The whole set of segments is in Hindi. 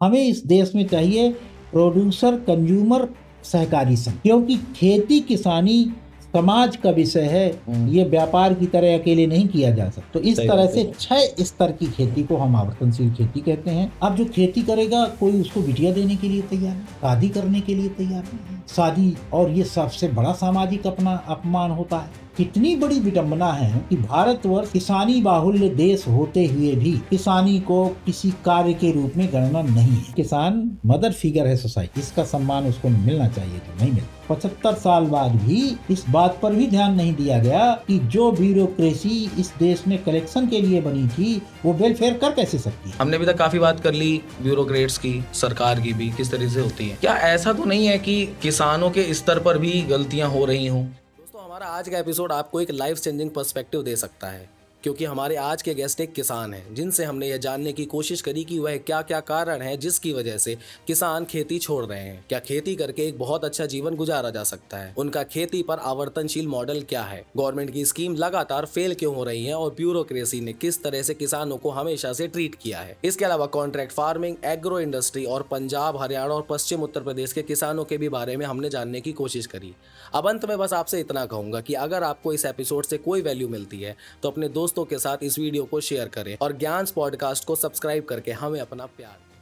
हमें इस देश में चाहिए प्रोड्यूसर कंज्यूमर सहकारी संघ, क्योंकि खेती किसानी समाज का विषय है। ये व्यापार की तरह अकेले नहीं किया जा सकता। तो इस तरह से 6 स्तर की खेती को हम आवर्तनशील खेती कहते हैं। अब जो खेती करेगा कोई उसको बिटिया देने के लिए तैयार है, शादी करने के लिए तैयार नहीं है। शादी और ये सबसे बड़ा सामाजिक अपमान होता है। कितनी बड़ी विडंबना है कि भारतवर्ष किसानी बाहुल्य देश होते हुए भी किसानी को किसी कार्य के रूप में गणना नहीं है। किसान मदर फिगर है सोसाइटी, इसका सम्मान उसको मिलना चाहिए तो नहीं मिलता। 75 साल बाद भी इस बात पर भी ध्यान नहीं दिया गया कि जो ब्यूरोक्रेसी इस देश में कलेक्शन के लिए बनी थी वो वेलफेयर कर कैसे सकती है। हमने अभी तक काफी बात कर ली ब्यूरोक्रेट्स की, सरकार की भी किस तरह से होती है। क्या ऐसा तो नहीं है कि किसानों के स्तर पर भी गलतियां हो रही हों? दोस्तों, हमारा आज का एपिसोड आपको एक लाइफ चेंजिंग पर्सपेक्टिव दे सकता है, क्योंकि हमारे आज के गेस्ट एक किसान हैं, जिनसे हमने यह जानने की कोशिश करी कि वह क्या क्या कारण है जिसकी वजह से किसान खेती छोड़ रहे हैं। क्या खेती करके एक बहुत अच्छा जीवन गुजारा जा सकता है? उनका खेती पर आवर्तनशील मॉडल क्या है? गवर्नमेंट की स्कीम लगातार फेल क्यों हो रही है और ब्यूरोक्रेसी ने किस तरह से किसानों को हमेशा से ट्रीट किया है? इसके अलावा कॉन्ट्रैक्ट फार्मिंग, एग्रो इंडस्ट्री और पंजाब, हरियाणा और पश्चिम उत्तर प्रदेश के किसानों के भी बारे में हमने जानने की कोशिश करी। अब अंत में बस आपसे इतना कहूंगा कि अगर आपको इस एपिसोड से कोई वैल्यू मिलती है तो अपने दोस्तों के साथ इस वीडियो को शेयर करें और ज्ञान पॉडकास्ट को सब्सक्राइब करके हमें अपना प्यार दें।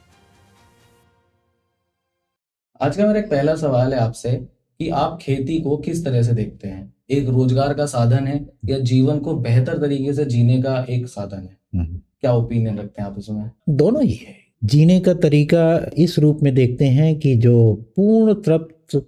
आज का मेरा एक पहला सवाल है आपसे कि आप खेती को किस तरह से देखते हैं? एक रोजगार का साधन है या जीवन को बेहतर तरीके से जीने का एक साधन है? क्या ओपिनियन रखते हैं आप इसमें? दोनों ही है। जीने का तरीका इस रूप में देखते हैं कि जो पूर्ण तृप्त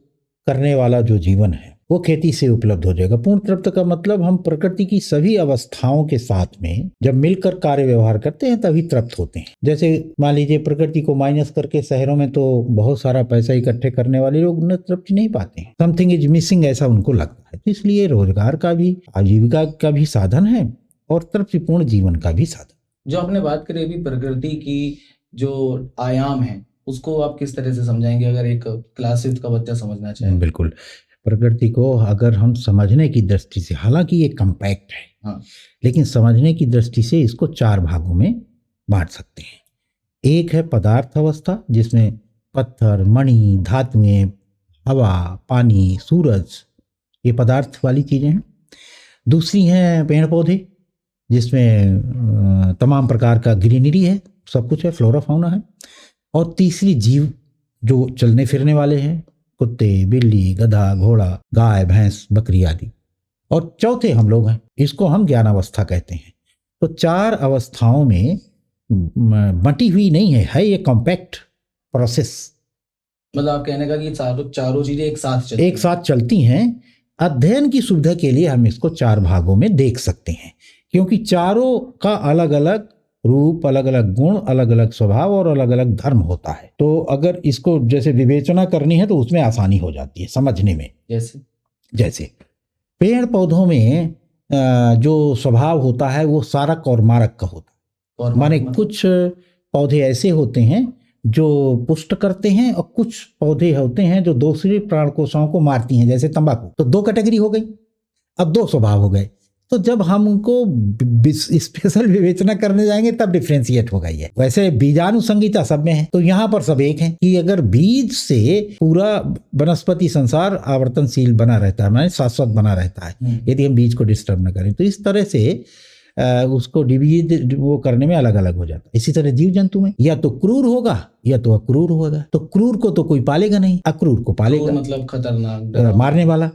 करने वाला जो जीवन है वो खेती से उपलब्ध हो जाएगा। पूर्ण तृप्त का मतलब हम प्रकृति की सभी अवस्थाओं के साथ में जब मिलकर कार्य व्यवहार करते हैं तभी तृप्त होते हैं। जैसे मान लीजिए प्रकृति को माइनस करके शहरों में तो बहुत सारा पैसा इकट्ठे करने वाले लोग उन्हें तृप्ति नहीं पाते हैं, समथिंग इज मिसिंग ऐसा उनको लगता है। तो इसलिए रोजगार का भी, आजीविका का भी साधन है और तृप्तिपूर्ण जीवन का भी साधन। जो आपने बात करी अभी प्रकृति की जो आयाम है उसको आप किस तरह से समझाएंगे अगर एक क्लास 5 का बच्चा समझना चाहे? बिल्कुल, प्रकृति को अगर हम समझने की दृष्टि से, हालांकि ये कम्पैक्ट है, हाँ, लेकिन समझने की दृष्टि से इसको 4 भागों में बांट सकते हैं। एक है पदार्थ अवस्था, जिसमें पत्थर, मणि, धातुएं, हवा, पानी, सूरज, ये पदार्थ वाली चीजें हैं। दूसरी हैं पेड़ पौधे, जिसमें तमाम प्रकार का ग्रीनरी है, सब कुछ है, फ्लोरा फाउना है। और तीसरी जीव जो चलने फिरने वाले हैं, कुत्ते, बिल्ली, गधा, घोड़ा, गाय, भैंस, बकरी आदि। और चौथे हम लोग हैं, इसको हम ज्ञानावस्था कहते हैं। तो 4 अवस्थाओं में बटी हुई नहीं है ये कॉम्पैक्ट प्रोसेस। मतलब आप कहने का कि चारों चीजें एक साथ चलती हैं। अध्ययन की सुविधा के लिए हम इसको 4 भागों में देख सकते हैं, क्योंकि चारों का अलग अलग रूप, अलग अलग गुण, अलग अलग स्वभाव और अलग अलग धर्म होता है। तो अगर इसको जैसे विवेचना करनी है तो उसमें आसानी हो जाती है समझने में। जैसे पेड़ पौधों में जो स्वभाव होता है वो सारक और मारक का होता है। माने कुछ पौधे ऐसे होते हैं जो पुष्ट करते हैं और कुछ पौधे होते हैं जो दूसरे प्राणकोशिकाओं को मारती हैं, जैसे तंबाकू। तो 2 कैटेगरी हो गई, अब 2 स्वभाव हो गए। तो जब हम उनको स्पेशल विवेचना करने जाएंगे तब डिफ्रेंशिएट हो गई है। वैसे बीजानुसंगीता सब में है, तो यहाँ पर सब एक है कि अगर बीज से पूरा वनस्पति संसार आवर्तनशील बना रहता है, माने शाश्वत बना रहता है, यदि हम बीज को डिस्टर्ब न करें। तो इस तरह से उसको डिवीज वो करने में अलग अलग हो जाता है। इसी तरह जीव जंतु में या तो क्रूर होगा या तो अक्रूर होगा। तो क्रूर को तो कोई पालेगा नहीं, अक्रूर को पालेगा, मतलब खतरनाक, मारने वाला,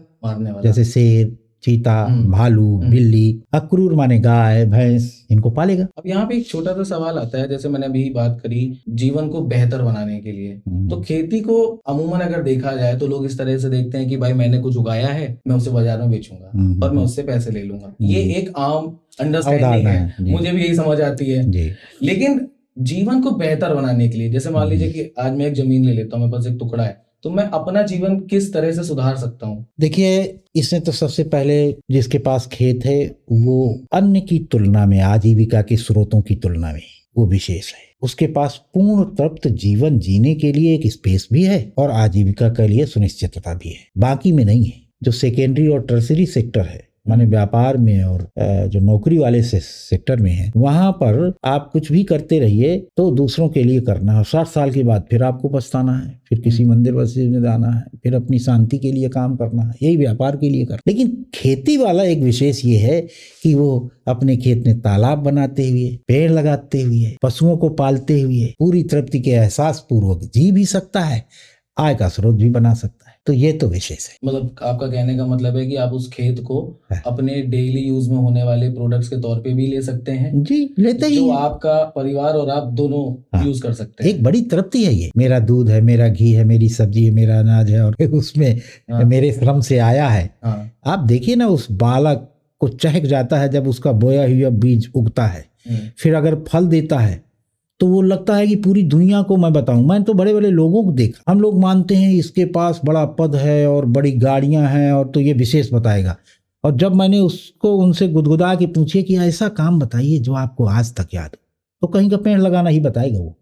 जैसे शेर, चीता, भालू, बिल्ली। अक्रूर माने गाय, भैंस, इनको पालेगा। अब यहाँ पे एक छोटा सा सवाल आता है, जैसे मैंने अभी बात करी जीवन को बेहतर बनाने के लिए, तो खेती को अमूमन अगर देखा जाए तो लोग इस तरह से देखते हैं कि भाई मैंने कुछ उगाया है, मैं उसे बाजार में बेचूंगा और मैं उससे पैसे ले लूंगा। ये एक आम अंडरस्टैंडिंग है, मुझे भी यही समझ आती है। लेकिन जीवन को बेहतर बनाने के लिए, जैसे मान लीजिए कि आज मैं एक जमीन ले लेता हूँ, मेरे पास एक टुकड़ा है, तो मैं अपना जीवन किस तरह से सुधार सकता हूँ? देखिए, इसमें तो सबसे पहले जिसके पास खेत है वो अन्न की तुलना में, आजीविका के स्रोतों की तुलना में वो विशेष है। उसके पास पूर्ण तृप्त जीवन जीने के लिए एक स्पेस भी है और आजीविका के लिए सुनिश्चितता भी है। बाकी में नहीं है। जो सेकेंडरी और टर्सरी सेक्टर है माने व्यापार में और जो नौकरी वाले सेक्टर में है, वहां पर आप कुछ भी करते रहिए तो दूसरों के लिए करना है। 60 साल के बाद फिर आपको पछताना है, फिर किसी मंदिर मस्जिद में जाना है, फिर अपनी शांति के लिए काम करना है, यही व्यापार के लिए करना। लेकिन खेती वाला एक विशेष ये है कि वो अपने खेत में तालाब बनाते हुए, पेड़ लगाते हुए, पशुओं को पालते हुए पूरी तृप्ति के एहसास पूर्वक जी भी सकता है, आय का स्रोत भी बना सकता है। तो ये तो विशेष है। मतलब आपका कहने का मतलब है कि आप उस खेत को अपने डेली यूज में होने वाले प्रोडक्ट्स के तौर पे भी ले सकते हैं। जी, लेते ही जो हैं। आपका परिवार और आप दोनों यूज कर सकते हैं। एक बड़ी तृप्ति है ये। मेरा दूध है, मेरा घी है, मेरी सब्जी है, मेरा अनाज है, और उसमें मेरे श्रम से आया है। आप देखिए ना, उस बालक को चहक जाता है जब उसका बोया हुआ बीज उगता है, फिर अगर फल देता है तो वो लगता है कि पूरी दुनिया को मैं बताऊं। मैं तो बड़े बड़े लोगों को देखा, हम लोग मानते हैं इसके पास बड़ा पद है और बड़ी गाड़ियां हैं और तो ये विशेष बताएगा। और जब मैंने उसको उनसे गुदगुदा के पूछे कि ऐसा काम बताइए जो आपको आज तक याद हो, तो कहीं का पेड़ लगाना ही बताएगा वो,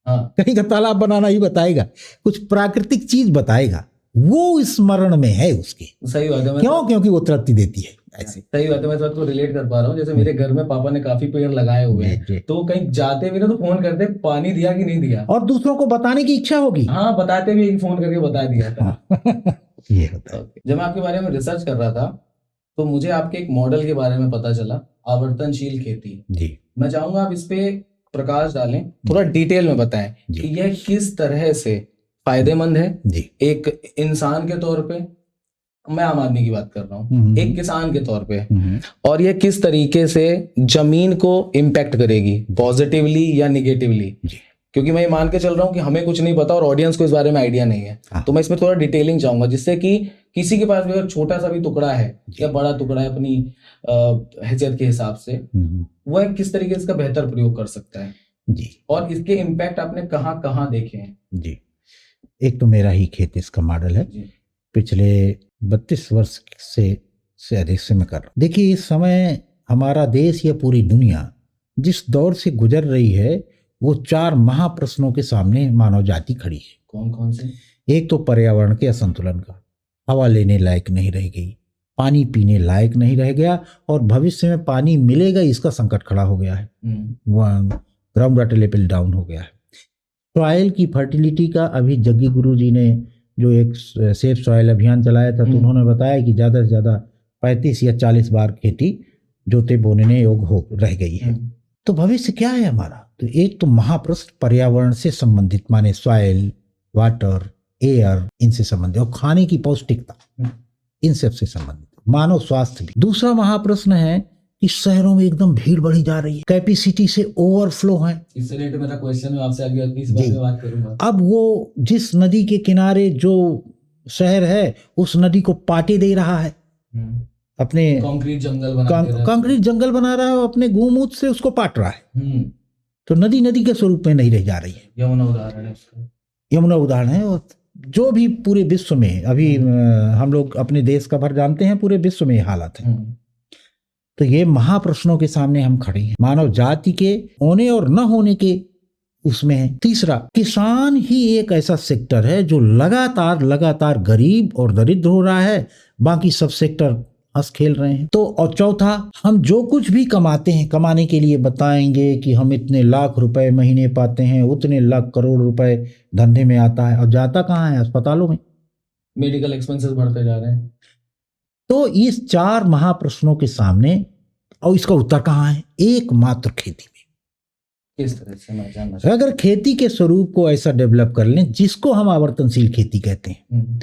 कहीं का तालाब बनाना ही बताएगा, कुछ प्राकृतिक चीज बताएगा। वो स्मरण में है उसके। सही बात है। क्यों? क्योंकि वो तृप्ति देती है। ऐसे सही बात है। मैं इस बात को रिलेट कर पा रहा हूँ। जैसे मेरे घर में पापा ने काफी पेड़ लगाए हुए हैं, तो कहीं जाते भी ना तो फोन करते, पानी दिया कि नहीं दिया, और दूसरों को बताने की इच्छा होगी। हाँ, बताते भी, फोन करके बता दिया था। ये होता है। जब मैं आपके बारे में रिसर्च कर रहा था तो मुझे आपके एक मॉडल के बारे में पता चला, आवर्तनशील खेती जी। मैं चाहूंगा आप इस पे प्रकाश डालें, थोड़ा डिटेल में बताएं कि यह किस तरह से फायदेमंद है जी। एक इंसान के तौर पे, मैं आम आदमी की बात कर रहा हूँ, एक किसान के तौर पे, और ये किस तरीके से जमीन को इम्पैक्ट करेगी, पॉजिटिवली या निगेटिवली। क्योंकि मैं ये मान के चल रहा हूँ कि हमें कुछ नहीं पता और ऑडियंस को इस बारे में आइडिया नहीं है। तो मैं इसमें थोड़ा डिटेलिंग चाहूंगा, जिससे कि किसी के पास भी अगर छोटा सा भी टुकड़ा है या बड़ा टुकड़ा है अपनी हैसियत के हिसाब से, वह किस तरीके से इसका बेहतर प्रयोग कर सकता है जी। और इसके इम्पैक्ट आपने कहाँ कहाँ देखे हैं जी। एक तो मेरा ही खेत इसका मॉडल है, पिछले 32 वर्ष से अधिक से मैं कर रहा हूँ। देखिए, इस समय हमारा देश या पूरी दुनिया जिस दौर से गुजर रही है, वो 4 महाप्रश्नों के सामने मानव जाति खड़ी है। कौन कौन से? एक तो पर्यावरण के असंतुलन का, हवा लेने लायक नहीं रह गई, पानी पीने लायक नहीं रह गया, और भविष्य में पानी मिलेगा इसका संकट खड़ा हो गया है। ग्राउंड वाटर लेवल डाउन हो गया है। सॉइल की फर्टिलिटी का अभी जग्गी गुरु जी ने जो एक सेफ सॉइल अभियान चलाया था, तो उन्होंने बताया कि ज़्यादा से ज़्यादा 35 या 40 बार खेती जोते बोने योग हो रह गई है। तो भविष्य क्या है हमारा? तो एक तो महाप्रश्न पर्यावरण से संबंधित, माने सॉइल, वाटर, एयर, इनसे संबंधित, और खाने की पौष्टिकता, इन सब से संबंधित, मानव स्वास्थ्य भी। दूसरा महाप्रश्न है कि शहरों में एकदम भीड़ बढ़ी जा रही है, कैपेसिटी से ओवरफ्लो है। इससे रिलेटेड मेरा क्वेश्चन है आपसे, आगे इस बारे में बात करूंगा। अब वो जिस नदी के किनारे जो शहर है, उस नदी को पाटे दे रहा है, अपने कंक्रीट जंगल बना रहा है, अपने गूमूत से उसको पाट रहा है। तो नदी नदी के स्वरूप में नहीं रह जा रही है। यमुना उदाहरण है उसका। यमुना उदाहरण है। और जो भी पूरे विश्व में अभी हम लोग अपने देश का भर जानते हैं, पूरे विश्व में हालात है। तो ये महाप्रश्नों के सामने हम खड़े हैं, मानव जाति के होने और न होने के उसमें है। तीसरा, किसान ही एक ऐसा सेक्टर है जो लगातार गरीब और दरिद्र हो रहा है, बाकी सब सेक्टर हंस खेल रहे हैं। तो और चौथा, हम जो कुछ भी कमाते हैं, कमाने के लिए बताएंगे कि हम इतने लाख रुपए महीने पाते हैं, उतने लाख करोड़ रुपए धंधे में आता है, और जाता कहाँ है? अस्पतालों में। मेडिकल एक्सपेंसेस बढ़ते जा रहे हैं। तो इस 4 महाप्रश्नों के सामने, और इसका उत्तर कहाँ है? एकमात्र खेती में। किस तरह से? मैं जानना चाहता हूं। अगर खेती के स्वरूप को ऐसा डेवलप कर लें, जिसको हम आवर्तनशील खेती कहते हैं,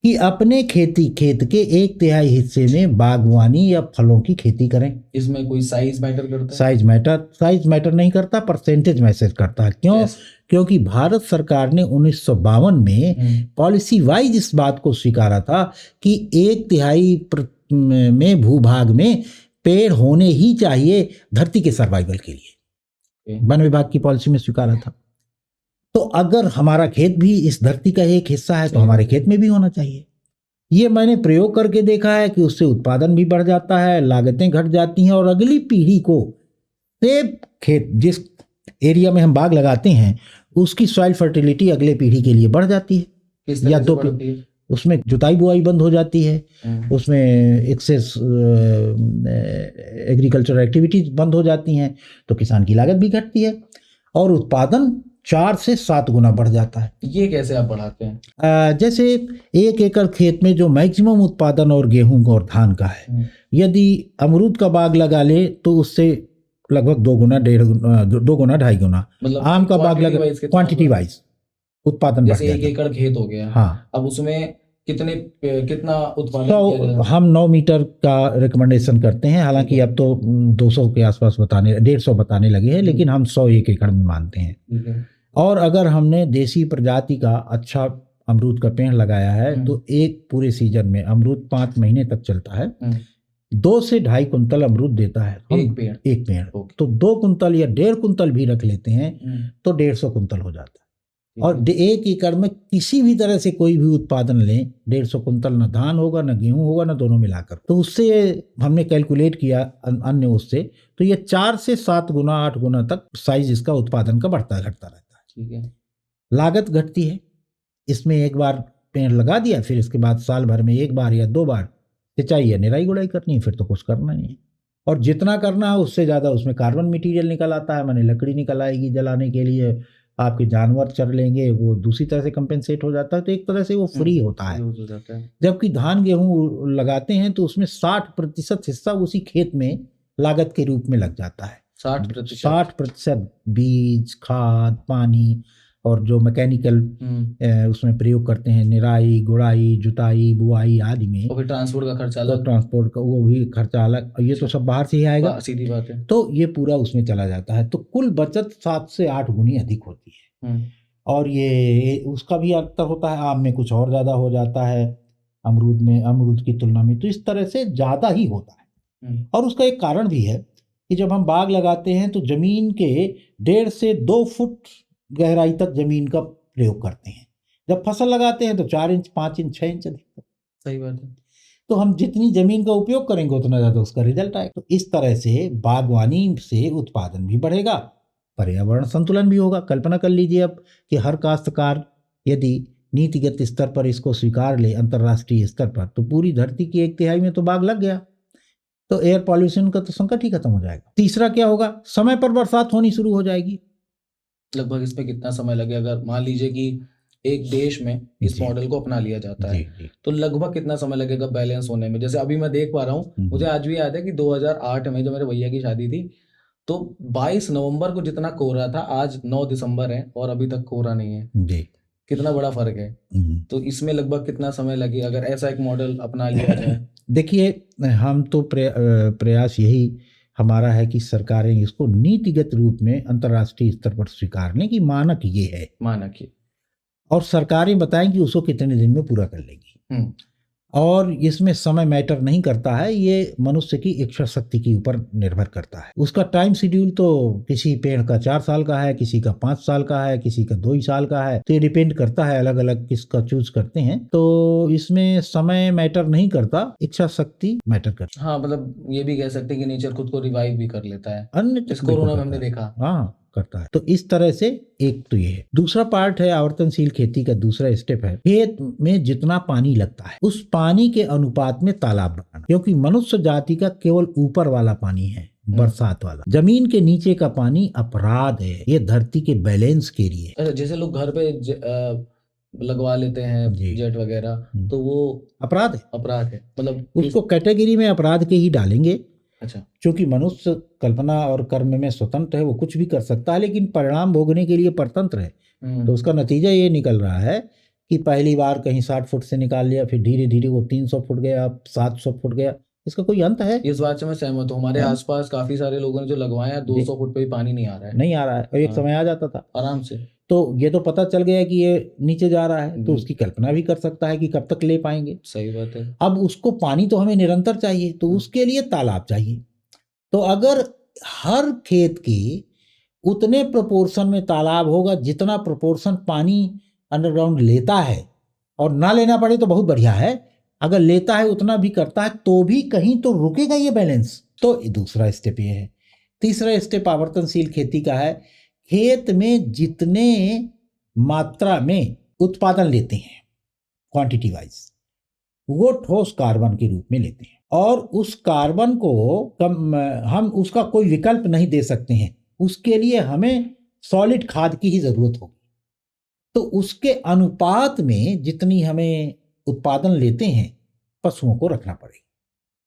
कि अपने खेत के 1/3 हिस्से में बागवानी या फलों की खेती करें। इसमें कोई साइज मैटर करता है? साइज मैटर नहीं करता, परसेंटेज मैसेज करता है। क्यों? क्योंकि भारत सरकार ने 1952 में पॉलिसी वाइज इस बात को स्वीकारा था कि 1/3 में भूभाग में पेड़ होने ही चाहिए धरती के सर्वाइवल के लिए। वन विभाग की पॉलिसी में स्वीकारा था। तो अगर हमारा खेत भी इस धरती का एक हिस्सा है, तो हमारे खेत में भी होना चाहिए। ये मैंने प्रयोग करके देखा है कि उससे उत्पादन भी बढ़ जाता है, लागतें घट जाती हैं, और अगली पीढ़ी को सेब खेत, जिस एरिया में हम बाग लगाते हैं, उसकी सॉइल फर्टिलिटी अगले पीढ़ी के लिए बढ़ जाती है। या तो उसमें जुताई बुआई बंद हो जाती है, उसमें एक्सेस एग्रीकल्चर एक्टिविटीज बंद हो जाती हैं, तो किसान की लागत भी घटती है और उत्पादन 4 से 7 गुना बढ़ जाता है। ये कैसे आप बढ़ाते हैं? जैसे 1 एकड़ खेत में जो मैक्सिमम उत्पादन और गेहूं और धान का है, यदि अमरूद का बाग लगा ले तो उससे लगभग 2 गुना 2.5 गुना, मतलब आम का बाग लगा क्वांटिटी वाइज उत्पादन बढ़ जैसे जाता 1 एकड़ खेत हो गया, हाँ, अब उसमें कितना उत्पादन तो किया जाए? हम 9 मीटर का रिकमेंडेशन करते हैं, हालांकि अब तो 200 के आसपास बताने 150 बताने लगे हैं, लेकिन हम 100 1 एकड़ में मानते हैं। और अगर हमने देसी प्रजाति का अच्छा अमरूद का पेड़ लगाया है तो एक पूरे सीजन में अमरूद 5 महीने तक चलता है, 2 से 2.5 कुंतल अमरूद देता है एक पेड़। तो 2 कुंतल या 1.5 कुंतल भी रख लेते हैं तो 150 कुंतल हो जाता है। और 1 एकड़ में किसी भी तरह से कोई भी उत्पादन लें, 150 कुंतल न धान होगा न गेहूं होगा न दोनों मिलाकर, तो उससे हमने कैलकुलेट किया अन्य उससे, तो ये 4 से 7 गुना 8 गुना तक साइज इसका उत्पादन का बढ़ता घटता रहता है। ठीक है। लागत घटती है, इसमें एक बार पेड़ लगा दिया, फिर इसके बाद साल भर में 1 बार या 2 बार सिंचाई या निराई गुड़ाई करनी है, फिर तो कुछ करना नहीं है। और जितना करना है उससे ज़्यादा उसमें कार्बन मटेरियल निकल आता है, माने लकड़ी निकल आएगी जलाने के लिए, आपके जानवर चर लेंगे, वो दूसरी तरह से कंपेंसेट हो जाता है, तो एक तरह से वो फ्री होता है। जबकि धान गेहूं लगाते हैं तो उसमें 60% हिस्सा उसी खेत में लागत के रूप में लग जाता है। 60% बीज, खाद, पानी और जो मैकेनिकल उसमें प्रयोग करते हैं, निराई गुड़ाई जुताई बुआई आदि में, और फिर ट्रांसपोर्ट का खर्चा अलग, तो ट्रांसपोर्ट का वो भी खर्चा अलग, ये तो सब बाहर से ही आएगा, सीधी बात है। तो ये पूरा उसमें चला जाता है, तो कुल बचत 7 से 8 गुनी अधिक होती है। और ये उसका भी अंतर होता है, आम में कुछ और ज़्यादा हो जाता है, अमरूद की तुलना में, तो इस तरह से ज़्यादा ही होता है। और उसका एक कारण भी है कि जब हम बाग लगाते हैं तो जमीन के 1.5 से 2 फुट गहराई तक जमीन का प्रयोग करते हैं, जब फसल लगाते हैं तो 4 इंच 5 इंच 6 इंच अधिक। सही बात है। तो हम जितनी जमीन का उपयोग करेंगे उतना ज़्यादा उसका रिजल्ट आएगा। तो इस तरह से बागवानी से उत्पादन भी बढ़ेगा, पर्यावरण संतुलन भी होगा। कल्पना कर लीजिए अब कि हर काश्तकार यदि नीतिगत स्तर पर इसको स्वीकार ले, अंतर्राष्ट्रीय स्तर पर, तो पूरी धरती की 1/3 में तो बाग लग गया, तो एयर पॉल्यूशन का तो संकट ही खत्म हो जाएगा। तीसरा क्या होगा, समय पर बरसात होनी शुरू हो जाएगी। लगभग इसमें कितना समय लगेगा? अगर मान लीजिए कि एक देश में इस मॉडल को अपना लिया जाता है तो लगभग कितना समय लगेगा बैलेंस होने में? जैसे अभी मैं देख पा रहा हूँ, मुझे आज भी याद है कि 2008 में जो मेरे भैया की शादी थी, तो 22 नवंबर को जितना कोहरा था, आज 9 दिसंबर है और अभी तक कोहरा नहीं है जी। कितना बड़ा फर्क है। तो इसमें लगभग कितना समय लगे अगर ऐसा एक मॉडल अपना लिया जाए? देखिए, हम तो प्रयास यही हमारा है कि सरकारें इसको नीतिगत रूप में अंतर्राष्ट्रीय स्तर पर स्वीकार लें कि मानक ये है, मानक ये, और सरकारें बताएं कि उसको कितने दिन में पूरा कर लेगी। और इसमें समय मैटर नहीं करता है, ये मनुष्य की इच्छा शक्ति के ऊपर निर्भर करता है। उसका टाइम शेड्यूल तो किसी पेड़ का 4 साल का है, किसी का 5 साल का है, किसी का 2 ही साल का है, तो ये डिपेंड करता है, अलग अलग किसका चूज करते हैं। तो इसमें समय मैटर नहीं करता, इच्छा शक्ति मैटर करता है। हाँ, मतलब ये भी कह सकते हैं कि नेचर खुद को रिवाइव भी कर लेता है, अन्य कोरोना में हमने देखा। हाँ, करता है। तो इस तरह से एक तो ये है। दूसरा पार्ट है आवर्तनशील खेती का, दूसरा स्टेप है खेत में जितना पानी लगता है उस पानी के अनुपात में तालाब बनाना, क्योंकि मनुष्य जाति का केवल ऊपर वाला पानी है, बरसात वाला। जमीन के नीचे का पानी अपराध है, ये धरती के बैलेंस के लिए। अच्छा, जैसे लोग घर पे लगवा लेते हैं जेट वगैरह, तो वो अपराध है, मतलब उसको कैटेगरी में अपराध के ही डालेंगे। अच्छा, क्योंकि मनुष्य कल्पना और कर्म में स्वतंत्र है, वो कुछ भी कर सकता है, लेकिन परिणाम भोगने के लिए परतंत्र है। तो उसका नतीजा ये निकल रहा है कि पहली बार कहीं 60 फुट से निकाल लिया, फिर धीरे धीरे वो 300 फुट गया, 700 फुट गया, इसका कोई अंत है? इस बात से मैं सहमत हूँ। हमारे आसपास काफी सारे लोगों ने जो लगवाया, 200 फुट पे भी पानी नहीं आ रहा है, और एक समय आ जाता था आराम से। तो ये तो पता चल गया कि ये नीचे जा रहा है, तो उसकी कल्पना भी कर सकता है कि कब तक ले पाएंगे। सही बात है। अब उसको पानी तो हमें निरंतर चाहिए, तो उसके लिए तालाब चाहिए। तो अगर हर खेत के उतने प्रोपोर्शन में तालाब होगा जितना प्रोपोर्शन पानी अंडरग्राउंड लेता है, और ना लेना पड़े तो बहुत बढ़िया है, अगर लेता है उतना भी करता है तो भी कहीं तो रुकेगा ये बैलेंस। तो दूसरा स्टेप ये है। तीसरा स्टेप आवर्तनशील खेती का है, खेत में जितने मात्रा में उत्पादन लेते हैं क्वांटिटी वाइज, वो ठोस कार्बन के रूप में लेते हैं। और उस कार्बन को हम उसका कोई विकल्प नहीं दे सकते हैं, उसके लिए हमें सॉलिड खाद की ही जरूरत होगी। तो उसके अनुपात में जितनी हमें उत्पादन लेते हैं, पशुओं को रखना पड़ेगा,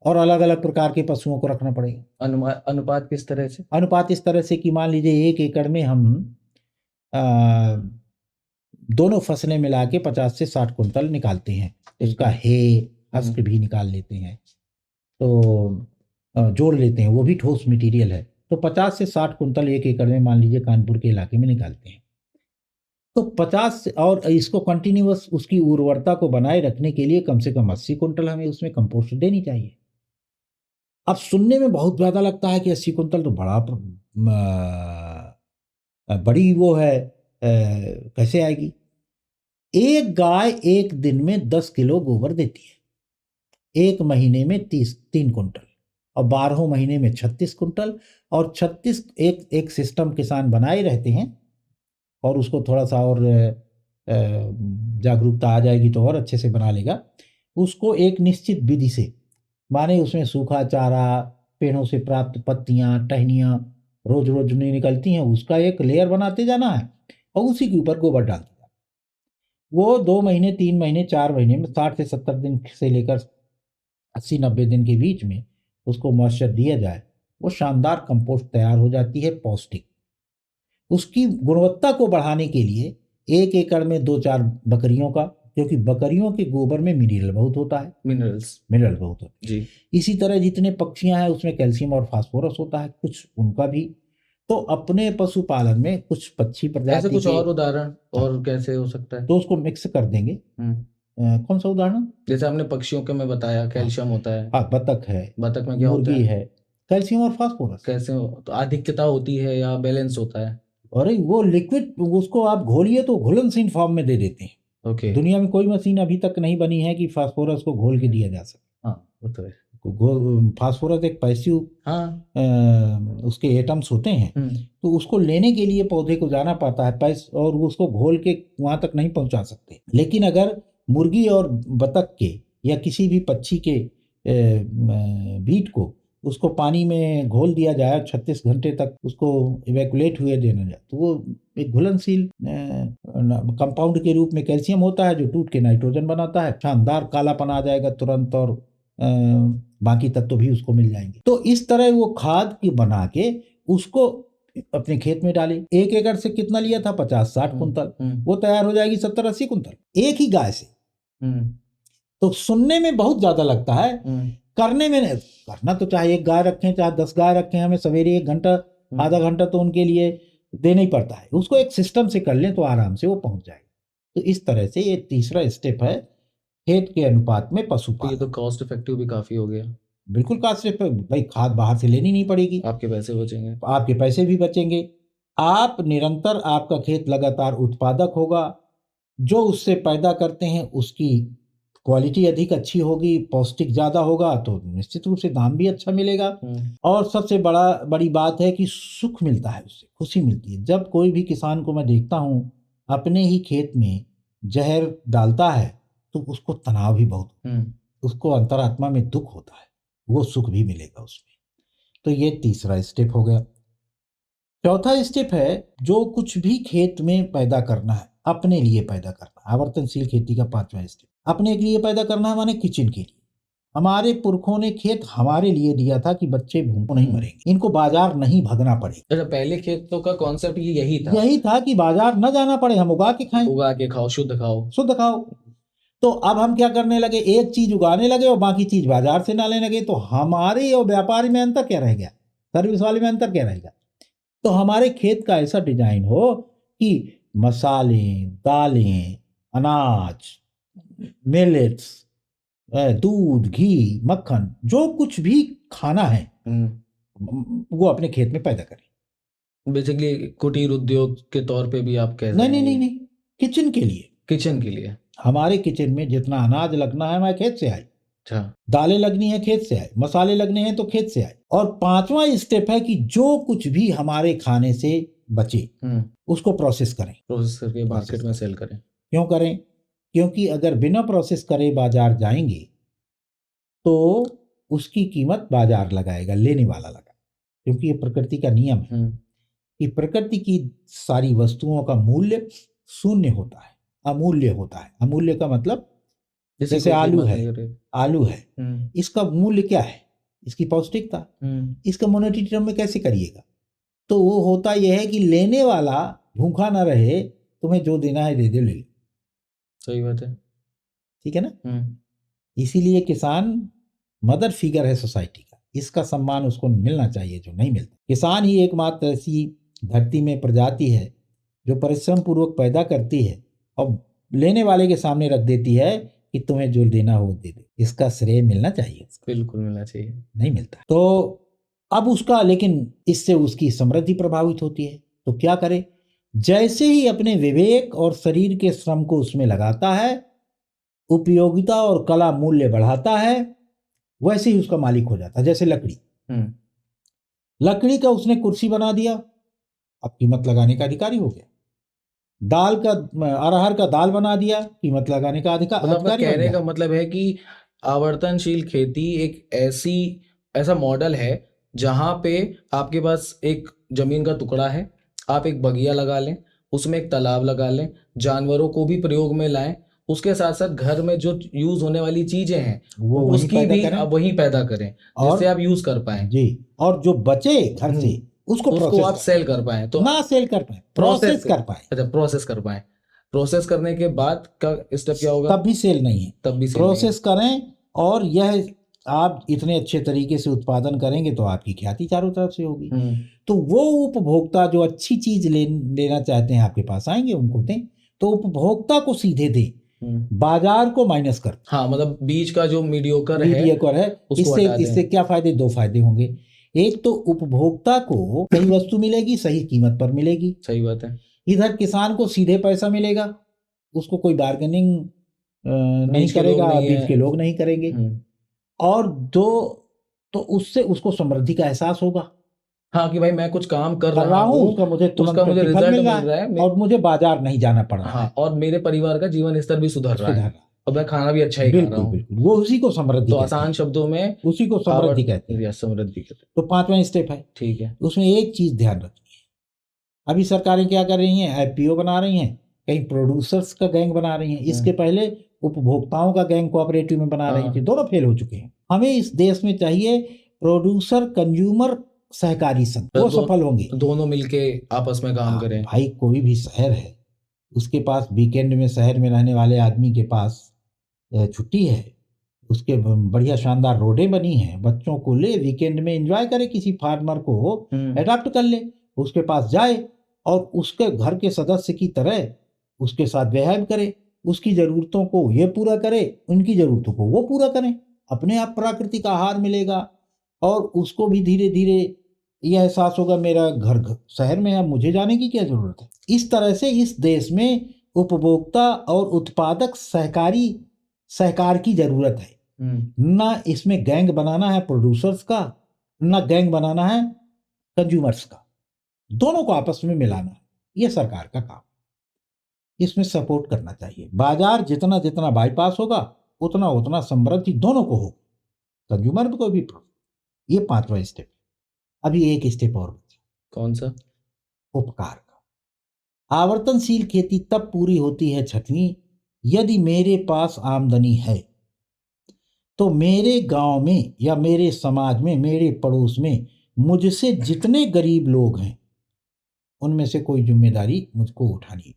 और अलग अलग प्रकार के पशुओं को रखना पड़ेगा। अनुपात किस तरह से? अनुपात इस तरह से कि मान लीजिए 1 एकड़ में हम दोनों फसलें मिला के 50 से 60 कुंटल निकालते हैं। उसका हे हस्क भी निकाल लेते हैं, तो जोड़ लेते हैं, वो भी ठोस मटेरियल है। तो 50 से 60 कुंटल 1 एकड़ में मान लीजिए कानपुर के इलाके में निकालते हैं। तो 50 और इसको कंटिन्यूअस उसकी उर्वरता को बनाए रखने के लिए कम से कम 80 कुंटल हमें उसमें कंपोस्ट देनी चाहिए। अब सुनने में बहुत ज़्यादा लगता है कि 80 कुंटल तो बड़ी वो है, कैसे आएगी? एक गाय एक दिन में 10 किलो गोबर देती है, एक महीने में 3 कुंटल, और 12 महीने में 36 कुंटल। और 36 एक सिस्टम किसान बनाए रहते हैं, और उसको थोड़ा सा और जागरूकता आ जाएगी तो और अच्छे से बना लेगा। उसको एक निश्चित विधि से, माने उसमें सूखा चारा, पेड़ों से प्राप्त पत्तियां, टहनियां रोज रोज नहीं निकलती हैं, उसका एक लेयर बनाते जाना है और उसी के ऊपर गोबर डालते जाना। वो 2 महीने, 3 महीने, 4 महीने में 60 से 70 दिन से लेकर 80-90 दिन के बीच में उसको मॉइस्चर दिया जाए, वो शानदार कंपोस्ट तैयार हो जाती है, पौष्टिक। उसकी गुणवत्ता को बढ़ाने के लिए 1 एकड़ में 2-4 बकरियों का, क्योंकि बकरियों के गोबर में मिनरल बहुत होता है, मिनरल बहुत होता है जी। इसी तरह जितने पक्षियां हैं उसमें कैल्शियम और फास्फोरस होता है, कुछ उनका भी। तो अपने पशुपालन में कुछ पक्षी ऐसे प्रजाति कुछ के, और उदाहरण और कैसे हो सकता है? तो उसको मिक्स कर देंगे। कौन सा उदाहरण? जैसे आपने पक्षियों के में बताया कैल्शियम होता है, हाँ, बतख है, बतख में क्या होता मुर्गी है? है, कैल्शियम और फास्फोरस। कैसे तो अधिकता होती है या बैलेंस होता है? अरे वो लिक्विड, उसको आप घोलिए तो घुलनशील फॉर्म में दे देते हैं। ओके। दुनिया में कोई मशीन अभी तक नहीं बनी है कि फास्फोरस को घोल के दिया जा सके। हाँ, वो तो है। फास्फोरस एक पैसिव हाँ। उसके एटम्स होते हैं, तो उसको लेने के लिए पौधे को जाना पड़ता है, और उसको घोल के वहां तक नहीं पहुंचा सकते। लेकिन अगर मुर्गी और बतख के या किसी भी पक्षी के बीट को उसको पानी में घोल दिया जाए, 36 घंटे तक उसको इवैक्यूलेट हुए देना जाए, तो वो एक घुलनशील कंपाउंड के रूप में कैल्शियम होता है, जो टूट के नाइट्रोजन बनाता है। शानदार कालापन आ जाएगा तुरंत, और बाकी तत्व भी उसको मिल जाएंगे। तो इस तरह वो खाद की बना के उसको अपने खेत में डाले। 1 एकड़ से कितना लिया था? 50-60 कुंटल। वो तैयार हो जाएगी 70-80 कुंटल एक ही गाय से। तो सुनने में बहुत ज्यादा लगता है, करने में नहीं। करना तो चाहे 1 गाय रखें चाहे 10 गाय रखें, हमें सवेरे 1 घंटा आधा घंटा तो उनके लिए देना ही पड़ता है। उसको एक सिस्टम से कर लें तो आराम से वो पहुंच जाएगा। तो इस तरह से ये तीसरा स्टेप है खेत के अनुपात में पशुपालन। ये तो कॉस्ट इफेक्टिव भी काफी हो गया। बिल्कुल कॉस्ट इफेक्टिव, भाई खाद बाहर से लेनी नहीं पड़ेगी, आपके पैसे बचेंगे, आपके पैसे भी बचेंगे। आप निरंतर, आपका खेत लगातार उत्पादक होगा, जो उससे पैदा करते हैं उसकी क्वालिटी अधिक अच्छी होगी, पौष्टिक ज्यादा होगा, तो निश्चित रूप से दाम भी अच्छा मिलेगा। और सबसे बड़ी बात है कि सुख मिलता है, उससे खुशी मिलती है। जब कोई भी किसान को मैं देखता हूँ अपने ही खेत में जहर डालता है तो उसको तनाव भी बहुत, उसको अंतरात्मा में दुख होता है, वो सुख भी मिलेगा उसमें। तो ये तीसरा स्टेप हो गया। चौथा स्टेप है जो कुछ भी खेत में पैदा करना है, अपने लिए पैदा करना। आवर्तनशील खेती का 5वां स्टेप, अपने लिए पैदा करना है, माने किचन के लिए। हमारे पुरखों ने खेत हमारे लिए दिया था कि बच्चे भूख नहीं मरेंगे, इनको बाजार नहीं भगना पड़ेगा। अच्छा, पहले खेतों का कॉन्सेप्ट यही था कि बाजार न जाना पड़े, हम उगा के खाएं, उगा के खाओ, शुद्ध खाओ। तो अब हम क्या करने लगे, एक चीज उगाने लगे और बाकी चीज बाजार से ना लेने लगे। तो हमारे और व्यापारी में अंतर क्या रह गया, सर्विस वाले में अंतर क्या रहेगा? तो हमारे खेत का ऐसा डिजाइन हो कि मसाले, दालें, अनाज, मिलेट्स, दूध, घी, मक्खन, जो कुछ भी खाना है वो अपने खेत में पैदा करें। बेसिकली कुटीर उद्योग के तौर पे भी आप कह नहीं, किचन के लिए। हमारे किचन में जितना अनाज लगना है हमारे खेत से आए, दालें लगनी है खेत से आए, मसाले लगने हैं तो खेत से आए। और 5वां स्टेप है कि जो कुछ भी हमारे खाने से बचे उसको प्रोसेस करके मार्केट में सेल करें। क्यों करें? क्योंकि अगर बिना प्रोसेस करे बाजार जाएंगे तो उसकी कीमत बाजार लगाएगा, लेने वाला लगाएगा, क्योंकि ये प्रकृति का नियम है कि प्रकृति की सारी वस्तुओं का मूल्य शून्य होता है, अमूल्य होता है। अमूल्य का मतलब जैसे आलू है, इसका मूल्य क्या है? इसकी पौष्टिकता। इसका मॉनेटरी टर्म में कैसे करिएगा? तो वो होता यह है कि लेने वाला भूखा ना रहे, तुम्हें जो देना है दे दे, ले लो। सही बात है, ठीक है ना? इसीलिए किसान मदर फिगर है सोसाइटी का, इसका सम्मान उसको मिलना चाहिए जो नहीं मिलता। किसान ही एकमात्र ऐसी धरती में प्रजाति है जो परिश्रम पूर्वक पैदा करती है और लेने वाले के सामने रख देती है कि तुम्हें जो देना हो दे दे। इसका श्रेय मिलना चाहिए, बिल्कुल मिलना चाहिए, नहीं मिलता। तो अब उसका, लेकिन इससे उसकी समृद्धि प्रभावित होती है। तो क्या करे? जैसे ही अपने विवेक और शरीर के श्रम को उसमें लगाता है, उपयोगिता और कला मूल्य बढ़ाता है, वैसे ही उसका मालिक हो जाता है। जैसे लकड़ी का उसने कुर्सी बना दिया, अब कीमत लगाने का अधिकारी हो गया। दाल का, अरहर का दाल बना दिया, कीमत लगाने का अधिकारी। कहने का मतलब है कि आवर्तनशील खेती एक ऐसा मॉडल है जहां पे आपके पास एक जमीन का टुकड़ा है, आप एक बगिया लगा लें, उसमें एक तालाब लगा लें, जानवरों को भी प्रयोग में लाएं, उसके साथ साथ घर में जो यूज होने वाली चीजें हैं वो उसकी भी आप वहीं पैदा करें, जिससे आप यूज कर पाएं जी। और जो बचे घर से उसको आप सेल कर पाएं, तो ना सेल कर पाए, प्रोसेस कर पाए। अच्छा, प्रोसेस कर पाए। प्रोसेस करने के बाद का स्टेप क्या होगा? तब भी सेल नहीं है, तब भी सेल प्रोसेस करें। और यह आप इतने अच्छे तरीके से उत्पादन करेंगे तो आपकी ख्याति चारों तरफ से होगी। तो वो उपभोक्ता जो अच्छी चीज लेना चाहते हैं आपके पास आएंगे, उनको दें। तो उपभोक्ता को सीधे दें, बाजार को माइनस कर। हाँ, मतलब बीच का जो मीडियोकर है इससे क्या फायदे? दो फायदे होंगे। एक तो उपभोक्ता को सही वस्तु मिलेगी, सही कीमत पर मिलेगी। सही बात है। इधर किसान को सीधे पैसा मिलेगा, उसको कोई बार्गेनिंग नहीं करेगा, बीच के लोग नहीं करेंगे। और तो उससे उसको समृद्धि का एहसास होगा। हाँ, कि भाई मैं कुछ काम कर रहा हूँ, उसका मुझे रिजल्ट मिल रहा है और मुझे बाजार नहीं जाना पड़ रहा है, और मेरे परिवार का जीवन स्तर भी सुधर रहा है और मैं खाना भी अच्छा ही खा रहा हूँ। बिल्कुल, वो उसी को समृद्धि। तो आसान शब्दों में उसी को समृद्धि कहते हैं। समृद्धि कहते हैं। तो 5वां स्टेप है, ठीक है, उसमें एक चीज ध्यान रखनी है। अभी सरकारें क्या कर रही हैं? IPO बना रही हैं, कहीं प्रोड्यूसर्स का गैंग बना रही हैं। इसके पहले उपभोक्ताओं का गैंग कोऑपरेटिव में बना रही थी, दोनों फेल हो चुके हैं। हमें इस देश में चाहिए प्रोड्यूसर कंज्यूमर सहकारी संघ, वो सफल होंगे। दोनों मिलके आपस में काम करें। भाई कोई भी शहर है, उसके पास वीकेंड में शहर में रहने वाले आदमी के पास छुट्टी है, उसके बढ़िया शानदार रोडें बनी हैं, बच्चों को ले वीकेंड में एंजॉय करे, किसी फार्मर को अडॉप्ट कर ले, उसके पास जाए और उसके घर के सदस्य की तरह उसके साथ व्यवहार करे, उसकी जरूरतों को ये पूरा करे, उनकी जरूरतों को वो पूरा करें। अपने आप प्राकृतिक आहार मिलेगा और उसको भी धीरे धीरे यह एहसास होगा मेरा घर शहर में है, मुझे जाने की क्या जरूरत है। इस तरह से इस देश में उपभोक्ता और उत्पादक सहकार की जरूरत है। ना इसमें गैंग बनाना है प्रोड्यूसर्स का, ना गैंग बनाना है कंज्यूमर्स का, दोनों को आपस में मिलाना है। यह सरकार का काम, इसमें सपोर्ट करना चाहिए। बाजार जितना जितना बाईपास होगा उतना उतना समृद्धि दोनों को होगी, कंज्यूमर को भी। ये 5वां स्टेप। अभी एक स्टेप और बचा। कौन सा? उपकार का। आवर्तनशील खेती तब पूरी होती है 6वीं, यदि मेरे पास आमदनी है तो मेरे गांव में या मेरे समाज में, मेरे पड़ोस में मुझसे जितने गरीब लोग हैं उनमें से कोई जिम्मेदारी मुझको उठानी है।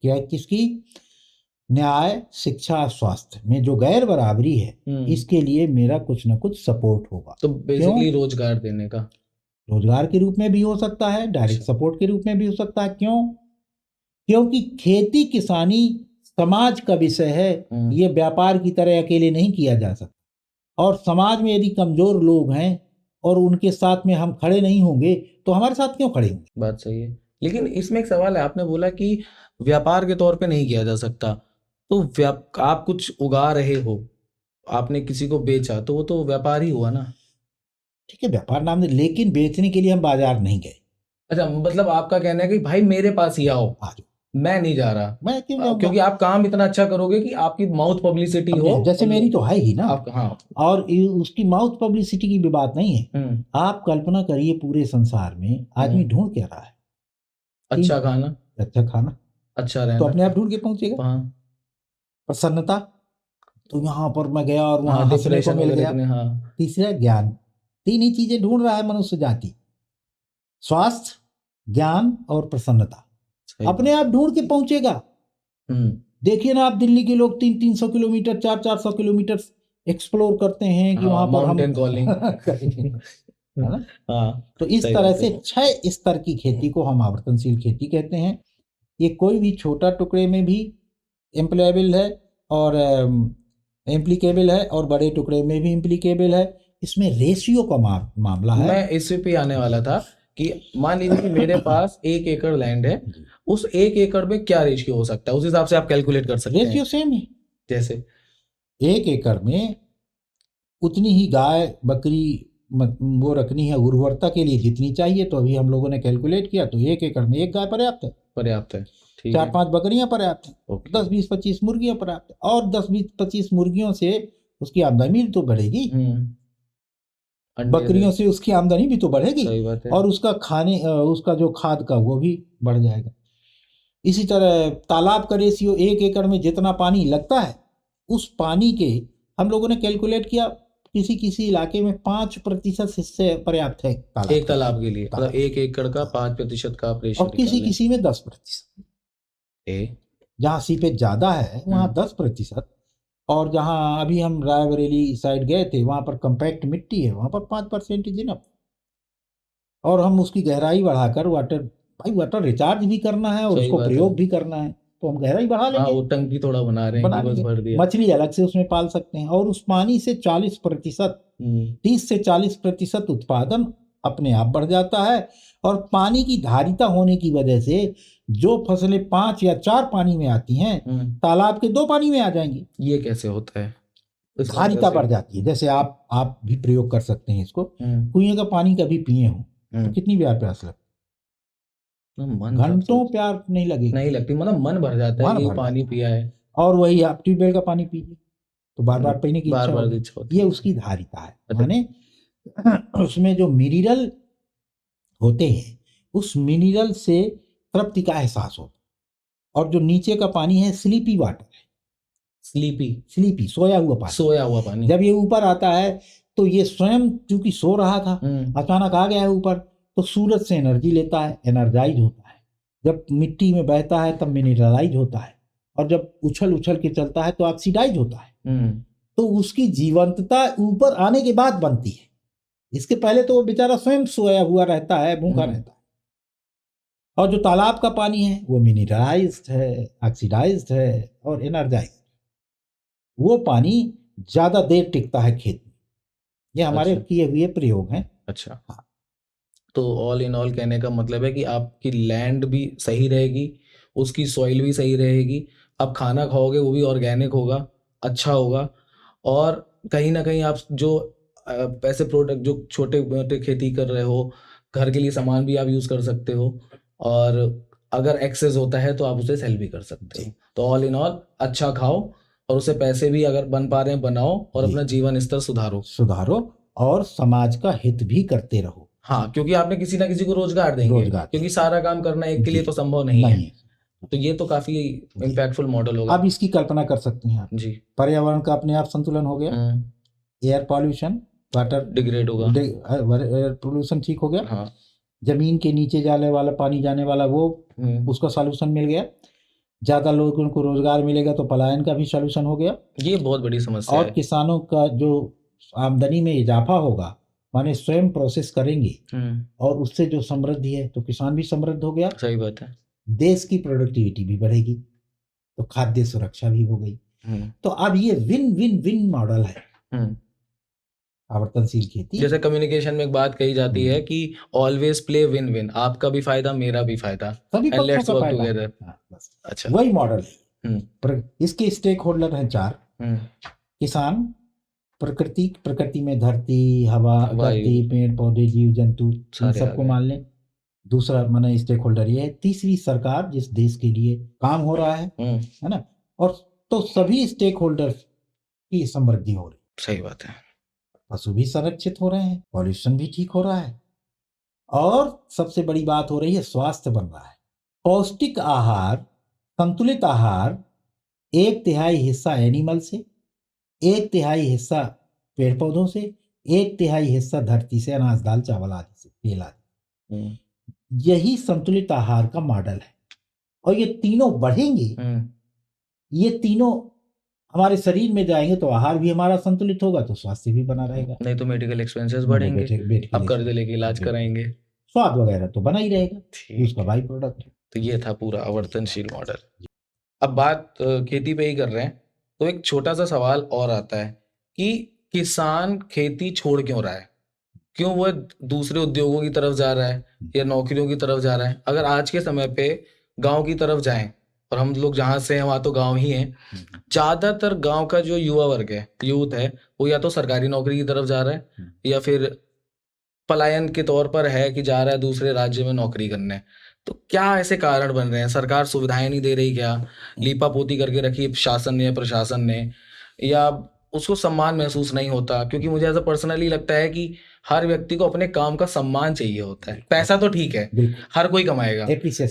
क्या? किसकी? न्याय, शिक्षा, स्वास्थ्य में जो गैर बराबरी है, इसके लिए मेरा कुछ ना कुछ सपोर्ट होगा। तो बेसिकली रोजगार देने का, रोजगार के रूप में भी हो सकता है, डायरेक्ट सपोर्ट के रूप में भी हो सकता है। क्यों? क्योंकि खेती किसानी समाज का विषय है, ये व्यापार की तरह अकेले नहीं किया जा सकता। और समाज में यदि कमजोर लोग हैं और उनके साथ में हम खड़े नहीं होंगे तो हमारे साथ क्यों खड़े होंगे? बात सही है, लेकिन इसमें एक सवाल है। आपने बोला कि व्यापार के तौर पे नहीं किया जा सकता, तो आप कुछ उगा रहे हो, आपने किसी को बेचा, तो वो तो व्यापार ही हुआ ना। ठीक है, व्यापार नाम दे, लेकिन बेचने के लिए हम बाजार नहीं गए। अच्छा, मतलब आपका कहना है कि भाई मेरे पास ही आओ, मैं नहीं जा रहा, मैं क्यों जाऊंगा? क्योंकि आप काम इतना अच्छा करोगे कि आपकी माउथ पब्लिसिटी हो। जैसे मेरी तो है ही ना। आप हाँ। और उसकी माउथ पब्लिसिटी की भी बात नहीं है। आप कल्पना करिए पूरे संसार में आदमी ढूंढ क्या रहा है? अच्छा खाना, अच्छा खाना, अच्छा रहना, तो अपने आप ढूंढ के पहुंचेगा। हाँ। प्रसन्नता, तो यहाँ पर मैं गया और वहां हाँ, हंसने को डिप्रेशन मिल वगैरह गया। इतने, हाँ। तीसरा ज्ञान, तीन ही चीजें ढूंढ रहा है मनुष्य जाति, स्वास्थ्य, ज्ञान और प्रसन्नता। सही अपने बात। आप ढूंढ के पहुंचेगा। देखिए ना आप, दिल्ली के लोग 300-300 किलोमीटर, 400-400 किलोमीटर एक्सप्लोर करते हैं कि हाँ, वहां पर हम माउंटेन कॉलिंग। है ना। हाँ, तो इस सही तरह बात से है। 6 स्तर की खेती को हम आवर्तनशील खेती कहते हैं। ये कोई भी छोटा टुकड़े में भी एम्प्लॉयबल है और एम्प्लीकेबल है, और बड़े टुकड़े में भी इम्प्लीकेबल है। इसमें रेशियो का मामला है। मैं इस पे आने वाला था कि मान लीजिए कि मेरे पास 1 एकड़ लैंड है, उस 1 एकड़ में क्या रेशियो हो सकता है, उस हिसाब से आप कैलकुलेट कर सकते हैं। रेशियो सेम है। जैसे 1 एकड़ में उतनी ही गाय बकरी वो रखनी है उर्वरता के लिए जितनी चाहिए। तो अभी हम लोगों ने कैलकुलेट किया तो 1 एकड़ में 1 गाय पर्याप्त है, पर्याप्त है, ठीक है। 4-5 बकरियां पर्याप्त है, ओके। 10-20-25 मुर्गियां पर्याप्त है। और 10-20-25 मुर्गियों से उसकी आमदनी तो बढ़ेगी, अंडे बकरियों से उसकी आमदनी भी तो बढ़ेगी, सही बात है। और उसका खाने उसका जो खाद का वो भी बढ़ जाएगा। इसी तरह तालाब का रेशियो 1 एकड़ में जितना पानी लगता है, उस पानी के हम लोगों ने कैलकुलेट किया, किसी किसी इलाके में 5% हिस्से पर्याप्त है एक तालाब के लिए, तालाब। मतलब 1 एकड़ का 5% का आप रेशियो और किसी निकालें। किसी में 10%। जहाँ सीपेज ज्यादा है वहाँ 10%, और जहाँ अभी हम रायबरेली साइड गए थे वहाँ पर कंपैक्ट मिट्टी है, वहाँ पर 5% इनफ। और हम उसकी गहराई बढ़ाकर वाटर रिचार्ज भी करना है और सही उसको बात है। प्रयोग भी करना है, तो हम गहराई बढ़ा हाँ, लेंगे। वो टंकी थोड़ा बना रहे हैं कि बस भर दिया। मछली अलग से उसमें पाल सकते हैं, और उस पानी से 40%, 30 से 40% उत्पादन अपने आप बढ़ जाता है। और पानी की धारिता होने की वजह से जो फसलें 5 या 4 पानी में आती हैं, तालाब के 2 पानी में आ जाएंगी। ये कैसे होता है? धारिता बढ़ जाती है। जैसे आप भी प्रयोग कर सकते हैं इसको। कुएं का पानी कभी पिए हो तो कितनी बार प्यास लगती? घंटों प्यास नहीं लगेगी, नहीं लगती, मतलब मन भर जाता है कि पानी पिया है। और वही आप ट्यूबवेल का पानी पीजिए तो बार बार पीने की इच्छा होगी। ये उसकी धारिता है, माने उसमें जो मिनरल होते हैं उस मिनरल से तृप्ति का एहसास होता है। और जो नीचे का पानी है स्लीपी वाटर है, स्लीपी सोया हुआ पानी। जब ये ऊपर आता है तो ये स्वयं चूंकि सो रहा था, अचानक आ गया है ऊपर, तो सूरज से एनर्जी लेता है, एनर्जाइज होता है। जब मिट्टी में बहता है तब मिनरलाइज होता है, और जब उछल उछल के चलता है तो ऑक्सीडाइज होता है। तो उसकी जीवंतता ऊपर आने के बाद बनती है। इसके पहले तो वो बेचारा स्वयं सोया हुआ रहता है, भूखा रहता है। और जो तालाब का पानी है वो मिनरलाइज्ड है, ऑक्सीडाइज्ड है और एनर्जाइज्ड। वो पानी ज्यादा देर टिकता है खेत में। ये हमारे किए हुए प्रयोग हैं। अच्छा, हाँ। तो ऑल इन ऑल कहने का मतलब है कि आपकी लैंड भी सही रहेगी, उसकी सॉइल भी सही रहेगी, आप खाना खाओगे वो भी ऑर्गेनिक होगा, अच्छा होगा। और कहीं ना कहीं आप जो ऐसे प्रोडक्ट जो छोटे मोटे खेती कर रहे हो, घर के लिए सामान भी आप यूज़ कर सकते हो, और अगर एक्सेस होता है तो आप उसे सेल भी कर सकते हो। तो ऑल इन ऑल अच्छा खाओ, और उसे पैसे भी अगर बन पा रहे हैं बनाओ, और अपना जीवन स्तर सुधारो और समाज का हित भी करते रहो। हाँ, क्योंकि आपने किसी ना किसी को रोजगार देंगे, क्योंकि सारा काम करना एक के लिए तो संभव नहीं है। तो ये तो काफी इम्पैक्टफुल मॉडल होगा। अब इसकी कल्पना कर सकते हैं आप जी, पर्यावरण का अपने आप संतुलन हो गया, एयर पॉल्यूशन, वाटर डिग्रेड होगा, एयर पोल्यूशन ठीक हो गया। हाँ। जमीन के नीचे जाने वाला पानी जाने वाला वो उसका सॉल्यूशन मिल गया। ज्यादा लोगों को रोजगार मिलेगा तो पलायन का भी सॉल्यूशन हो गया। ये बहुत बड़ी समस्या है। और किसानों का जो आमदनी में इजाफा होगा, माने स्वयं प्रोसेस करेंगे और उससे जो समृद्धि है, तो किसान भी समृद्ध हो गया। सही बात है। देश की प्रोडक्टिविटी भी बढ़ेगी, तो खाद्य सुरक्षा भी हो गई। तो अब ये विन विन विन मॉडल है आवर्तनशील खेती। जैसे कम्युनिकेशन में एक बात कही जाती है कि ऑलवेज प्ले विन विन, आपका भी फायदा मेरा भी फायदा, एंड लेट्स वर्क टुगेदर। अच्छा, वही मॉडल है। इसके स्टेक होल्डर हैं 4। किसान, प्रकृति में धरती, हवा, धरती, पेड़ पौधे, जीव जंतु, इन सबको मान लें। दूसरा माने स्टेक होल्डर ये है। तीसरी सरकार जिस देश के लिए काम हो रहा है ना, और तो सभी स्टेक होल्डर्स की समृद्धि हो रही है। सही बात है। पशु भी संरक्षित हो रहे हैं, पॉल्यूशन भी ठीक हो रहा है, और सबसे बड़ी बात हो रही है स्वास्थ्य बन रहा है। पौष्टिक आहार, संतुलित आहार, 1/3 हिस्सा एनिमल से, 1/3 हिस्सा पेड़ पौधों से, 1/3 हिस्सा धरती से, अनाज दाल चावल आदि से, तेल आदि। यही संतुलित आहार का मॉडल है, और ये तीनों बढ़ेंगे, ये तीनों हमारे शरीर में जाएंगे तो आहार भी हमारा संतुलित होगा तो स्वास्थ्य भी बना रहेगा, नहीं तो मेडिकल एक्सपेंसेस बढ़ेंगे, अब कर्ज लेके इलाज कराएंगे, स्वाद वगैरह तो बना ही रहेगा, उसका बाई प्रोडक्ट। तो ये था पूरा आवर्तनशील मॉडल। अब बात खेती पे ही कर रहे हैं, तो एक छोटा सा सवाल और आता है कि किसान खेती छोड़ क्यों रहा है, क्यों वो दूसरे उद्योगों की तरफ जा रहा है या नौकरियों की तरफ जा रहा है। अगर आज के समय पे गांव की तरफ जाएं, और हम लोग जहाँ से हैं वहाँ तो गांव ही है, ज्यादातर गांव का जो युवा वर्ग है, यूथ है, वो या तो सरकारी नौकरी की तरफ जा रहा है या फिर पलायन के तौर पर है कि जा रहा है दूसरे राज्य में नौकरी करने। तो क्या ऐसे कारण बन रहे हैं? सरकार सुविधाएं नहीं दे रही क्या? लीपा पोती करके रखी शासन ने, प्रशासन ने, या उसको सम्मान महसूस नहीं होता? क्योंकि मुझे ऐसा पर्सनली लगता है कि हर व्यक्ति को अपने काम का सम्मान चाहिए होता है। पैसा तो ठीक है, हर कोई कमाएगा,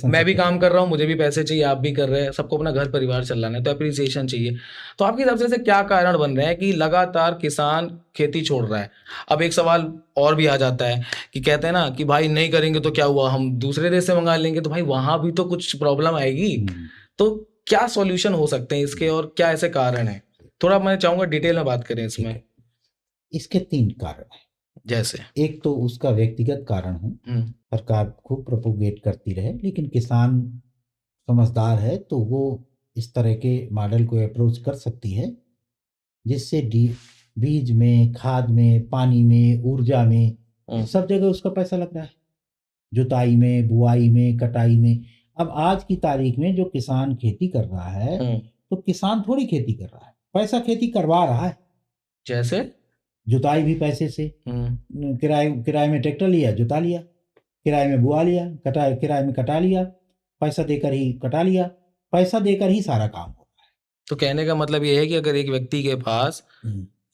मैं भी काम कर रहा हूँ, मुझे भी पैसे चाहिए, आप भी कर रहे हैं, सबको अपना घर परिवार चलाना है, तो अप्रिसिएशन चाहिए। तो आपकी हिसाब से क्या कारण बन रहे हैं कि लगातार किसान खेती छोड़ रहा है? अब एक सवाल और भी आ जाता है कि कहते हैं ना कि भाई नहीं करेंगे तो क्या हुआ, हम दूसरे देश से मंगा लेंगे, तो भाई वहां भी तो कुछ प्रॉब्लम आएगी। तो क्या सॉल्यूशन हो सकते हैं इसके, और क्या ऐसे कारण है? थोड़ा मैं चाहूंगा डिटेल में बात करें इसमें। इसके 3 कारण हैं। जैसे एक तो उसका व्यक्तिगत कारण है, सरकार खूब प्रोपोगेट करती रहे, लेकिन किसान समझदार है तो वो इस तरह के मॉडल को अप्रोच कर सकती है, जिससे बीज में, खाद में, पानी में, ऊर्जा में, सब जगह उसका पैसा लग रहा है, जुताई में, बुआई में, कटाई में। अब आज की तारीख में जो किसान खेती कर रहा है, तो किसान थोड़ी खेती कर रहा है, पैसा खेती करवा रहा है। जैसे जुताई भी पैसे से, किराए में ट्रैक्टर लिया, जुता लिया, किराए में बुआ लिया, किराए में कटा लिया, पैसा देकर ही कटा लिया, पैसा देकर ही सारा काम हो रहा है। तो कहने का मतलब ये है कि अगर एक व्यक्ति के पास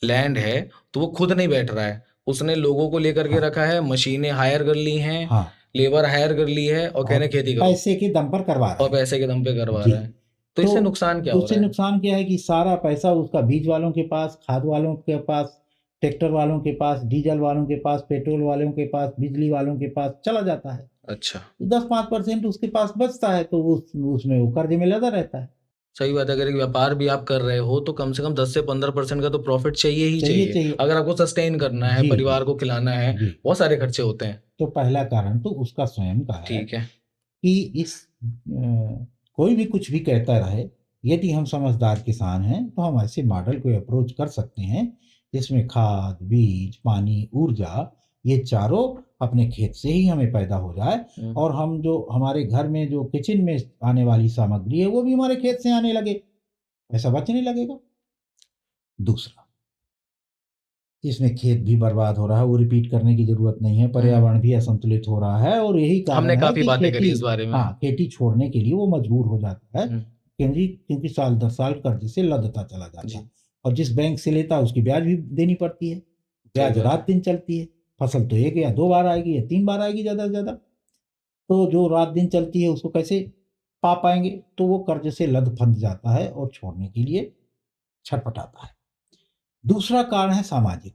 लैंड है तो वो खुद नहीं बैठ रहा है, उसने लोगों को लेकर के रखा है, मशीनें हायर कर ली हैं, लेबर हायर कर ली है, और कहने खेती करो, पैसे के दम पर करवा रहा है, और पैसे के दम पे करवा रहा है। तो इससे नुकसान क्या हो रहा है? उससे नुकसान क्या है कि सारा पैसा उसका बीज वालों के पास, खाद वालों के पास, ट्रैक्टर वालों के पास, डीजल वालों के पास, पेट्रोल वालों के पास, बिजली वालों के पास चला जाता है। अच्छा, 10-5% उसके पास बचता है, तो उसमें वो कर्जे में लगा रहता है। सही बात है। अगर एक व्यापार भी आप कर रहे हो तो कम से कम 10 से 15% का तो प्रॉफिट चाहिए ही चाहिए। अगर आपको सस्टेन करना है, परिवार को खिलाना है, बहुत सारे खर्चे होते हैं। तो पहला कारण तो उसका स्वयं का है, ठीक है, कि कोई भी कुछ भी कहता रहे, यदि हम समझदार किसान हैं तो हम ऐसे मॉडल को अप्रोच कर सकते हैं जिसमें खाद, बीज, पानी, ऊर्जा, ये चारों अपने खेत से ही हमें पैदा हो जाए, और हम जो हमारे घर में जो किचन में आने वाली सामग्री है वो भी हमारे खेत से आने लगे, पैसा बचने लगेगा। दूसरा, इसमें खेत भी बर्बाद हो रहा है, वो रिपीट करने की जरूरत नहीं है, पर्यावरण भी असंतुलित हो रहा है, और यही कारण हमने है काफी कि बातें करी इस बारे में। हाँ, खेती छोड़ने के लिए वो मजबूर हो जाता है, क्योंकि साल 10 साल कर्ज से लदता चला जाता है, और जिस बैंक से लेता है उसकी ब्याज भी देनी पड़ती है, ब्याज रात दिन चलती है। फसल तो 1 या 2 बार आएगी या 3 बार आएगी ज़्यादा से ज़्यादा, तो जो रात दिन चलती है उसको कैसे पा पाएंगे? तो वो कर्ज से लद फंद जाता है और छोड़ने के लिए छटपटाता है। दूसरा कारण है सामाजिक।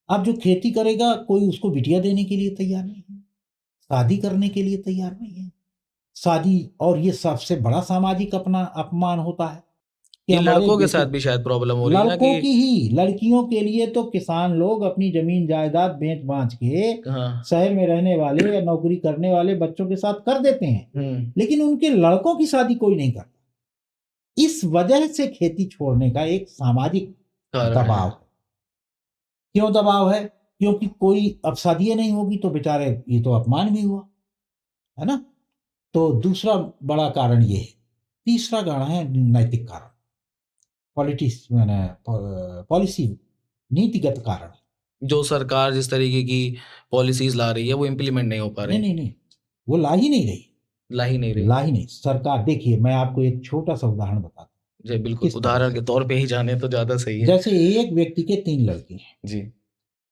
अब जो खेती करेगा कोई उसको बिटिया देने के लिए तैयार नहीं है, शादी करने के लिए तैयार नहीं है, शादी, और ये सबसे बड़ा सामाजिक अपमान होता है। ये लड़कों के साथ भी शायद प्रॉब्लम हो रही है ना, लड़कों की ही, लड़कियों के लिए तो किसान लोग अपनी जमीन जायदाद बेच बांच के शहर में रहने वाले या नौकरी करने वाले बच्चों के साथ कर देते हैं, लेकिन उनके लड़कों की शादी कोई नहीं करता। इस वजह से खेती छोड़ने का एक सामाजिक दबाव है। क्यों दबाव है? क्योंकि कोई अब शादी नहीं होगी तो बेचारे ये तो अपमान भी हुआ, है ना। तो दूसरा बड़ा कारण ये है। तीसरा कारण है नैतिक कारण, पॉलिसी, नीतिगत कारण। जो सरकार जिस तरीके की पॉलिसीज ला रही है वो इम्प्लीमेंट नहीं हो पा रही। नहीं, वो ला ही नहीं रही। ला ही नहीं रही। ला ही नहीं। सरकार, देखिए मैं आपको एक छोटा सा उदाहरण बताता हूँ। जी बिल्कुल, किस तरह उदाहरण से? के तौर पे ही जाने तो ज्यादा सही है। जैसे एक व्यक्ति के 3 लड़के हैं। जी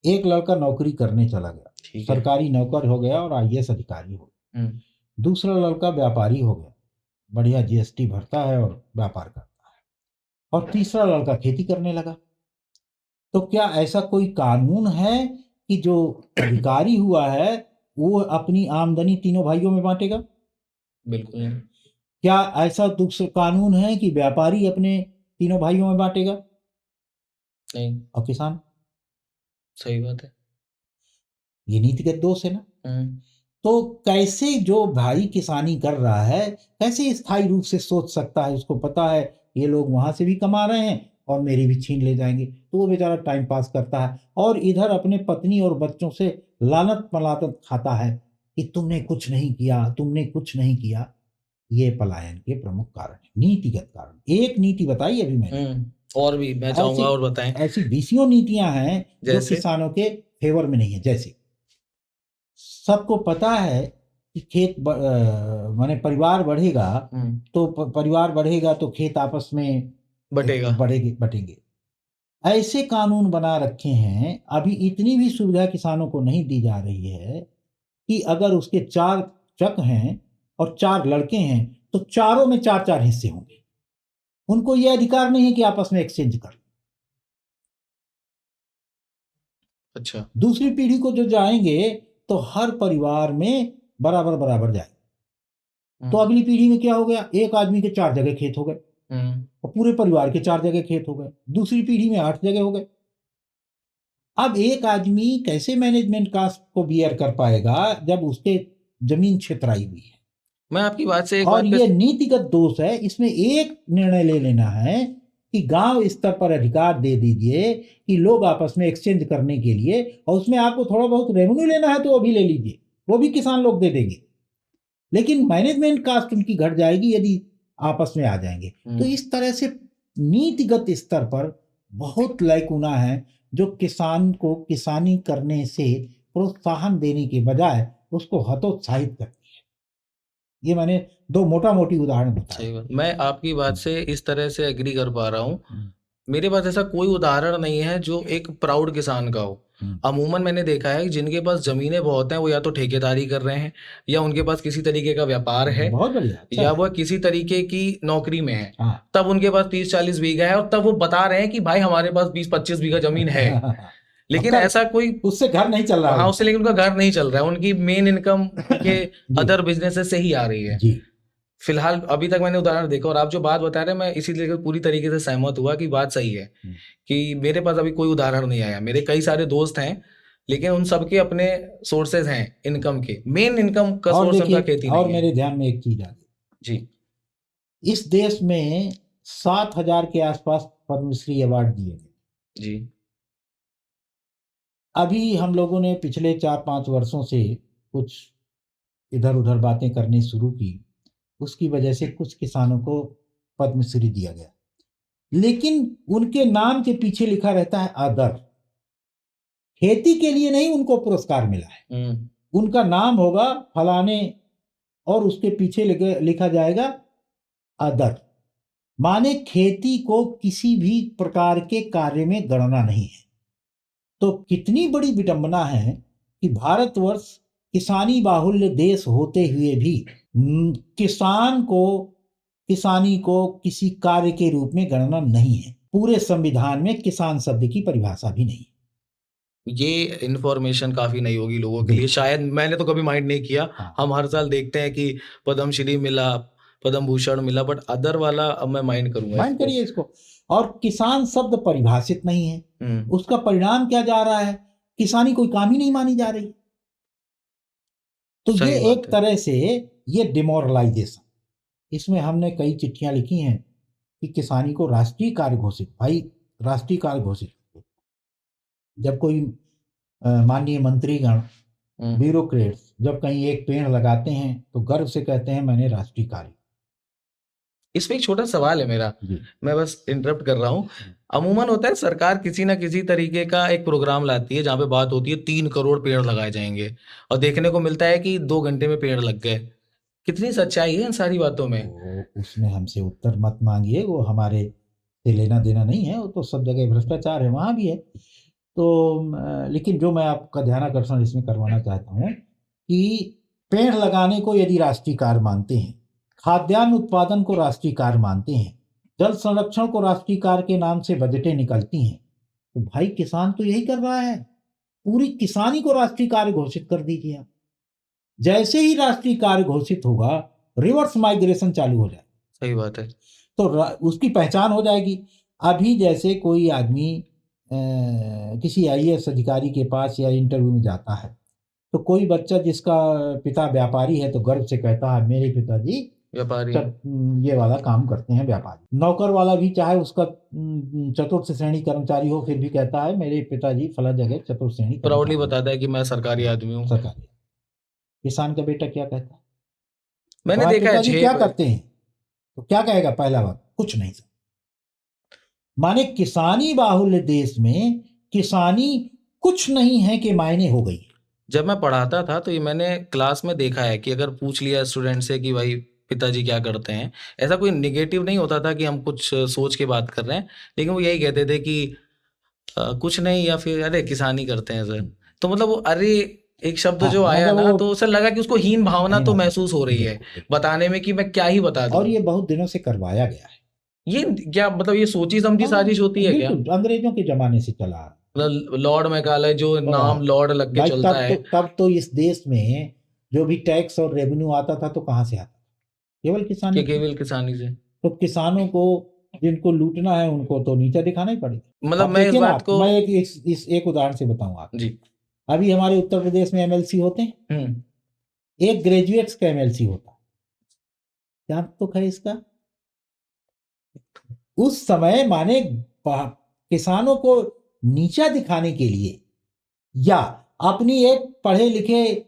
एक लड़का नौकरी करने चला गया, ठीक है। सरकारी नौकर हो गया और आईएएस अधिकारी हो गया। हम्म, दूसरा लड़का व्यापारी हो गया, बढ़िया जीएसटी भरता है और व्यापार करता है। और तीसरा लड़का खेती करने लगा। तो क्या ऐसा कोई कानून है कि जो अधिकारी हुआ है वो अपनी आमदनी तीनों भाइयों में बांटेगा? बिल्कुल नहीं। क्या ऐसा दूसरा कानून है कि व्यापारी अपने तीनों भाइयों में बांटेगा? नहीं, और किसान? सही बात है। ये नीतिगत दोष है ना। हम्म, तो कैसे जो भाई किसानी कर रहा है कैसे स्थायी रूप से सोच सकता है? उसको पता है ये लोग वहां से भी कमा रहे हैं और मेरी भी छीन ले जाएंगे, तो वो बेचारा टाइम पास करता है और इधर अपने पत्नी और बच्चों से लानत पलातत खाता है कि तुमने कुछ नहीं किया, तुमने कुछ नहीं किया। ये पलायन के प्रमुख कारण है, नीतिगत कारण। एक नीति बताई अभी मैंने। और भी मैं ऐसी चाहूंगा और बताएं। ऐसी बीसियों नीतियां हैं जो जैसे? किसानों के फेवर में नहीं है। जैसे सबको पता है कि माने परिवार बढ़ेगा तो परिवार बढ़ेगा तो खेत आपस में बटेगा। बटेंगे। ऐसे कानून बना रखे हैं, अभी इतनी भी सुविधा किसानों को नहीं दी जा रही है कि अगर उसके 4 चक हैं और 4 लड़के हैं तो चारों में 4-4 हिस्से होंगे। उनको यह अधिकार नहीं है कि आपस में एक्सचेंज कर। अच्छा। दूसरी पीढ़ी को जो जाएंगे तो हर परिवार में बराबर बराबर जाए। तो अगली पीढ़ी में क्या हो गया? एक आदमी के 4 जगह खेत हो गए और पूरे परिवार के 4 जगह खेत हो गए। दूसरी पीढ़ी में 8 जगह हो गए। अब एक आदमी कैसे मैनेजमेंट कास्ट को बियर कर पाएगा जब उसके जमीन छितराई हुई है? मैं आपकी बात से एक और बात पे ये नीतिगत दोष है। इसमें एक निर्णय ले लेना है कि गांव स्तर पर अधिकार दे दीजिए कि लोग आपस में एक्सचेंज करने के लिए, और उसमें आपको थोड़ा बहुत रेवेन्यू लेना है तो वो भी ले लीजिए, वो भी किसान लोग दे देंगे। लेकिन मैनेजमेंट कास्ट उनकी घट जाएगी यदि आपस में आ जाएंगे। तो इस तरह से नीतिगत स्तर पर बहुत लैकुना है जो किसान को किसानी करने से प्रोत्साहन देने के बजाय उसको हतोत्साहित करती है। ये मैंने 2 मोटा मोटी उदाहरण बताए। सही बात। मैं आपकी बात से इस तरह से एग्री कर पा रहा हूँ। मेरे पास ऐसा कोई उदाहरण नहीं है जो एक प्राउड किसान का हो। अमूमन मैंने देखा है जिनके पास जमीनें बहुत हैं वो या तो ठेकेदारी कर रहे हैं या उनके पास किसी तरीके का व्यापार है बहुत बढ़िया, अच्छा या है। वह किसी तरीके की नौकरी में है। हाँ। तब उनके पास 30-40 बीघा है और तब वो बता रहे हैं कि भाई हमारे पास 20-25 बीघा जमीन है। लेकिन उसका ऐसा कोई उससे घर नहीं चल रहा है हाँ उनका। उससे लेकिन उनका घर नहीं चल रहा है। उनकी मेन इनकम के जी। अदर बिजनेसेस से ही आ रही है। जी। फिलहाल अभी तक मैंने उदाहरण देखा और आप जो बात बता रहे हैं मैं इसीलिए पूरी तरीके से सहमत हुआ कि बात सही है कि मेरे पास अभी कोई उदाहरण नहीं आया। मेरे कई सारे दोस्त हैं लेकिन उन सबके अपने सोर्सेज हैं इनकम के। मेन इनकम का और सोर्स उनका देखिए, खेती और नहीं है। मेरे ध्यान में एक चीज आ गई। जी इस देश में 7,000 के आसपास पद्मश्री अवार्ड दिए गए। जी अभी हम लोगों ने पिछले 4-5 वर्षों से कुछ इधर उधर बातें करनी शुरू की, उसकी वजह से कुछ किसानों को पद्मश्री दिया गया, लेकिन उनके नाम के पीछे लिखा रहता है अदर। खेती के लिए नहीं उनको पुरस्कार मिला है। उनका नाम होगा फलाने और उसके पीछे लिखा जाएगा अदर, माने खेती को किसी भी प्रकार के कार्य में गणना नहीं है। तो कितनी बड़ी विडंबना है कि भारतवर्ष किसानी बाहुल्य देश होते हुए भी किसानी को किसी कार्य के रूप में गणना नहीं है। पूरे संविधान में किसान शब्द की परिभाषा भी नहीं। ये इन्फॉर्मेशन काफी नई होगी लोगों के लिए, शायद मैंने तो कभी माइंड नहीं किया। हम हर साल देखते हैं कि पद्मश्री मिला, पद्म भूषण मिला, बट अदर वाला अब मैं माइंड करूंगा। माइंड करिए इसको। और किसान शब्द परिभाषित नहीं है। उसका परिणाम क्या जा रहा है? किसानी कोई काम ही नहीं मानी जा रही। तो ये एक तरह से ये डिमोरलाइजेशन। इसमें हमने कई चिट्ठियां लिखी हैं कि किसानी को राष्ट्रीय कार्य घोषित, भाई राष्ट्रीय कार्य घोषित। जब कोई माननीय मंत्रीगण, ब्यूरोक्रेट्स जब कहीं एक पेड़ लगाते हैं तो गर्व से कहते हैं मैंने राष्ट्रीय कार्य। इसमें एक छोटा सवाल है मेरा, जी। मैं बस इंटरप्ट कर रहा हूँ। अमूमन होता है सरकार किसी ना किसी तरीके का एक प्रोग्राम लाती है जहाँ पे बात होती है 3 करोड़ पेड़ लगाए जाएंगे और देखने को मिलता है कि 2 घंटे में पेड़ लग गए। कितनी सच्चाई है इन सारी बातों में? तो उसमें हमसे उत्तर मत मांगिए, वो हमारे से लेना देना नहीं है, वो तो सब जगह भ्रष्टाचार है, वहाँ भी है। तो लेकिन जो मैं आपका ध्यानाकर्षण इसमें करवाना चाहता हूँ कि पेड़ लगाने को यदि राष्ट्रीय कार्य मानते हैं, खाद्यान्न उत्पादन को राष्ट्रीय कार्य मानते हैं, जल संरक्षण को राष्ट्रीय कार्य के नाम से बजटें निकलती हैं, तो भाई किसान तो यही कर रहा है। पूरी किसानी को राष्ट्रीय कार्य घोषित कर दीजिए आप। जैसे ही राष्ट्रीय कार्य घोषित होगा, रिवर्स माइग्रेशन चालू हो जाए, सही बात है। तो उसकी पहचान हो जाएगी। अभी जैसे कोई आदमी किसी आईएएस अधिकारी के पास या इंटरव्यू में जाता है, तो कोई बच्चा जिसका पिता व्यापारी है तो गर्व से कहता है मेरे पिताजी व्यापारी ये वाला काम करते हैं, व्यापारी। नौकर वाला भी चाहे उसका चतुर्थ श्रेणी कर्मचारी हो, फिर भी कहता है मेरे पिताजी फला जगह चतुर्थ श्रेणी प्राउडली बताता है कि मैं सरकारी आदमी हूँ। सरकारी। किसान का बेटा क्या कहता है? मैंने तुम्हारे देखा है पिताजी क्या करते हैं? तो क्या कहेगा पहला बात? कुछ नहीं सर। माने किसानी बाहुल्य देश में किसानी कुछ नहीं है कि मायने हो गई। जब मैं पढ़ाता था तो ये मैंने क्लास में देखा है कि अगर पूछ लिया स्टूडेंट से कि भाई पिताजी क्या करते हैं, ऐसा कोई निगेटिव नहीं होता था कि हम कुछ सोच के बात कर रहे हैं, लेकिन वो यही कहते थे कि कुछ नहीं, या फिर अरे किसानी करते हैं सर। तो मतलब वो अरे एक शब्द जो आया ना, तो उसे लगा कि उसको हीन भावना तो महसूस हो रही है बताने में कि मैं क्या ही बता दूं। और ये बहुत दिनों से करवाया गया है। ये क्या मतलब ये सोची समझी साजिश होती है क्या? अंग्रेजों के जमाने से चला आ रहा है। मतलब लॉर्ड मैकाले जो नाम लॉर्ड लग के चलता है, तब तो इस देश में जो भी टैक्स और रेवेन्यू आता था तो कहाँ से आता था? केवल किसानी से। तो किसानों को जिनको लूटना है उनको तो नीचा दिखाना ही पड़ेगा। मतलब मैं इस बात को मैं एक उदाहरण से बताऊं आप जी। अभी हमारे उत्तर प्रदेश में एमएलसी होते हैं, एक ग्रेजुएट्स का एमएलसी होता है, क्या तो है इसका? उस समय माने किसानों को नीचा दिखाने के लिए या अपनी एक पढ़े लिखे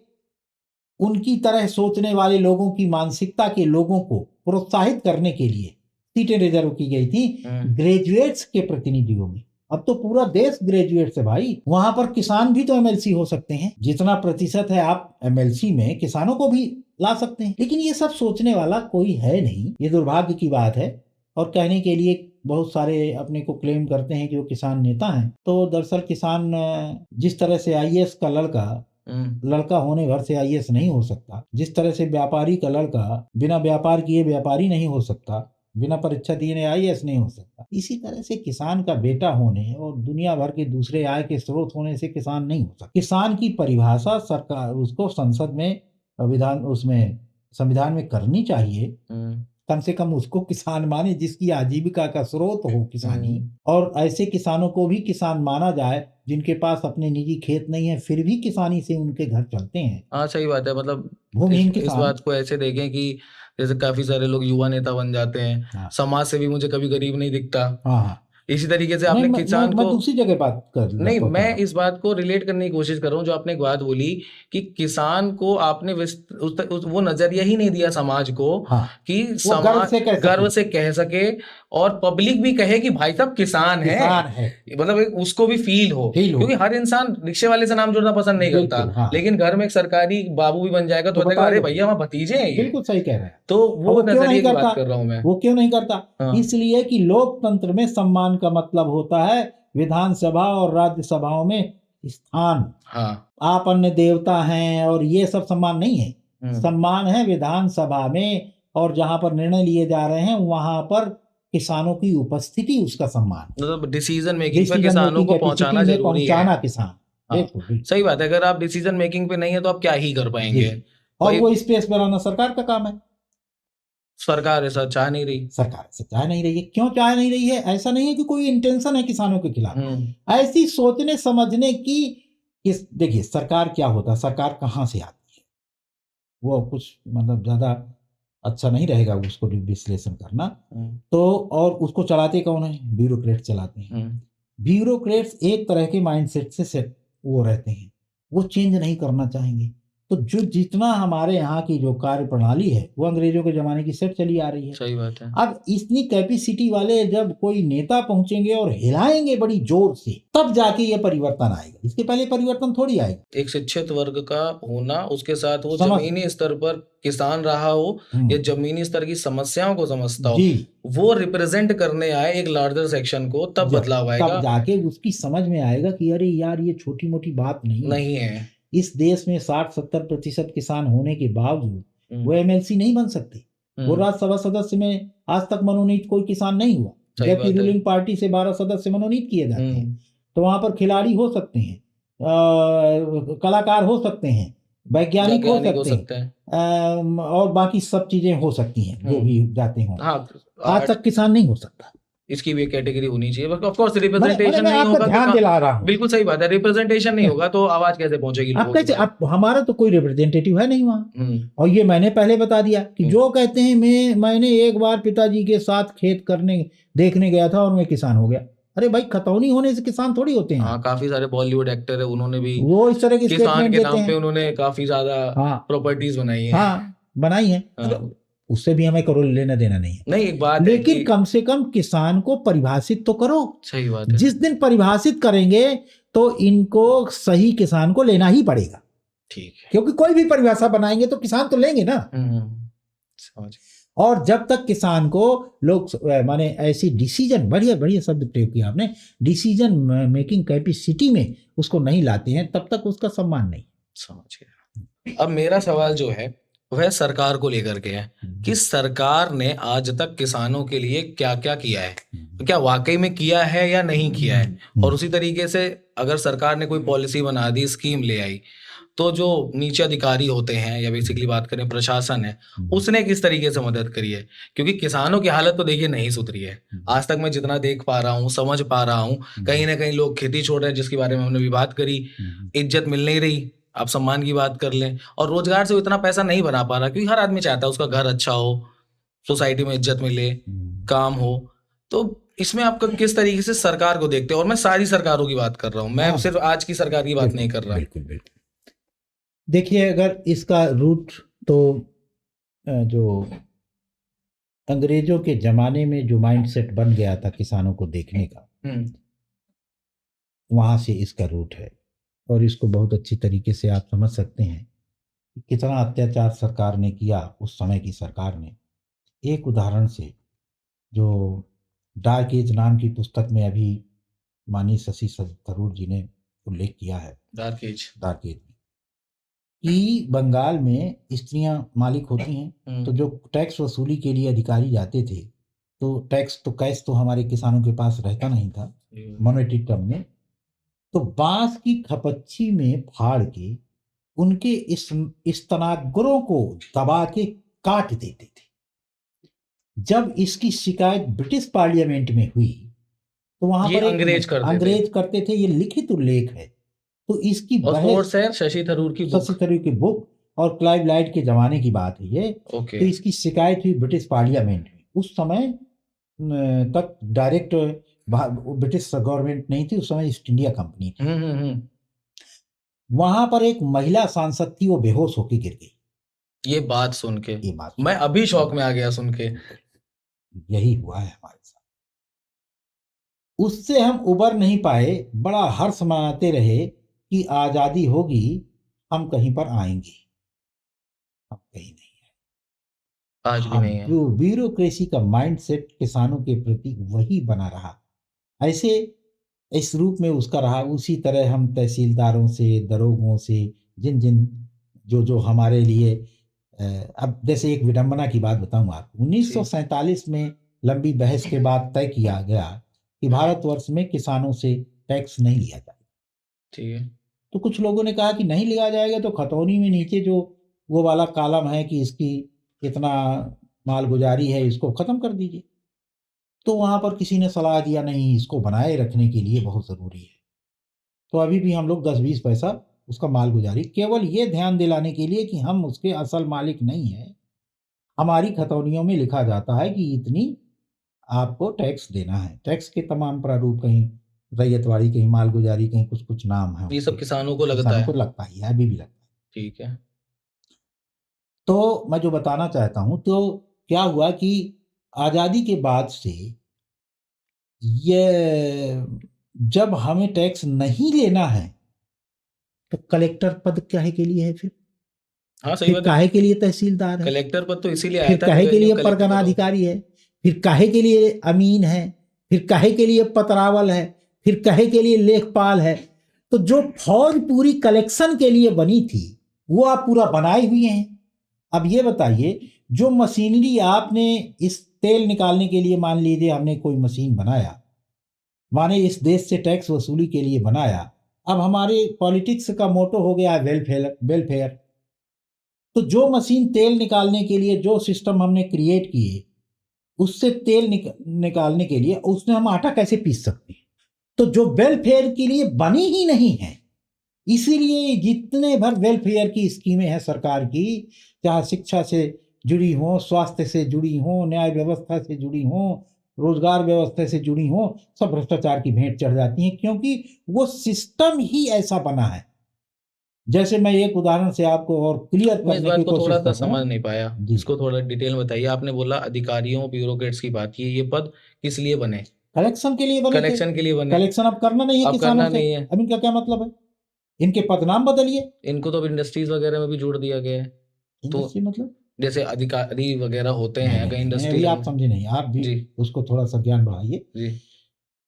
उनकी तरह सोचने वाले लोगों की मानसिकता के लोगों को प्रोत्साहित करने के लिए सीटें रिजर्व की गई थी ग्रेजुएट्स के प्रतिनिधियों में। अब तो पूरा देश ग्रेजुएट है भाई, वहां पर किसान भी तो एमएलसी हो सकते हैं। जितना प्रतिशत है आप एमएलसी में किसानों को भी ला सकते हैं, लेकिन ये सब सोचने वाला कोई है नहीं। ये दुर्भाग्य की बात है। और कहने के लिए बहुत सारे अपने को क्लेम करते हैं कि वो किसान नेता हैं, तो दरअसल किसान जिस तरह से आईएएस का लड़का होने भर से आईएएस नहीं हो सकता, जिस तरह से व्यापारी का लड़का बिना व्यापार किए व्यापारी नहीं हो सकता, बिना परीक्षा दिए आईएएस नहीं हो सकता, इसी तरह से किसान का बेटा होने और दुनिया भर के दूसरे आय के स्रोत होने से किसान नहीं हो सकता। किसान की परिभाषा सरकार उसको संसद में संविधान में करनी चाहिए। कम से कम उसको किसान माने जिसकी आजीविका का स्रोत हो किसानी, और ऐसे किसानों को भी किसान माना जाए जिनके पास अपने निजी खेत नहीं है फिर भी किसानी से उनके घर चलते हैं। हाँ सही बात है। मतलब भूमिहीन इस किसान। बात को ऐसे देखें कि जैसे काफी सारे लोग युवा नेता बन जाते हैं। हाँ। समाज से भी मुझे कभी गरीब नहीं दिखता। हाँ। इसी तरीके से आपने किसान को दूसरी जगह बात कर नहीं, मैं इस बात को रिलेट करने की कोशिश कर रहा हूँ जो आपने एक बात बोली कि किसान को आपने वो नजरिया ही नहीं दिया समाज को। हाँ। कि समाज गर्व से कह सके और पब्लिक भी कहे कि भाई साहब किसान है। मतलब उसको भी फील हो, क्योंकि हर इंसान रिक्शे वाले से नाम जोड़ना पसंद नहीं करता। हाँ। लेकिन घर में एक सरकारी बाबू भी बन जाएगा तो बताएगा अरे भैया वहां भतीजे हैं। बिल्कुल सही कह रहे हैं। तो वो नजरिए की बात कर रहा हूँ मैं। वो क्यों नहीं करता? इसलिए कि लोकतंत्र में सम्मान का मतलब होता है विधानसभा और राज्यसभाओं में स्थान। हाँ। आप अन्य देवता हैं और ये सब सम्मान नहीं है। सम्मान है विधानसभा में, और जहां पर निर्णय लिए जा रहे हैं वहां पर किसानों की उपस्थिति उसका सम्मान। मतलब डिसीजन मेकिंग पे किसानों को पहुंचाना जरूरी है। किसान। हाँ। सही बात है। अगर आप डिसीजन मेकिंग पे नहीं है तो आप क्या ही कर पाएंगे। और वो स्पेस बनाना सरकार का काम है। सरकार ऐसा चाह नहीं रही। सरकार ऐसा चाह नहीं रही है। क्यों चाह नहीं रही है? ऐसा नहीं है कि कोई इंटेंशन है किसानों के खिलाफ। ऐसी सोचने समझने की देखिए सरकार क्या होता है, सरकार कहाँ से आती है, वो कुछ मतलब ज्यादा अच्छा नहीं रहेगा उसको विश्लेषण करना। तो और उसको चलाते कौन है? ब्यूरोक्रेट चलाते हैं। ब्यूरोक्रेट्स एक तरह के माइंडसेट से वो रहते हैं, वो चेंज नहीं करना चाहेंगे। तो जो जितना हमारे यहाँ की जो कार्य प्रणाली है वो अंग्रेजों के जमाने की सेट चली आ रही है। सही बात है। अब इतनी कैपेसिटी वाले जब कोई नेता पहुंचेंगे और हिलाएंगे बड़ी जोर से, तब जाके ये परिवर्तन आएगा, इसके पहले परिवर्तन थोड़ी आएगा। एक शिक्षित वर्ग का होना, उसके साथ वो समझ- जमीनी स्तर पर किसान रहा हो या जमीनी स्तर की समस्याओं को समझता हो, जी, वो रिप्रेजेंट करने आए एक लार्जर सेक्शन को, तब बदलाव तब आएगा। जाके उसकी समझ में आएगा कि अरे यार ये छोटी मोटी बात नहीं है। इस देश में 60-70% किसान होने के बावजूद हम्म, वो एमएलसी नहीं बन सकते। वो हम्म, राज्यसभा सदस्य में आज तक मनोनीत कोई किसान नहीं हुआ, सही जबकि बात है। रूलिंग पार्टी से 12 सदस्य मनोनीत किए जाते हैं। हम्म, तो वहां पर खिलाड़ी हो सकते हैं, कलाकार हो सकते हैं, वैज्ञानिक हो वैज्ञानिक हो सकते सकते हैं। हैं, और बाकी सब चीजें हो सकती हैं जो भी जाते हों। हाँ, आज तक किसान नहीं हो सकता। इसकी भी कैटेगरी होनी चाहिए। ऑफ कोर्स मैं रिप्रेजेंटेशन नहीं आपका होगा ध्यान तो दिला रहा हूँ। बिल्कुल सही बात है, रिप्रेजेंटेशन नहीं होगा तो आवाज कैसे पहुंचेगी आप लोगों के कैसे, पास? आप हमारा तो कोई रिप्रेजेंटेटिव है नहीं वहाँ। हम्म, और ये मैंने पहले बता दिया कि जो कहते हैं मैंने एक बार पिताजी के साथ खेत करने देखने गया था और मैं किसान हो गया। अरे भाई, खतौनी होने से किसान थोड़ी होते हैं। हाँ, काफी सारे बॉलीवुड एक्टर है, उन्होंने भी वो इस तरह की किसान स्टेटमेंट के देते नाम पे हैं। उन्होंने काफी ज्यादा हाँ प्रॉपर्टीज बनाई है। हाँ, बनाई है। हाँ। उससे भी हमें करो लेना देना नहीं है। नहीं, एक बात है लेकिन कि कम से कम किसान को परिभाषित तो करो। सही बात है। जिस दिन परिभाषित करेंगे तो इनको सही किसान को लेना ही पड़ेगा, ठीक है। क्योंकि कोई भी परिभाषा बनाएंगे तो किसान तो लेंगे ना। समझ। और जब तक किसान को लोग माने ऐसी डिसीजन, बढ़िया बढ़िया शब्द प्रयोग किया आपने, डिसीजन मेकिंग कैपेसिटी में उसको नहीं लाते हैं, तब तक उसका सम्मान नहीं। समझ गया। अब मेरा सवाल जो है वह सरकार को लेकर के है कि सरकार ने आज तक किसानों के लिए क्या क्या किया है, क्या वाकई में किया है या नहीं किया है। और उसी तरीके से अगर सरकार ने कोई पॉलिसी बना दी, स्कीम ले आई, तो जो नीचे अधिकारी होते हैं या बेसिकली बात करें प्रशासन है, उसने किस तरीके से मदद करी है? क्योंकि किसानों की हालत तो देखिए नहीं सुधरी है। आज तक मैं जितना देख पा रहा हूँ, समझ पा रहा हूँ, कहीं ना कहीं लोग खेती छोड़ रहे हैं, जिसके बारे में हमने भी बात करी। इज्जत मिल नहीं रही, आप सम्मान की बात कर लें, और रोजगार से वो इतना पैसा नहीं बना पा रहा, क्योंकि हर आदमी चाहता है उसका घर अच्छा हो, सोसाइटी में इज्जत मिले, काम हो। तो इसमें आप किस तरीके से सरकार को देखते हैं? और मैं सारी सरकारों की बात कर रहा हूँ, मैं सिर्फ आज की सरकार की बात नहीं कर रहा। बिल्कुल बिल्कुल। देखिए, अगर इसका रूट तो जो अंग्रेजों के जमाने में जो माइंडसेट बन गया था किसानों को देखने का, वहां से इसका रूट है। और इसको बहुत अच्छी तरीके से आप समझ सकते हैं कि कितना अत्याचार सरकार ने किया उस समय की सरकार ने। एक उदाहरण से, जो डार्क एज नाम की पुस्तक में अभी माननीय शशि थरूर जी ने उल्लेख किया है, डार्क एज में, कि बंगाल में स्त्रियां मालिक होती हैं, तो जो टैक्स वसूली के लिए अधिकारी जाते थे, तो टैक्स तो कैश तो हमारे किसानों के पास रहता नहीं था मॉनेटरी टर्म में, तो बांस की खपच्ची में फाड़ के उनके इस स्तनाग्रों को दबा के काट देते थे। जब इसकी शिकायत ब्रिटिश पार्लियामेंट में हुई तो वहां पर अंग्रेज करते थे, ये लिखित उल्लेख है। तो इसकी बहस शशि थरूर की बुक और क्लाइव लाइट के जमाने की बात है ये। तो इसकी शिकायत हुई ब्रिटिश पार्लियामेंट में। उस समय तक डायरेक्ट ब्रिटिश गवर्नमेंट नहीं थी, उस समय ईस्ट इंडिया कंपनी थी। वहां पर एक महिला सांसद थी, वो बेहोश होकर गिर गई। ये बात सुन के मैं अभी शौक में आ गया सुन के। यही हुआ है हमारे साथ। उससे हम उबर नहीं पाए, बड़ा हर्ष मनाते रहे कि आजादी होगी, हम कहीं पर आएंगे। हम कहीं नहीं है, आज भी नहीं है। ब्यूरोक्रेसी का माइंडसेट किसानों के प्रति वही बना रहा, ऐसे इस रूप में उसका रहा। उसी तरह हम तहसीलदारों से, दरोगों से, जिन जो हमारे लिए, अब जैसे एक विडंबना की बात बताऊं आपको, 1947 में लंबी बहस के बाद तय किया गया कि भारतवर्ष में किसानों से टैक्स नहीं लिया जाएगा। ठीक है। तो कुछ लोगों ने कहा कि नहीं लिया जाएगा तो खतौनी में नीचे जो वो वाला कॉलम है कि इसकी इतना मालगुजारी है, इसको खत्म कर दीजिए। तो वहां पर किसी ने सलाह दिया, नहीं, इसको बनाए रखने के लिए बहुत ज़रूरी है। तो अभी भी हम लोग 10-20 पैसा उसका मालगुजारी, केवल ये ध्यान दिलाने के लिए कि हम उसके असल मालिक नहीं है। हमारी खतौनियों में लिखा जाता है कि इतनी आपको टैक्स देना है। टैक्स के तमाम प्रारूप, कहीं रैयतवाड़ी, कहीं मालगुजारी, कहीं कुछ नाम है, ये सब किसानों को लगता है, लगता ही है, अभी भी लगता है। ठीक है। तो मैं जो बताना चाहता हूं, तो क्या हुआ कि आजादी के बाद से ये जब हमें टैक्स नहीं लेना है तो कलेक्टर पद काहे के लिए है हाँ सही फिर बात है। काहे के लिए तहसीलदार है, कलेक्टर पद तो इसीलिए आया फिर था कि काहे के रेवेन्यू लिए कलेक्ट परगना करो। अधिकारी है, फिर काहे के लिए अमीन है, फिर काहे के लिए पतरावल है, फिर काहे के लिए लेखपाल है। तो जो फौज पूरी कलेक्शन के लिए बनी थी वो आप पूरा बनाए हुए हैं। अब ये बताइए, जो मशीनरी आपने इस तेल निकालने के लिए, मान लीजिए हमने कोई मशीन बनाया, माने इस देश से टैक्स वसूली के लिए बनाया, अब हमारे पॉलिटिक्स का मोटो हो गया है वेलफेयर वेलफेयर। तो जो मशीन तेल निकालने के लिए, जो सिस्टम हमने क्रिएट किए, उससे तेल निकालने के लिए उसमें हम आटा कैसे पीस सकते हैं? तो जो वेलफेयर के लिए बनी ही नहीं है, इसीलिए जितने भर वेलफेयर की स्कीमें हैं सरकार की, चाहे शिक्षा से जुड़ी हो, स्वास्थ्य से जुड़ी हो, न्याय व्यवस्था से जुड़ी हो, रोजगार व्यवस्था से जुड़ी हो, सब भ्रष्टाचार की भेंट चढ़ जाती हैं, क्योंकि वो सिस्टम ही ऐसा बना है। जैसे मैं एक उदाहरण से आपको और क्लियर मैं इस करने की बात को थोड़ा कोशिश सा कर रहा समझ हूँ। नहीं पाया, जी, इसको थोड़ा डिटेल में बताइए। आपने बोला अधिकारियों ब्यूरोक्रेट्स की बात की, ये पद किस लिए बने? कलेक्शन के लिए बने थे। कलेक्शन के लिए बने। कलेक्शन अब करना नहीं है अब किसानों करना से, नहीं है। अब इनका क्या मतलब है? इनके पदनाम बदलिए। इनको तो अब इंडस्ट्रीज वगैरह में भी जोड़ दिया गया है। तो इंडस्ट्री मतलब? जैसे अधिकारी वगैरह होते नहीं हैं नहीं कहीं नहीं नहीं, इंडस्ट्री अभी लाइन आप में। समझे नहीं, आप भी जी उसको थोड़ा सा ज्ञान बढ़ाइए। जी।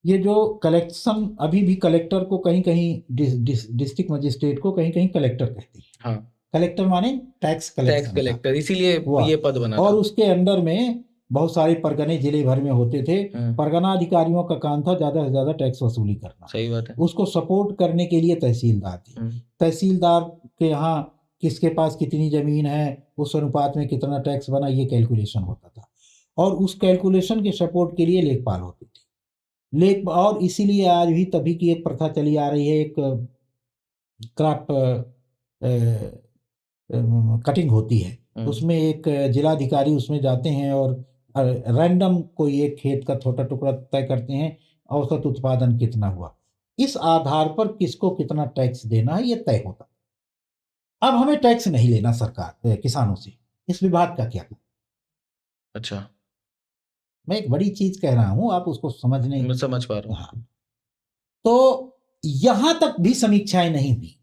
ये जो कलेक्शन, अभी भी कलेक्टर को कहीं कहीं डिस्ट्रिक्ट मजिस्ट्रेट को कहीं कहीं कलेक्टर कहते हैं। हाँ कलेक्टर माने टैक्स टैक्स कलेक्शन का कलेक्टर, इसीलिए हुआ। ये पद बना और था। उसके अंडर में बहुत सारे परगने जिले भर में होते थे। परगना अधिकारियों का काम था ज्यादा से ज्यादा टैक्स वसूली करना। सही बात है। उसको सपोर्ट करने के लिए तहसीलदार थे। तहसीलदार के यहाँ किसके पास कितनी जमीन है, उस अनुपात में कितना टैक्स बना, ये कैलकुलेशन होता था। और उस कैलकुलेशन के सपोर्ट के लिए लेखपाल होते थे। और इसीलिए आज भी तभी की एक प्रथा चली आ रही है, एक क्रॉप कटिंग होती है, उसमें एक जिलाधिकारी उसमें जाते हैं और रैंडम कोई एक खेत का छोटा टुकड़ा तय करते हैं, औसत उत्पादन कितना हुआ, इस आधार पर किसको कितना टैक्स देना है ये तय होता। अब हमें टैक्स नहीं लेना सरकार किसानों से, इस विभाग का क्या? अच्छा मैं एक बड़ी चीज कह रहा हूं, आप उसको समझने। मैं समझ पा रहा हूँ। हाँ, तो यहां तक भी समीक्षाएं नहीं हुई।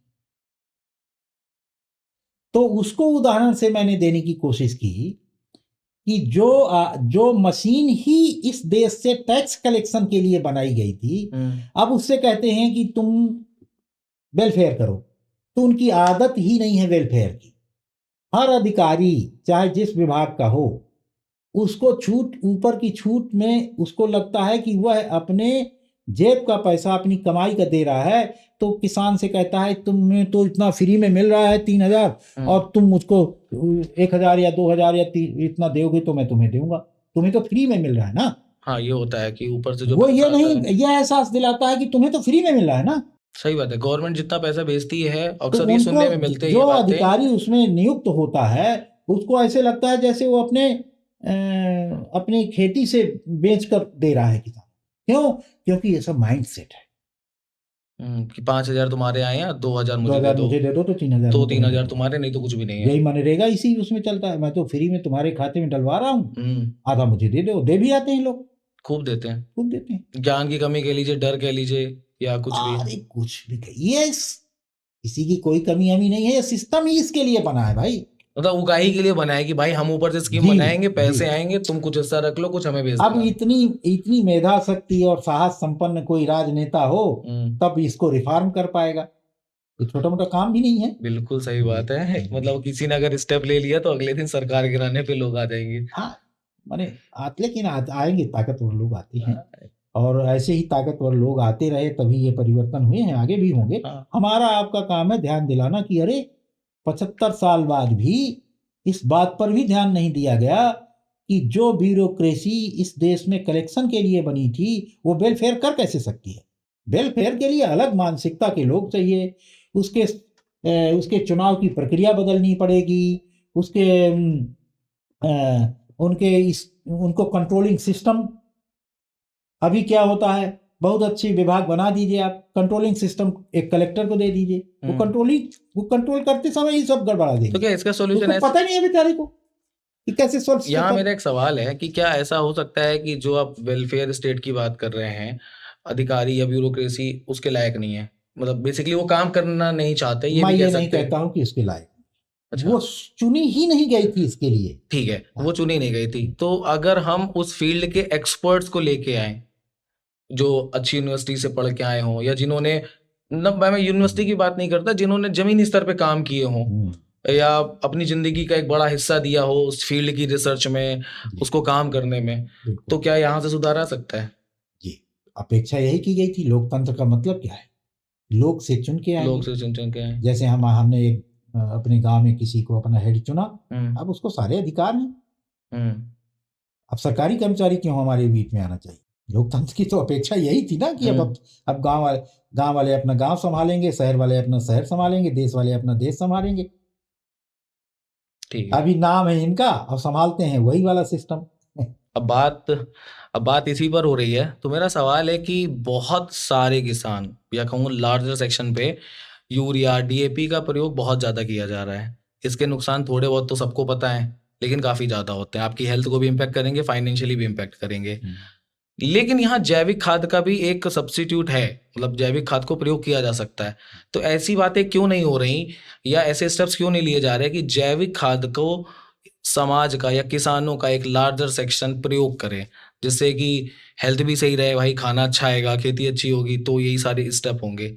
तो उसको उदाहरण से मैंने देने की कोशिश की कि जो मशीन ही इस देश से टैक्स कलेक्शन के लिए बनाई गई थी, अब उससे कहते हैं कि तुम वेलफेयर करो, तो उनकी आदत ही नहीं है वेलफेयर की। हर अधिकारी चाहे जिस विभाग का हो, उसको छूट, ऊपर की छूट में उसको लगता है कि वह अपने जेब का पैसा, अपनी कमाई का दे रहा है। तो किसान से कहता है तुम्हें तो इतना फ्री में मिल रहा है 3,000, और तुम मुझको 1,000 या 2,000 या इतना दोगे तो मैं तुम्हें दूंगा, तुम्हें तो फ्री में मिल रहा है ना। हाँ ये होता है कि ऊपर से जो वो ये पैसा नहीं, आता है। ये एहसास दिलाता है कि तुम्हें तो फ्री में मिल रहा है ना। सही बात है, गवर्नमेंट जितना पैसा भेजती है तो अक्सर ये सुनने में मिलते हैं जो ये बातें। अधिकारी उसमें नियुक्त होता है, उसको ऐसे लगता है जैसे वो अपनी खेती से बेचकर दे रहा है किसान। क्यों? क्योंकि ये सब माइंड सेट है। कि 5,000 तुम्हारे आए हैं, 2,000 मुझे दे 2,000 दो, मुझे दे दो तो 3,000 तो मैं तुम्हें 3,000 दे दूंगा। तुम्हारे, नहीं तो कुछ भी नहीं है। यही मनरेगा इसी उसमें चलता है, मैं तो फ्री में तुम्हारे खाते में डलवा रहा हूँ, आधा मुझे दे दो, दे भी आते हैं लोग, खूब देते हैं। खूब देते हैं। ज्ञान की कमी कह लीजिए, डर कह लीजिए, या कुछ भी। अरे कुछ भी ये किसी की कोई कमी हमी नहीं है, ये सिस्टम ही इसके लिए बना है भाई। मतलब उगाही के लिए बनाया कि भाई हम ऊपर से स्कीम जी, बनाएंगे, पैसे जी। आएंगे, तुम कुछ हिस्सा रख लो, कुछ हमें भेज अब देना। इतनी मेधा शक्ति और साहस संपन्न कोई राजनेता हो तब इसको रिफॉर्म कर पाएगा, ये छोटा मोटा काम भी नहीं है। बिल्कुल सही बात है। मतलब किसी ने अगर स्टेप ले लिया तो अगले दिन सरकार गिराने पे लोग आ जाएंगे। हाँ, माने लेकिन आएंगे, ताकतवर लोग आते हैं, और ऐसे ही ताकतवर लोग आते रहे तभी ये परिवर्तन हुए हैं, आगे भी होंगे। हमारा आपका काम है ध्यान दिलाना कि अरे 75 साल बाद भी इस बात पर भी ध्यान नहीं दिया गया कि जो ब्यूरोक्रेसी इस देश में कलेक्शन के लिए बनी थी वो वेलफेयर कर कैसे सकती है। वेलफेयर के लिए अलग मानसिकता के लोग चाहिए, उसके चुनाव की प्रक्रिया बदलनी पड़ेगी, उसके उनको कंट्रोलिंग सिस्टम। अभी क्या होता है बहुत अच्छी विभाग बना दीजिए, आप कंट्रोलिंग सिस्टम एक कलेक्टर को दे दीजिए, वो कंट्रोल करते समय ही सब गड़बड़ा तो देंगे। क्या इसका सोल्यूशन उसको पता नहीं है बेचारे को कि कैसे सोल्व यहाँ मेरा एक सवाल है कि क्या ऐसा हो सकता है कि जो आप वेलफेयर स्टेट की बात कर रहे हैं, अधिकारी या ब्यूरोक्रेसी उसके लायक नहीं है, मतलब बेसिकली वो काम करना नहीं चाहते, ये मैं भी ये कह नहीं सकते हैं। कहता हूँ कि इसके लायक, अच्छा, वो चुनी ही नहीं गई थी इसके लिए। ठीक है, वो चुनी नहीं गई थी। तो अगर हम उस फील्ड के एक्सपर्ट्स को लेके आए जो अच्छी यूनिवर्सिटी से पढ़ के आए हों, या जिन्होंने मैं यूनिवर्सिटी की बात नहीं करता, जिन्होंने जमीनी स्तर पे काम किए हों या अपनी जिंदगी का एक बड़ा हिस्सा दिया हो उस फील्ड की रिसर्च में, उसको काम करने में, तो क्या यहाँ से सुधार आ सकता है? जी, अपेक्षा यही की गई थी। लोकतंत्र का मतलब क्या है? लोग से चुन के लोग आएंगे। से चुन के आए। जैसे हमने एक अपने गांव में किसी को अपना हेड चुना, हम्म, अब उसको सारे अधिकार हैं। हम्म, अब सरकारी कर्मचारी क्यों हमारे बीच में आना चाहिए? लोकतंत्र की तो अपेक्षा यही थी ना कि अब गांव वाले अपना गांव संभालेंगे, शहर वाले अपना शहर संभालेंगे, देश वाले अपना देश संभालेंगे। ठीक है। अभी नाम है इनका और संभालते हैं वही वाला सिस्टम। अब बात इसी पर हो रही है, तो मेरा सवाल है कि बहुत सारे किसान, या कहूँ लार्जर सेक्शन पे, यूरिया डीएपी का प्रयोग बहुत ज़्यादा किया जा रहा है। इसके नुकसान थोड़े बहुत तो सबको पता है, लेकिन काफ़ी ज़्यादा होते हैं, आपकी हेल्थ को भी इम्पैक्ट करेंगे, फाइनेंशियली भी इम्पैक्ट करेंगे। लेकिन यहाँ जैविक खाद का भी एक सब्स्टिट्यूट है, मतलब जैविक खाद को प्रयोग किया जा सकता है। तो ऐसी बातें क्यों नहीं हो रही, या ऐसे स्टेप्स क्यों नहीं लिए जा रहे कि जैविक खाद को समाज का या किसानों का एक लार्जर सेक्शन प्रयोग करे, जिससे कि हेल्थ भी सही रहे, भाई खाना अच्छा आएगा, खेती अच्छी होगी, तो यही सारे स्टेप होंगे।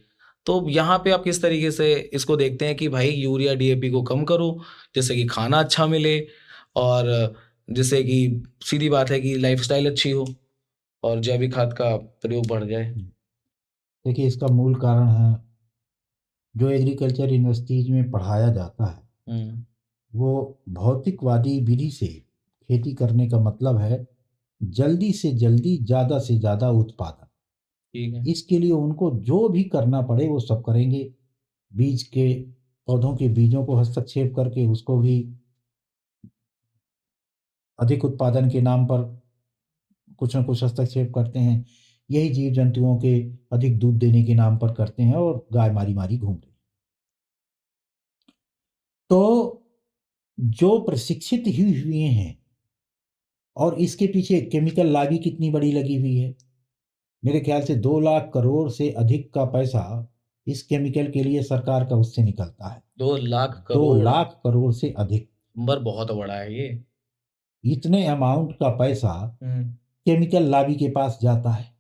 तो यहाँ पे आप किस तरीके से इसको देखते हैं कि भाई यूरिया डीएपी को कम करो, जिससे कि खाना अच्छा मिले, और जिससे कि सीधी बात है कि लाइफस्टाइल अच्छी हो और जैविक खाद का प्रयोग बढ़ जाए? देखिए, इसका मूल कारण है जो एग्रीकल्चर यूनिवर्सिटीज में पढ़ाया जाता है, वो भौतिकवादी विधि से खेती करने का मतलब है जल्दी से जल्दी, ज़्यादा से ज़्यादा उत्पादन। ठीक है। इसके लिए उनको जो भी करना पड़े वो सब करेंगे। बीज के पौधों के बीजों को हस्तक्षेप करके उसको भी अधिक उत्पादन के नाम पर कुछ न कुछ हस्तक्षेप करते हैं। यही जीव जंतुओं के अधिक दूध देने के नाम पर करते हैं और गाय मारी मारी घूम रही। तो जो प्रशिक्षित ही हुए हैं, और इसके पीछे केमिकल लॉबी कितनी बड़ी लगी हुई है। मेरे ख्याल से 2 लाख करोड़ से अधिक का पैसा इस केमिकल के लिए सरकार का उससे निकलता है। 2 लाख 2 करोड़ लाख करोड़ से अधिक, नंबर बहुत बड़ा है ये। इतने अमाउंट का पैसा केमिकल लॉबी के पास जाता है।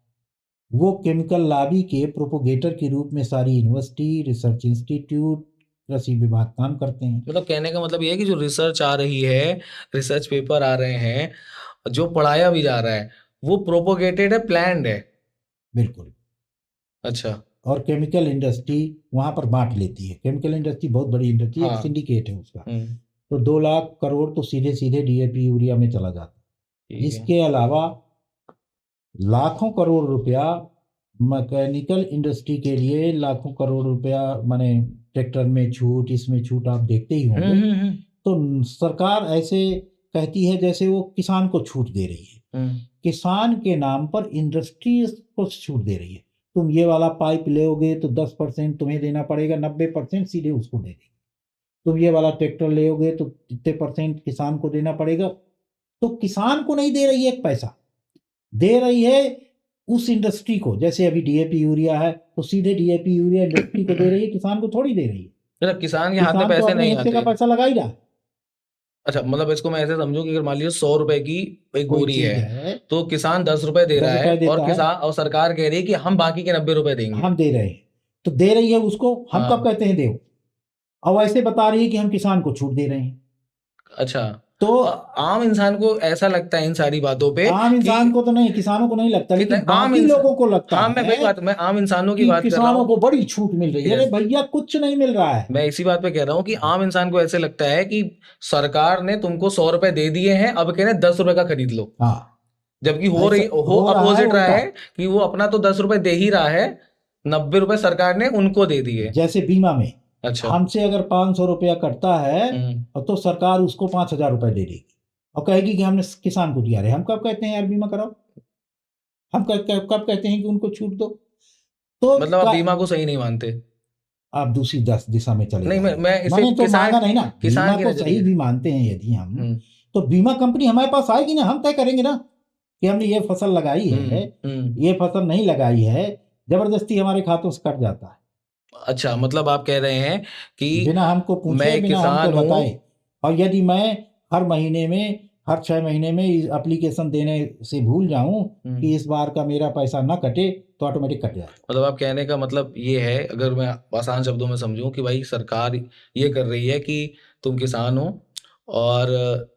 वो केमिकल लॉबी के प्रोपोगेटर के रूप में सारी यूनिवर्सिटी, रिसर्च इंस्टीट्यूट, कृषि विभाग काम करते हैं। मतलब कहने का मतलब ये है कि जो रिसर्च आ रही है, रिसर्च पेपर आ रहे हैं, जो पढ़ाया भी जा रहा है, वो प्रोपोगेटेड है, प्लान्ड है। बिल्कुल। अच्छा। और केमिकल इंडस्ट्री वहां पर बांट लेती है। केमिकल इंडस्ट्री बहुत बड़ी इंडस्ट्री, एक सिंडिकेट है उसका। तो 2 लाख करोड़ तो सीधे सीधे डीएपी यूरिया में चला जाता है। इसके अलावा लाखों करोड़ रुपया मैकेनिकल इंडस्ट्री के लिए, लाखों करोड़ रुपया माने ट्रैक्टर में छूट, इसमें छूट, आप देखते ही होंगे। तो सरकार ऐसे कहती है जैसे वो किसान को छूट दे रही है। किसान के नाम पर इंडस्ट्री को छूट दे रही है। तुम ये वाला पाइप लोगे तो 10% तुम्हें देना पड़ेगा, 90% सीधे उसको दे देगी। तुम ये वाला ट्रैक्टर लोगे तो इतने % किसान को देना पड़ेगा। तो किसान को नहीं दे रही है एक पैसा, दे रही है उस इंडस्ट्री को। जैसे अभी डीएपी यूरिया है तो सीधे डीएपी यूरिया इंडस्ट्री को दे रही है, किसान को थोड़ी दे रही है। मतलब किसान के हाथ में पैसे नहीं आते, का पैसा लगा ही रहा। अच्छा, मतलब इसको मैं ऐसे समझूं कि अगर मान लीजिए 100 रुपए की एक बोरी है, तो किसान 10 रुपए दे रहा है, और किसान और सरकार कह रही है कि हम बाकी के 90 रुपए देंगे। हम दे रहे हैं, तो दे रही है उसको, हम कब कहते हैं दो, और ऐसे बता रही है कि हम किसान को छूट दे रहे हैं। अच्छा, तो आम इंसान को ऐसा लगता है इन सारी बातों पे, आम इंसान को तो नहीं, किसानों को नहीं लगता, लेकिन बाकी लोगों को लगता है। मैं वही बात, मैं आम इंसानों की बात कर रहा हूँ। किसानों को बड़ी छूट मिल रही है। अरे भैया, कुछ नहीं मिल रहा है। मैं इसी बात पे कह रहा हूँ कि आम इंसान को ऐसे लगता है कि सरकार ने तुमको 100 रुपए दे दिए हैं, अब कह रहे 10 रुपए का खरीद लो। हाँ, जबकि हो अपोजिट रहा है कि वो अपना तो 10 रुपए दे ही रहा है, 90 रुपए सरकार ने उनको दे दिए। जैसे बीमा में, अच्छा, हमसे अगर 500 रुपया कटता है तो सरकार उसको 5,000 रुपए दे देगी और कहेगी कि हमने किसान को दिया। रहे हम कब कहते हैं यार बीमा कराओ? हम कब कहते हैं कि उनको छूट दो? तो मतलब आप बीमा को सही नहीं मानते? आप दूसरी दिशा में चले नहीं, जाएंगे। मैं इसे मैंने तो मांगा नहीं ना। किसान बीमा के को नजरिए सही भी मानते हैं यदि हम, हम्म, तो बीमा कंपनी हमारे पास आएगी ना, हम तय करेंगे ना कि हमने ये फसल लगाई है, ये फसल नहीं लगाई है, जबरदस्ती हमारे खातों से कट जाता है अच्छा, मतलब आप कह रहे हैं कि बिना हमको पूछे, मैं बिना हमको किसान हूँ। बताए। और यदि मैं हर महीने में, हर 6 महीने में एप्लीकेशन देने से भूल जाऊं कि इस बार का मेरा पैसा ना कटे, तो ऑटोमेटिक कट जाए। मतलब आप कहने का मतलब ये है, अगर मैं आसान शब्दों में समझूं, कि भाई सरकार ये कर रही है कि तुम किसान हो और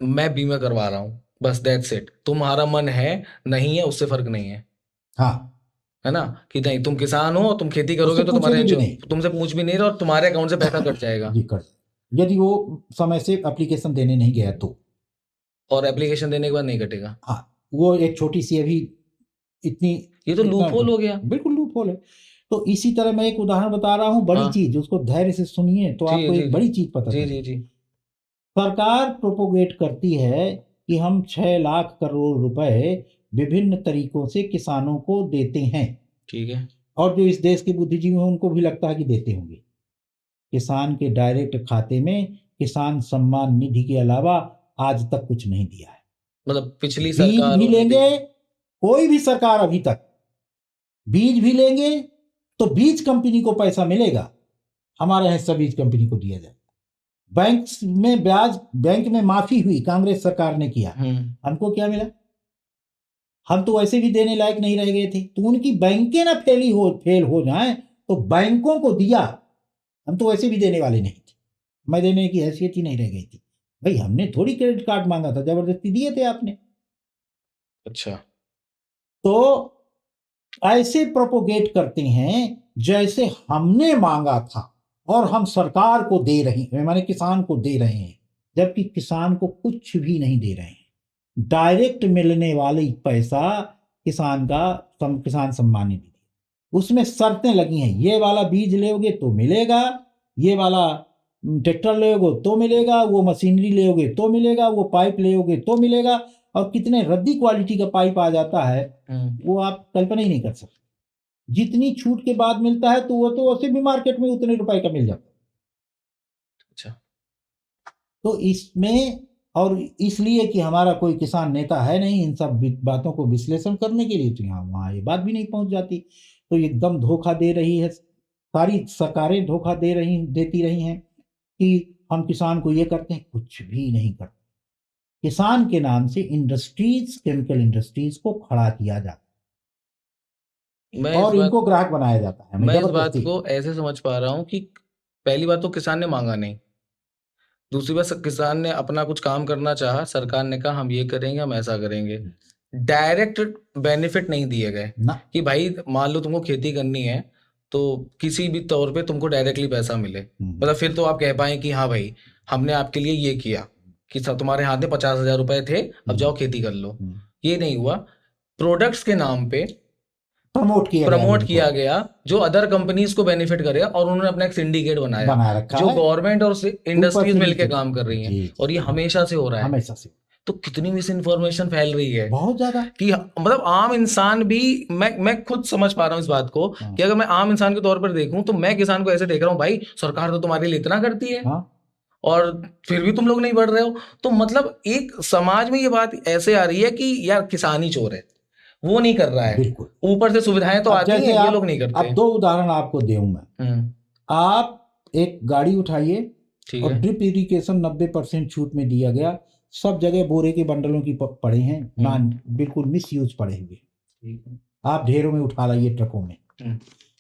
मैं बीमा करवा रहा हूँ, बस दैट्स इट। तुम्हारा मन है नहीं है उससे फर्क नहीं है, हाँ, है ना? कि नहीं, तुम किसान हो, तुम खेती करोगे उससे तो तुम्हारे पूछेंगे भी नहीं। तुमसे पूछ भी नहीं रहे और तुम्हारे अकाउंट से पैसा कट जाएगा। जी, कट। यदि वो समय से एप्लीकेशन देने नहीं गया तो, और एप्लीकेशन देने के बाद नहीं कटेगा। हाँ, वो एक छोटी सी अभी इतनी, ये तो इतना लूपहोल हो गया। बिल्कुल लूप होल है। तो इसी तरह मैं एक उदाहरण बता रहा हूँ, बड़ी हाँ, चीज, उसको धैर्य से सुनिए तो जी आपको जी एक जी बड़ी चीज पता जी जी चलेगी। जी सरकार प्रोपोगेट करती है कि हम 6 लाख करोड़ रुपए विभिन्न तरीकों से किसानों को देते हैं, ठीक है। और जो इस देश के बुद्धिजीवी हैं उनको भी लगता है कि देते होंगे। किसान के डायरेक्ट खाते में किसान सम्मान निधि के अलावा आज तक कुछ नहीं दिया है। मतलब पिछली बीज भी सरकारों ने लेंगे, दी। कोई भी सरकार अभी तक, बीज भी लेंगे तो बीज कंपनी को पैसा मिलेगा, हमारे हिस्सा बीज कंपनी को दिया जाए। बैंक में ब्याज, बैंक में माफी हुई, कांग्रेस सरकार ने किया, हमको क्या मिला? हम तो वैसे भी देने लायक नहीं रह गए थे, तो उनकी बैंकें ना फेल हो जाएं तो बैंकों को दिया। हम तो वैसे भी देने वाले नहीं थे, मैं देने की हैसियत ही नहीं रह गई थी। भाई हमने थोड़ी क्रेडिट कार्ड मांगा था, जबरदस्ती दिए थे आपने। अच्छा, तो ऐसे प्रोपोगेट करते हैं जैसे हमने मांगा था और हम सरकार को दे रहे हैं, माने किसान को दे रहे हैं, जबकि किसान को कुछ भी नहीं दे रहे हैं। डायरेक्ट मिलने वाली पैसा किसान का किसान सम्मान निधि, उसमें शर्तें लगी हैं, ये वाला बीज लोगे तो मिलेगा, ये वाला ट्रैक्टर लोगे तो मिलेगा, वो मशीनरी लोगे तो मिलेगा, वो पाइप लोगे तो मिलेगा। और कितने रद्दी क्वालिटी का पाइप आ जाता है वो आप कल्पना ही नहीं कर सकते। जितनी छूट के बाद मिलता है तो वो तो वैसे भी मार्केट में उतने रुपए का मिल जाता है। अच्छा। तो इसमें, और इसलिए कि हमारा कोई किसान नेता है नहीं इन सब बातों को विश्लेषण करने के लिए, तो यहाँ वहाँ ये बात भी नहीं पहुंच जाती। तो एकदम धोखा दे रही है, सारी सरकारें धोखा देती रही हैं कि हम किसान को ये करते हैं, कुछ भी नहीं करते। किसान के नाम से इंडस्ट्रीज, केमिकल इंडस्ट्रीज को खड़ा किया जाता मैं है इस और बात इनको ग्राहक बनाया जाता है, मैं इस बात जबरदस्ती। को ऐसे समझ पा रहा हूँ कि पहली बात तो किसान ने मांगा नहीं, दूसरी बात किसान ने अपना कुछ काम करना चाहा, सरकार ने कहा हम ये करेंगे, हम ऐसा करेंगे। डायरेक्ट बेनिफिट नहीं दिए गए ना, कि भाई मान लो तुमको खेती करनी है तो किसी भी तौर पे तुमको डायरेक्टली पैसा मिले। मतलब फिर तो आप कह पाए कि हाँ भाई हमने आपके लिए ये किया कि तुम्हारे हाथ में 50,000 रुपए थे, अब जाओ खेती कर लो। ये नहीं हुआ। प्रोडक्ट्स के नाम पे प्रमोट किया गया जो अदर कंपनीज को बेनिफिट करे, और उन्होंने अपना एक सिंडिकेट बनाया बना रखा जो है, गवर्नमेंट और इंडस्ट्रीज से मिलके नीचे काम कर रही हैं, जी, और ये हमेशा से हो रहा है। हमेशा से तो कितनी मिस इन्फॉर्मेशन फैल रही है बहुत ज्यादा। कि मतलब आम इंसान भी, मैं खुद समझ पा रहा हूँ इस बात को कि अगर मैं आम इंसान के तौर पर देखूं तो मैं किसान को ऐसे देख रहा हूँ, भाई सरकार तो तुम्हारे लिए इतना करती है और फिर भी तुम लोग नहीं बढ़ रहे हो। तो मतलब एक समाज में ये बात ऐसे आ रही है कि यार किसान ही चोर है, वो नहीं कर रहा है, बिल्कुल। ऊपर से सुविधाएं तो आती हैं, ये लोग नहीं करते। अब 2 उदाहरण आपको दूं मैं। आप एक गाड़ी उठाइए और ड्रिप इरिगेशन 90% छूट में दिया गया, सब जगह बोरे के बंडलों की पड़े हैं, बिल्कुल मिस यूज पड़े हुए, आप ढेरों में उठा लाइए, ट्रकों में।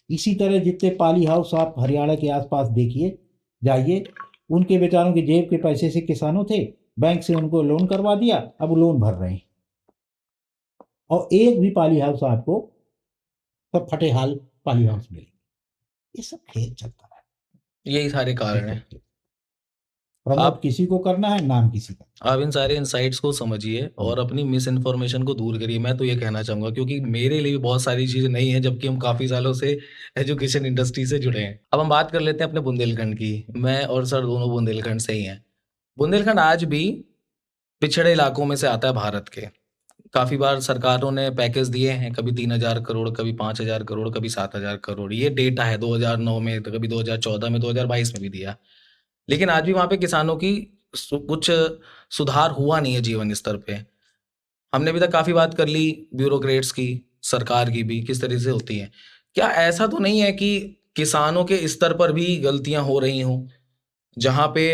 इसी तरह जितने पाली हाउस आप हरियाणा के आसपास देखिए जाइए, उनके बेचारों के जेब के पैसे से किसानों थे, बैंक से उनको लोन करवा दिया, अब लोन भर रहे हैं, और एक भी पाली हाउस आपको, सब फटे हाल पाली हाउस मिलेंगे। ये सब खेल चलता है, यही सारे कारण हैं। प्रमोट किसी को करना है, नाम किसी का। आप इन सारे इनसाइट्स को समझिए और अपनी मिस इन्फॉर्मेशन को दूर करिए, मैं तो ये कहना चाहूँगा, क्योंकि मेरे लिए भी बहुत सारी चीज़ें नई हैं, जबकि हम काफ़ी सालों से एजुकेशन इंडस्ट्री से जुड़े हैं। अब हम बात कर लेते हैं अपने बुंदेलखंड की। मैं और सर दोनों बुंदेलखंड से ही हैं। बुंदेलखंड आज भी पिछड़े इलाकों में से आता है भारत के। काफी बार सरकारों ने पैकेज दिए हैं, कभी 3,000 करोड़, कभी 5,000 करोड़, कभी 7,000 करोड़। ये डेटा है 2009 में, तो कभी 2014 में, 2022 में भी दिया। लेकिन आज भी वहां पे किसानों की कुछ सुधार हुआ नहीं है जीवन स्तर पे। हमने अभी तक काफी बात कर ली ब्यूरोक्रेट्स की, सरकार की भी, किस तरह से होती है। क्या ऐसा तो नहीं है कि किसानों के स्तर पर भी गलतियां हो रही हों, जहां पे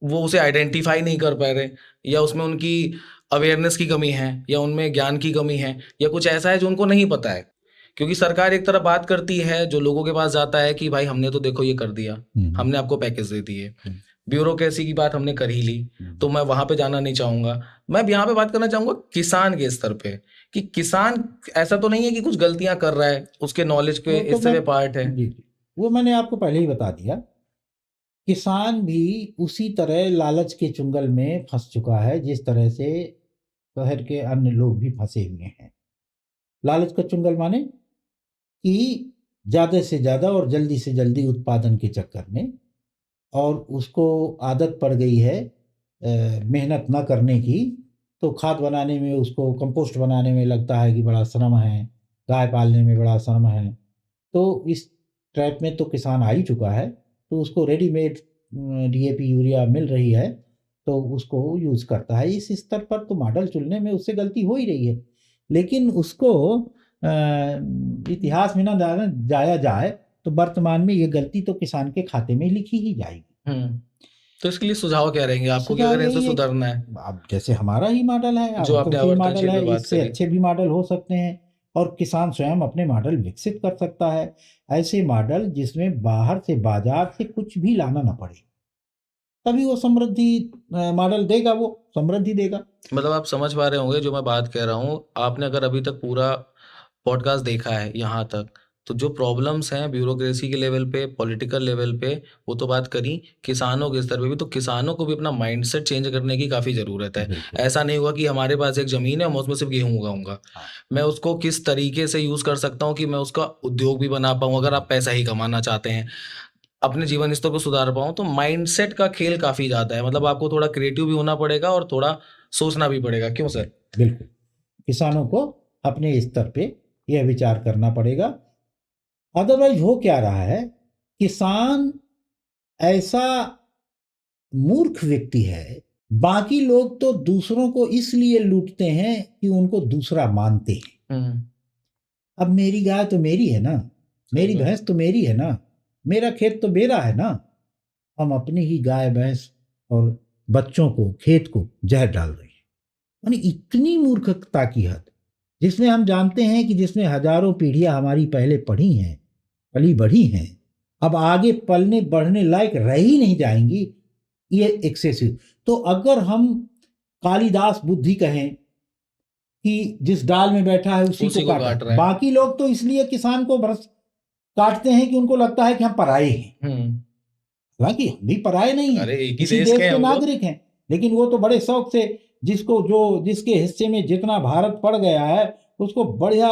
वो उसे आइडेंटिफाई नहीं कर पा रहे, या उसमें उनकी अवेयरनेस की कमी है, या उनमें ज्ञान की कमी है, या कुछ ऐसा है जो उनको नहीं पता है? क्योंकि सरकार एक तरफ बात करती है, जो लोगों के पास जाता है कि भाई हमने तो देखो ये कर दिया, हमने आपको पैकेज दे दिए, ब्यूरोक्रेसी की बात हमने कर ही ली, तो मैं वहां पे जाना नहीं चाहूंगा। मैं यहाँ पे बात करना चाहूंगा किसान के स्तर पे, कि किसान ऐसा तो नहीं है कि कुछ गलतियां कर रहा है, उसके नॉलेज के वो तो इससे मैं पार्ट है। जी जी, वो मैंने आपको पहले ही बता दिया। किसान भी उसी तरह लालच के चुंगल में फंस चुका है जिस तरह से शहर के अन्य लोग भी फंसे हुए हैं। लालच का चुंगल माने कि ज़्यादा से ज़्यादा और जल्दी से जल्दी उत्पादन के चक्कर में, और उसको आदत पड़ गई है मेहनत न करने की। तो खाद बनाने में, उसको कंपोस्ट बनाने में लगता है कि बड़ा श्रम है, गाय पालने में बड़ा श्रम है। तो इस ट्रैप में तो किसान आ ही चुका है। तो उसको रेडीमेड डीएपी यूरिया मिल रही है तो उसको यूज़ करता है। इस स्तर पर तो मॉडल चुनने में उससे गलती हो ही रही है, लेकिन उसको इतिहास में ना जाया जाए तो वर्तमान में ये गलती तो किसान के खाते में लिखी ही जाएगी। तो इसके लिए सुझाव क्या रहेंगे आपको कि सुझाव अगर ऐसे यही है, सुधरना है? अब जैसे हमारा ही मॉडल है, जो आपने आवर्तनशील आवर्तनशील मॉडल है, पे बात इससे करी। अच्छे भी मॉडल हो सकते हैं और किसान स्वयं अपने मॉडल विकसित कर सकता है। ऐसे मॉडल जिसमें बाहर से, बाजार से कुछ भी लाना ना पड़े, तभी वो समृद्धि मॉडल देगा, वो समृद्धि देगा। मतलब आप समझ पा रहे होंगे जो मैं बात कह रहा हूँ। आपने अगर अभी तक पूरा पॉडकास्ट देखा है यहाँ तक, तो जो प्रॉब्लम्स हैं ब्यूरोक्रेसी के लेवल पे, पॉलिटिकल लेवल पे, वो तो बात करी, किसानों के स्तर पे भी, तो किसानों को भी अपना माइंडसेट चेंज करने की काफ़ी ज़रूरत है। बिल्कुल। ऐसा नहीं हुआ कि हमारे पास एक ज़मीन है, मैं उसमें सिर्फ गेहूँ उगाऊंगा। हाँ। मैं उसको किस तरीके से यूज़ कर सकता हूँ कि मैं उसका उद्योग भी बना पाऊँ, अगर आप पैसा ही कमाना चाहते हैं, अपने जीवन स्तर को सुधार पाऊँ, तो माइंडसेट का खेल काफ़ी ज़्यादा है। मतलब आपको थोड़ा क्रिएटिव भी होना पड़ेगा और थोड़ा सोचना भी पड़ेगा। क्यों सर? बिल्कुल, किसानों को अपने स्तर पे यह विचार करना पड़ेगा। अदरवाइज हो क्या रहा है, किसान ऐसा मूर्ख व्यक्ति है, बाकी लोग तो दूसरों को इसलिए लूटते हैं कि उनको दूसरा मानते हैं। अब मेरी गाय तो मेरी है ना, मेरी भैंस तो मेरी है ना, मेरा खेत तो मेरा है ना। हम अपनी ही गाय, भैंस और बच्चों को, खेत को जहर डाल रहे हैं। यानी इतनी मूर्खता की हद, जिसमें हम जानते हैं कि जिसमें हजारों पीढ़ियां हमारी पहले पढ़ी हैं, पली बढ़ी हैं, अब आगे पलने बढ़ने लायक रह ही नहीं जाएंगी, ये एक्सेसिव। तो अगर हम कालिदास बुद्धि कहें कि जिस डाल में बैठा है उसी को काट रहा है, बाकी लोग तो इसलिए किसान को भ्रष्ट काटते हैं कि उनको लगता है कि हम पराये हैं। हालांकि हम भी पराये नहीं हैं, इसी देश के नागरिक हैं, लेकिन वो तो बड़े शौक से जिसके हिस्से में जितना भारत पड़ गया है उसको बढ़िया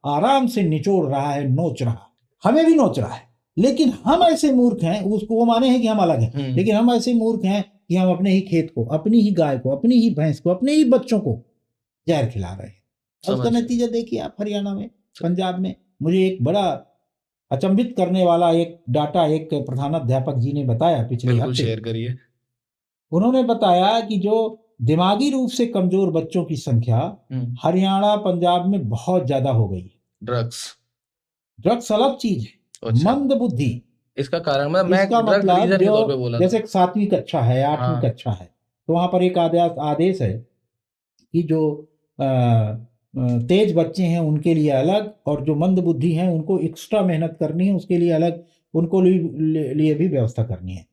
आराम से निचोड़ रहा है, नोच रहा, हमें भी नोच रहा है। लेकिन हम ऐसे मूर्ख हैं, उसको वो माने हैं कि हम अलग हैं, लेकिन हम ऐसे मूर्ख हैं कि हम अपने ही खेत को, अपनी ही गाय को, अपनी ही भैंस को, अपने ही बच्चों को जहर खिला रहे हैं। उसका नतीजा देखिए आप हरियाणा में, पंजाब में। मुझे एक बड़ा अचंभित करने वाला एक डाटा एक प्रधानाध्यापक जी ने बताया पिछले हफ्ते, शेयर करिए। उन्होंने बताया कि जो दिमागी रूप से कमजोर बच्चों की संख्या हरियाणा, पंजाब में बहुत ज्यादा हो गई है। ड्रग्स अलग चीज है, मंद बुद्धि। इसका कारण मैं इसका मतलब जैसे 7वीं कक्षा है, 8वीं कक्षा है, तो वहां पर एक आदेश है कि जो तेज बच्चे हैं उनके लिए अलग, और जो मंद बुद्धि हैं उनको एक्स्ट्रा मेहनत करनी है, उसके लिए अलग, उनको लिए भी व्यवस्था करनी है।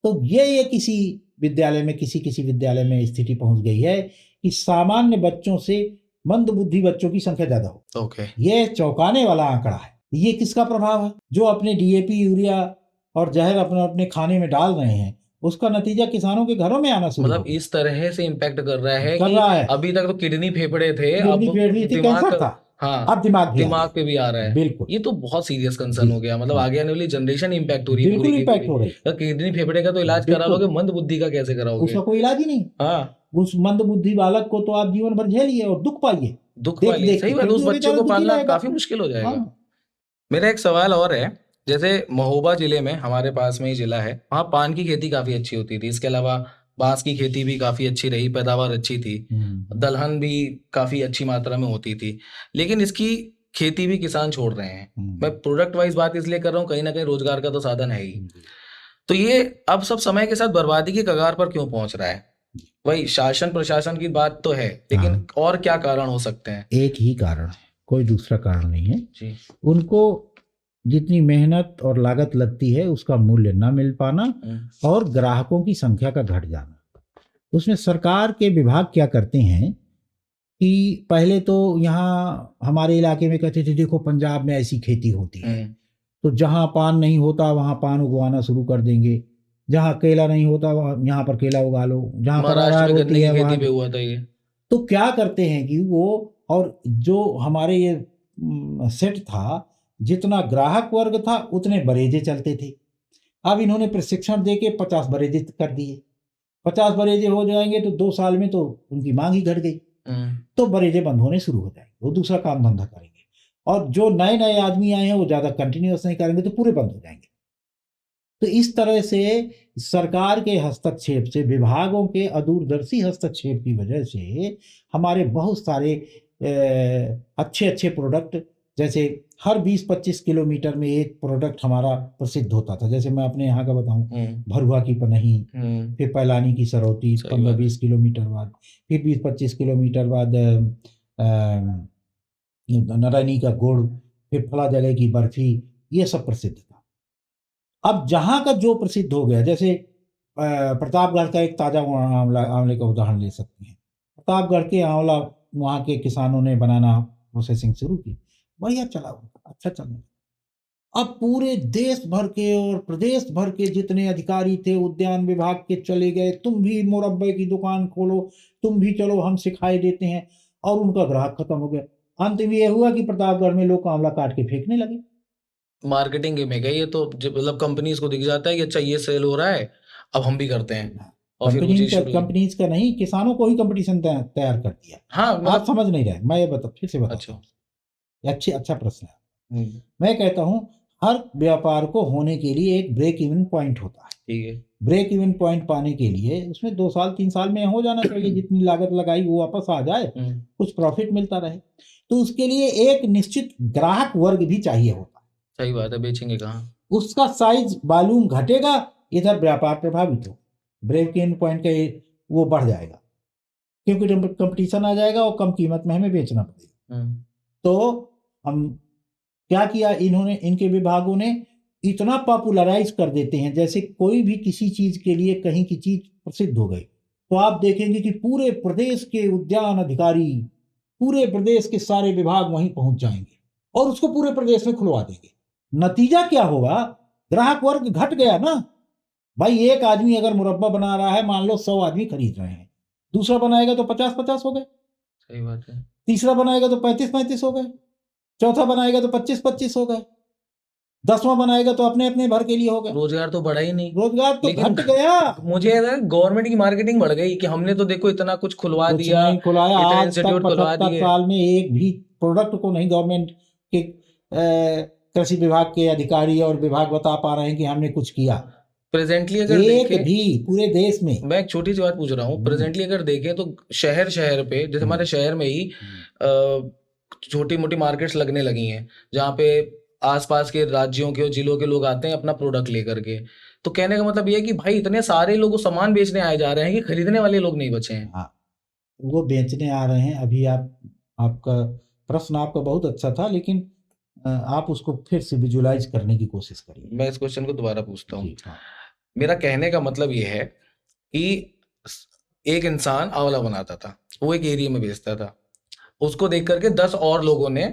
तो ये किसी विद्यालय में, किसी विद्यालय में स्थिति पहुंच गई है कि सामान्य बच्चों से मंद बुद्धि बच्चों की संख्या ज्यादा हो। ये चौंकाने वाला आंकड़ा है। ये किसका प्रभाव है? जो अपने डीएपी यूरिया और जहर अपने खाने में डाल रहे हैं, उसका नतीजा किसानों के घरों में आना शुरू, मतलब इस तरह से इम्पैक्ट कर रहा है कि अभी तक तो किडनी फेफड़े थे, अब कैंसर था, अब दिमाग पे भी आ रहा है। बिल्कुल, ये तो बहुत सीरियस कंसर्न हो गया। मतलब आगे आने वाली जनरेशन इम्पैक्ट हो रही है, बिल्कुल इम्पैक्ट हो रही है। किडनी फेफड़े का तो इलाज करा लोगे, मंद बुद्धि का कैसे कराओगे? उसका कोई इलाज ही नहीं। उस मंद बुद्धि बालक को तो आप जीवन भर झेलिए और दुख पाइए। दुख देख वाली देख सही के, बात, क्योंकि उस वो बच्चे बेचारा को दुखी पालना रहेगा। काफी मुश्किल हो जाएगा। हाँ। मेरा एक सवाल और है, जैसे महोबा जिले में, हमारे पास में ही जिला है, वहाँ पान की खेती काफी अच्छी होती थी, इसके अलावा बांस की खेती भी काफी अच्छी रही, पैदावार अच्छी थी, दलहन भी काफी अच्छी मात्रा में होती थी, लेकिन इसकी खेती भी किसान छोड़ रहे हैं। मैं प्रोडक्ट वाइज बात इसलिए कर रहा हूँ, कहीं ना कहीं रोजगार का तो साधन है ही। तो ये अब सब समय के साथ बर्बादी की कगार पर क्यों पहुंच रहा है? वही शासन प्रशासन की बात तो है, लेकिन हाँ। और क्या कारण हो सकते हैं? एक ही कारण है, कोई दूसरा कारण नहीं है। जी। उनको जितनी मेहनत और लागत लगती है उसका मूल्य ना मिल पाना, और ग्राहकों की संख्या का घट जाना। उसमें सरकार के विभाग क्या करते हैं कि पहले तो यहाँ हमारे इलाके में कहते थे देखो पंजाब में ऐसी खेती होती है, तो जहाँ पान नहीं होता वहाँ पान उगवाना शुरू कर देंगे, जहाँ केला नहीं होता वहाँ यहाँ पर केला उगा लो, जहाँ पर महाराष्ट्र अरार में होती गन्ने है की वहाँ। खेती पे हुआ था ये। तो क्या करते हैं कि वो, और जो हमारे ये सेट था, जितना ग्राहक वर्ग था उतने बरेजे चलते थे। अब इन्होंने प्रशिक्षण देके 50 बरेजे कर दिए। 50 बरेजे हो जाएंगे तो 2 साल में तो उनकी मांग ही घट गई, तो बरेजे बंद होने शुरू हो जाएंगे, वो दूसरा काम धंधा करेंगे। और जो नए नए आदमी आए हैं वो ज़्यादा कंटिन्यूस नहीं करेंगे, तो पूरे बंद हो जाएंगे। तो इस तरह से सरकार के हस्तक्षेप से, विभागों के अदूरदर्शी हस्तक्षेप की वजह से हमारे बहुत सारे अच्छे अच्छे प्रोडक्ट, जैसे हर 20-25 किलोमीटर में एक प्रोडक्ट हमारा प्रसिद्ध होता था। जैसे मैं अपने यहाँ का बताऊँ, भरुआ की पनही, फिर पैलानी की सरौती 15-20 किलोमीटर बाद, फिर 20-25 किलोमीटर बाद नारायणी का गुड़, फिर फला जगह की बर्फी, ये सब प्रसिद्ध था। अब जहाँ का जो प्रसिद्ध हो गया, जैसे प्रतापगढ़ का एक ताज़ा आंवले का उदाहरण ले सकते हैं। प्रतापगढ़ के आंवला वहाँ के किसानों ने बनाना प्रोसेसिंग शुरू की, बढ़िया चला, अच्छा चलने। अब पूरे देश भर के और प्रदेश भर के जितने अधिकारी थे उद्यान विभाग के चले गए, तुम भी मुरब्बे की दुकान खोलो, तुम भी चलो हम सिखाए देते हैं, और उनका ग्राहक खत्म हो गया। अंत में ये हुआ कि प्रतापगढ़ में लोग आंवला काट के फेंकने लगे। मार्केटिंग में गई ये तो, मतलब कंपनीज को दिख जाता है कि अच्छा ये सेल हो रहा है, अब हम भी करते हैं, और फिर वो चीज शुरू हुई। कंपनीज का नहीं, किसानों को ही कंपटीशन तैयार कर दिया। हाँ, आप समझ नहीं रहे, मैं ये फिर से बताता अच्छा। हूँ। अच्छा प्रश्न है। मैं कहता हूँ हर व्यापार को होने के लिए एक ब्रेक इवन पॉइंट होता है। ठीक है। ब्रेक इवन पॉइंट पाने के लिए उसमें 2 साल 3 साल में हो जाना चाहिए, जितनी लागत लगाई वो वापस आ जाए, कुछ प्रॉफिट मिलता रहे। तो उसके लिए एक निश्चित ग्राहक वर्ग भी चाहिए होता है। सही बात है, बेचेंगे कहाँ? उसका साइज वॉल्यूम घटेगा, इधर व्यापार प्रभावित हो, ब्रेक इवन पॉइंट का वो बढ़ जाएगा, क्योंकि कंपटीशन आ जाएगा और कम कीमत में हमें बेचना पड़ेगा। तो हम क्या किया, इन्होंने, इनके विभागों ने इतना पॉपुलराइज कर देते हैं, जैसे कोई भी किसी चीज के लिए कहीं की चीज प्रसिद्ध हो गई तो आप देखेंगे कि पूरे प्रदेश के उद्यान अधिकारी, पूरे प्रदेश के सारे विभाग वहीं पहुंच जाएंगे और उसको पूरे प्रदेश में खुलवा देंगे। नतीजा क्या होगा, ग्राहक वर्ग घट गया ना भाई। एक आदमी अगर मुरब्बा बना रहा है, मान लो 100 आदमी खरीद रहे हैं, दूसरा बनाएगा तो 50-50 हो गए, सही बात है, तीसरा बनाएगा तो 35-35 हो गए, चौथा बनाएगा तो 25-25 हो गए, 10वां बनाएगा तो अपने अपने भर के लिए हो गए। रोजगार तो बढ़ा ही नहीं, रोजगार तो लेकिन घट गया। मुझे गवर्नमेंट की मार्केटिंग बढ़ गई कि हमने तो देखो इतना कुछ खुलवा कुछ दिया, नहीं खुलाया, इतने आज तक इंस्टीट्यूट खुलवा 75 दिए। साल में एक भी प्रोडक्ट को नहीं गवर्नमेंट के कृषि विभाग के अधिकारी और विभाग बता पा रहे हैं कि हमने कुछ किया। प्रेजेंटली अगर एक देखें, भी पूरे देश में। मैं एक छोटी सी बात पूछ रहा हूँ, प्रेजेंटली अगर देखें तो शहर शहर पे, जैसे हमारे शहर में ही छोटी मोटी मार्केट्स लगने लगी हैं, जहाँ पे आसपास के राज्यों के और जिलों के लोग आते हैं अपना प्रोडक्ट लेकर के। तो कहने का मतलब ये है कि भाई इतने सारे लोग सामान बेचने आए जा रहे हैं कि खरीदने वाले लोग नहीं बचे हैं। हाँ, वो बेचने आ रहे हैं। अभी आपका प्रश्न आपका बहुत अच्छा था, लेकिन आप उसको फिर से विजुलाइज करने की कोशिश करिए। मैं इस क्वेश्चन को दोबारा पूछता हूँ। हाँ। मेरा कहने का मतलब ये है कि एक इंसान आंवला बनाता था, वो एक एरिया में बेचता था, उसको देख करके 10 और लोगों ने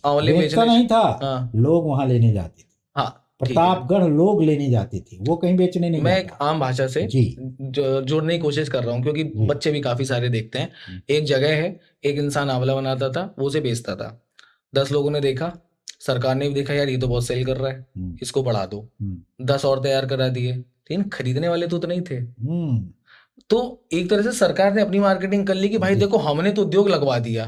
आंवले बेचता नहीं था। हाँ। लोग वहां लेने जाते थे। हाँ, प्रतापगढ़ लोग लेने जाते थे, वो कहीं बेचने नहीं। मैं एक आम भाषा से जोड़ने की कोशिश कर रहा हूँ, क्योंकि बच्चे भी काफी सारे देखते हैं। एक जगह है, एक इंसान आंवला बनाता था, वो उसे बेचता था, 10 लोगों ने देखा, सरकार ने भी देखा यार ये तो बहुत सेल कर रहा है, इसको बढ़ा दो, 10 और तैयार करा दिए, लेकिन खरीदने वाले तो नहीं थे। तो एक तरह से सरकार ने अपनी मार्केटिंग कर ली कि भाई देखो हमने तो उद्योग लगवा दिया,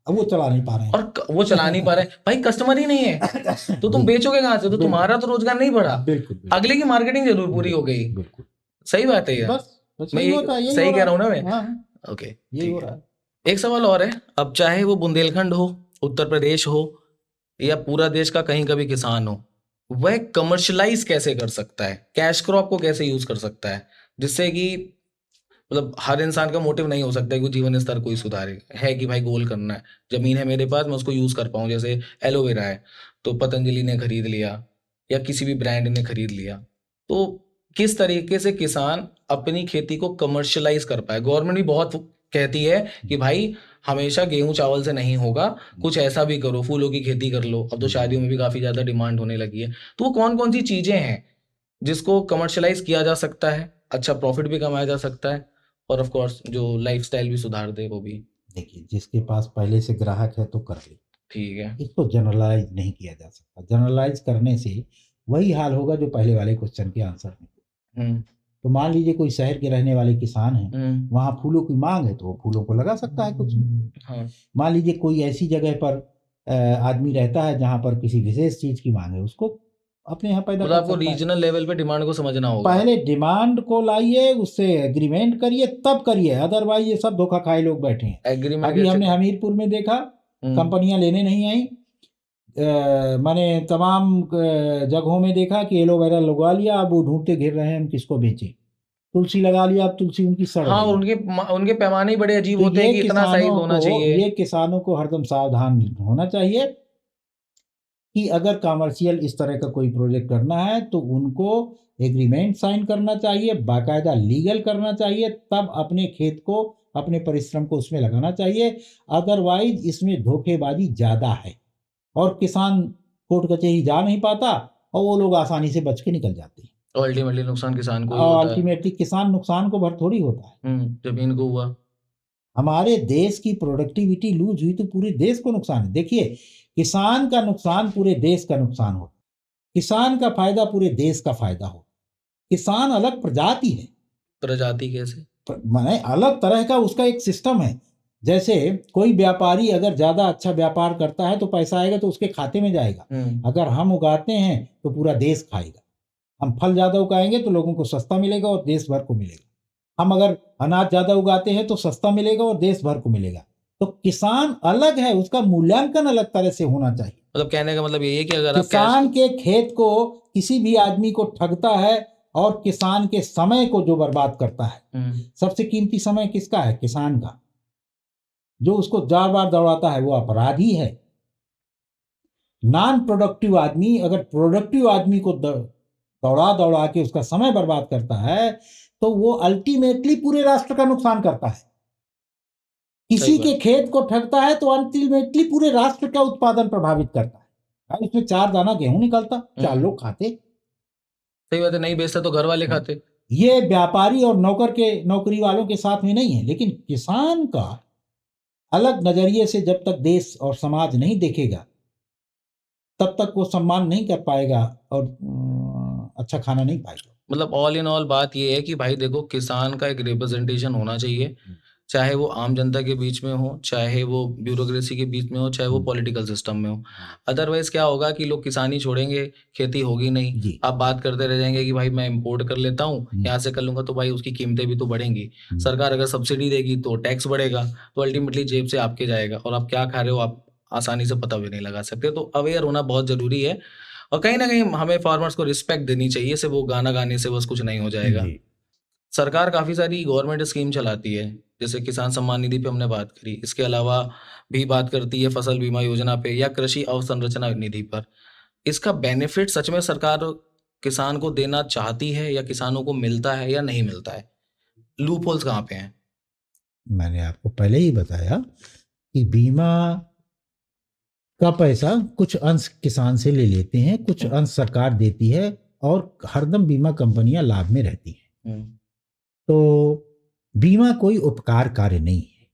अब वो चला नहीं पा रहे हैं। और वो चला नहीं पा रहे, भाई कस्टमर ही नहीं है तो तुम बेचोगे कहाँ से? तो तुम्हारा तो रोजगार नहीं बढ़ा, बिल्कुल बिल्कुल अगले की मार्केटिंग जरूर पूरी हो गई। बिल्कुल, सही बात है यार, बस मैं यही होता है, ये यही सही हो कह रहा रहा हूँ ना मैं? है। हाँ, ओके, यही ठीक हो है। रहा है। एक सवाल और है, अब चाहे वो बुंदेलखंड हो, उत्तर प्रदेश हो, या पूरा देश का कहीं का भी किसान हो, वह कमर्शलाइज कैसे कर सकता है, कैश क्रॉप को कैसे यूज कर सकता है, जिससे कि मतलब हर इंसान का मोटिव नहीं हो सकता है कि जीवन स्तर कोई सुधारे, है कि भाई गोल करना है, जमीन है मेरे पास, मैं उसको यूज कर पाऊँ। जैसे एलोवेरा है तो पतंजलि ने खरीद लिया या किसी भी ब्रांड ने खरीद लिया, तो किस तरीके से किसान अपनी खेती को कमर्शलाइज कर पाए? गवर्नमेंट भी बहुत कहती है कि भाई हमेशा गेहूं चावल से नहीं होगा, कुछ ऐसा भी करो, फूलों की खेती कर लो, अब तो शादियों में भी काफी ज्यादा डिमांड होने लगी है। तो वो कौन कौन सी चीजें हैं जिसको कमर्शलाइज किया जा सकता है, अच्छा प्रॉफिट भी कमाया जा सकता है, और ऑफ कोर्स जो लाइफस्टाइल भी सुधार दे वो भी? देखिए, जिसके पास पहले से ग्राहक है तो कर ले, ठीक है। इसको जनरलाइज नहीं किया जा सकता। जनरलाइज करने से वही हाल होगा जो पहले वाले क्वेश्चन के आंसर में। हम्म तो मान लीजिए कोई शहर के रहने वाले किसान हैं, हम्म वहाँ फूलों की मांग है तो वो फूलों को लगा सकता है कुछ भी। हाँ मान लीजिए कोई ऐसी जगह पर आदमी रहता है जहाँ पर किसी विशेष चीज की मांग है, उसको अपने यहाँ पैदा मतलब कर आपको सकता है। रीजनल लेवल पे डिमांड को समझना होगा। पहले डिमांड को लाइए, उससे एग्रीमेंट करिए, तब करिए, अदरवाइज ये सब धोखा खाए लोग बैठे हैं। एग्रीमेंट अभी कैसे? हमने हमीरपुर में देखा, हम्म, कंपनियां लेने नहीं आई, माने तमाम जगहों में देखा कि एलोवेरा लगवा लिया, अब वो ढूंढते घिर रहे हैं हम किसको बेचें। तुलसी लगा लिया, अब तुलसी उनकी सड़ हाँ, रही और है। उनके पैमाने ही बड़े अजीब तो होते हैं कि इतना साइज होना चाहिए। ये किसानों को हरदम सावधान होना चाहिए कि अगर कमर्शियल इस तरह का कोई प्रोजेक्ट करना है तो उनको एग्रीमेंट साइन करना चाहिए, बाकायदा लीगल करना चाहिए, तब अपने खेत को, अपने परिश्रम को उसमें लगाना चाहिए। अदरवाइज इसमें धोखेबाजी ज़्यादा है और किसान कोर्ट कचहरी जा नहीं पाता और वो लोग आसानी से बच के निकल जाते हैं। अल्टीमेटली नुकसान किसान को ही और होता है। अल्टीमेटली किसान नुकसान को भर थोड़ी होता है। जमीन को हुआ। हमारे देश की प्रोडक्टिविटी लूज हुई तो पूरे देश को नुकसान है। देखिए, किसान का नुकसान पूरे देश का नुकसान हो, किसान का फायदा पूरे देश का फायदा हो। किसान अलग प्रजाति है, प्रजाति कैसे? माने अलग तरह का उसका एक सिस्टम है। जैसे कोई व्यापारी अगर ज्यादा अच्छा व्यापार करता है तो पैसा आएगा तो उसके खाते में जाएगा। अगर हम उगाते हैं तो पूरा देश खाएगा। हम फल ज्यादा उगाएंगे तो लोगों को सस्ता मिलेगा और देश भर को मिलेगा। हम अगर अनाज ज्यादा उगाते हैं तो सस्ता मिलेगा और देश भर को मिलेगा। तो किसान अलग है, उसका मूल्यांकन अलग तरह से होना चाहिए। मतलब कहने का मतलब ये है कि अगर आप किसान के खेत को किसी भी आदमी को ठगता है और किसान के समय को जो बर्बाद करता है, सबसे कीमती समय किसका है? किसान का। जो उसको बार बार दौड़ाता है वो अपराधी है। नॉन प्रोडक्टिव आदमी अगर प्रोडक्टिव आदमी को दौड़ा दौड़ा के उसका समय बर्बाद करता है तो वो अल्टीमेटली पूरे राष्ट्र का नुकसान करता है। किसी के खेत को ठगता है तो अल्टीमेटली पूरे राष्ट्र का उत्पादन प्रभावित करता है। इसमें 4 दाना गेहूं निकलता, 4 लोग खाते। सही बात है, नहीं बेचता तो घर वाले खाते। ये व्यापारी और नौकरी वालों के साथ में नहीं है, लेकिन किसान का अलग नजरिए से जब तक देश और समाज नहीं देखेगा तब तक वो सम्मान नहीं कर पाएगा और अच्छा खाना नहीं पाएगा। मतलब ऑल इन ऑल बात ये है कि भाई देखो, किसान का एक रिप्रेजेंटेशन होना चाहिए, चाहे वो आम जनता के बीच में हो, चाहे वो ब्यूरोक्रेसी के बीच में हो, चाहे वो पॉलिटिकल सिस्टम में हो। अदरवाइज क्या होगा कि लोग किसानी छोड़ेंगे, खेती होगी नहीं, आप बात करते रह जाएंगे कि भाई मैं इंपोर्ट कर लेता हूँ, यहाँ से कर लूंगा, तो भाई उसकी कीमतें भी तो बढ़ेंगी। सरकार अगर सब्सिडी देगी तो टैक्स बढ़ेगा, तो अल्टीमेटली जेब से आपके जाएगा और आप क्या खा रहे हो आप आसानी से पता भी नहीं लगा सकते। तो अवेयर होना बहुत जरूरी है और कहीं ना कहीं हमें फार्मर्स को रिस्पेक्ट देनी चाहिए। सिर्फ वो गाना गाने से बस कुछ नहीं हो जाएगा। सरकार काफ़ी सारी गवर्नमेंट स्कीम चलाती है, जैसे किसान सम्मान निधि पे हमने बात करी, इसके अलावा भी बात करती है फसल बीमा योजना पे या कृषि अवसंरचना निधि पर। इसका बेनिफिट सच में सरकार किसान को देना चाहती है या किसानों को मिलता है या नहीं मिलता है? लूप होल्स कहाँ पे हैं? मैंने आपको पहले ही बताया कि बीमा का पैसा कुछ अंश किसान से ले लेते हैं, कुछ अंश सरकार देती है और हरदम बीमा कंपनियां लाभ में रहती हैं। तो बीमा कोई उपकार कार्य नहीं है,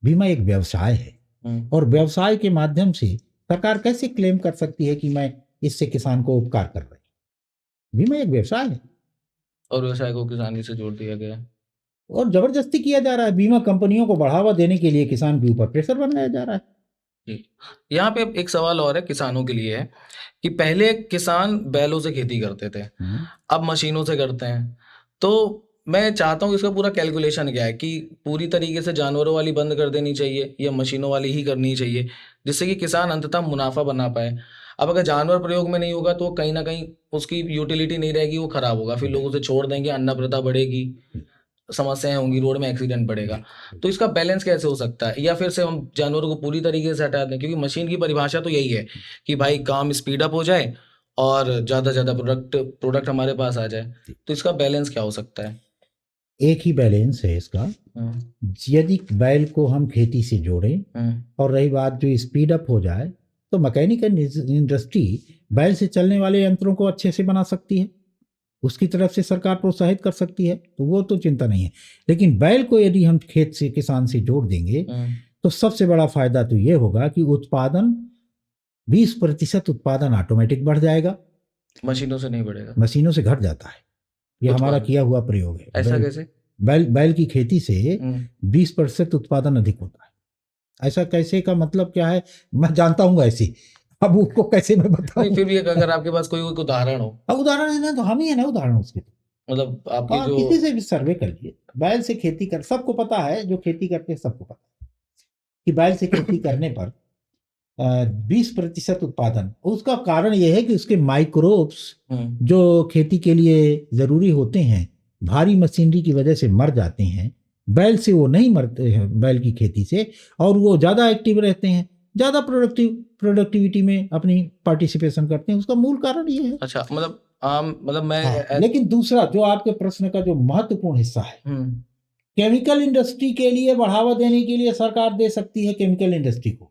बीमा एक व्यवसाय है और व्यवसाय के माध्यम से सरकार कैसे क्लेम कर सकती है कि मैं इससे किसान को उपकार कर रही? बीमा एक व्यवसाय है और व्यवसाय को किसानी से जोड़ दिया गया है और जबरदस्ती किया जा रहा है। बीमा कंपनियों को बढ़ावा देने के लिए किसान के ऊपर प्रेशर बनाया जा रहा है। जी। यहाँ पे एक सवाल और है किसानों के लिए है कि पहले किसान बैलों से खेती करते थे, अब मशीनों से करते हैं। तो मैं चाहता हूँ इसका पूरा कैलकुलेशन क्या है कि पूरी तरीके से जानवरों वाली बंद कर देनी चाहिए या मशीनों वाली ही करनी चाहिए, जिससे कि किसान अंततः मुनाफा बना पाए। अब अगर जानवर प्रयोग में नहीं होगा तो कहीं न कहीं उसकी यूटिलिटी नहीं रहेगी, वो खराब होगा, फिर लोग उसे छोड़ देंगे, अन्न प्रथा बढ़ेगी, समस्याएँ होंगी, रोड में एक्सीडेंट बढ़ेगा। तो इसका बैलेंस कैसे हो सकता है? या फिर से हम जानवरों को पूरी तरीके से हटा दें? क्योंकि मशीन की परिभाषा तो यही है कि भाई काम स्पीड अप हो जाए और ज़्यादा से ज़्यादा प्रोडक्ट हमारे पास आ जाए। तो इसका बैलेंस क्या हो सकता है? एक ही बैलेंस है इसका। यदि बैल को हम खेती से जोड़ें और रही बात जो स्पीड अप हो जाए, तो मैकेनिकल इंडस्ट्री बैल से चलने वाले यंत्रों को अच्छे से बना सकती है, उसकी तरफ से सरकार प्रोत्साहित कर सकती है, तो वो तो चिंता नहीं है। लेकिन बैल को यदि हम खेत से किसान से जोड़ देंगे तो सबसे बड़ा फायदा तो ये होगा कि उत्पादन 20% उत्पादन ऑटोमेटिक बढ़ जाएगा। मशीनों से नहीं बढ़ेगा। मशीनों से घट जाता है, ये हमारा उत्पादन। किया हुआ प्रयोग है। ऐसा कैसे? बैल की खेती से 20% उत्पादन अधिक होता है। ऐसा कैसे का मतलब क्या है, मैं जानता हूँ ऐसी, अब उसको कैसे मैं बताऊं। नहीं, फिर भी अगर आपके पास कोई उदाहरण हो, अब उदाहरण है ना, तो हम ही है ना उदाहरण उसके। मतलब आपकी हाँ, जो किसी से भी सर्वे कर लिए, बैल से खेती कर, सबको पता है, जो खेती करते हैं सबको पता है कि बैल से खेती करने पर 20% उत्पादन। उसका कारण यह है कि उसके माइक्रोब्स जो खेती के लिए जरूरी होते हैं भारी मशीनरी की वजह से मर जाते हैं, बैल से वो नहीं मरते हैं, बैल की खेती से, और वो ज़्यादा एक्टिव रहते हैं, ज़्यादा प्रोडक्टिविटी में अपनी पार्टिसिपेशन करते हैं। उसका मूल कारण ये है। अच्छा, मतलब मैं हाँ, लेकिन दूसरा जो आपके प्रश्न का जो महत्वपूर्ण हिस्सा है, केमिकल इंडस्ट्री के लिए बढ़ावा देने के लिए सरकार दे सकती है केमिकल इंडस्ट्री को।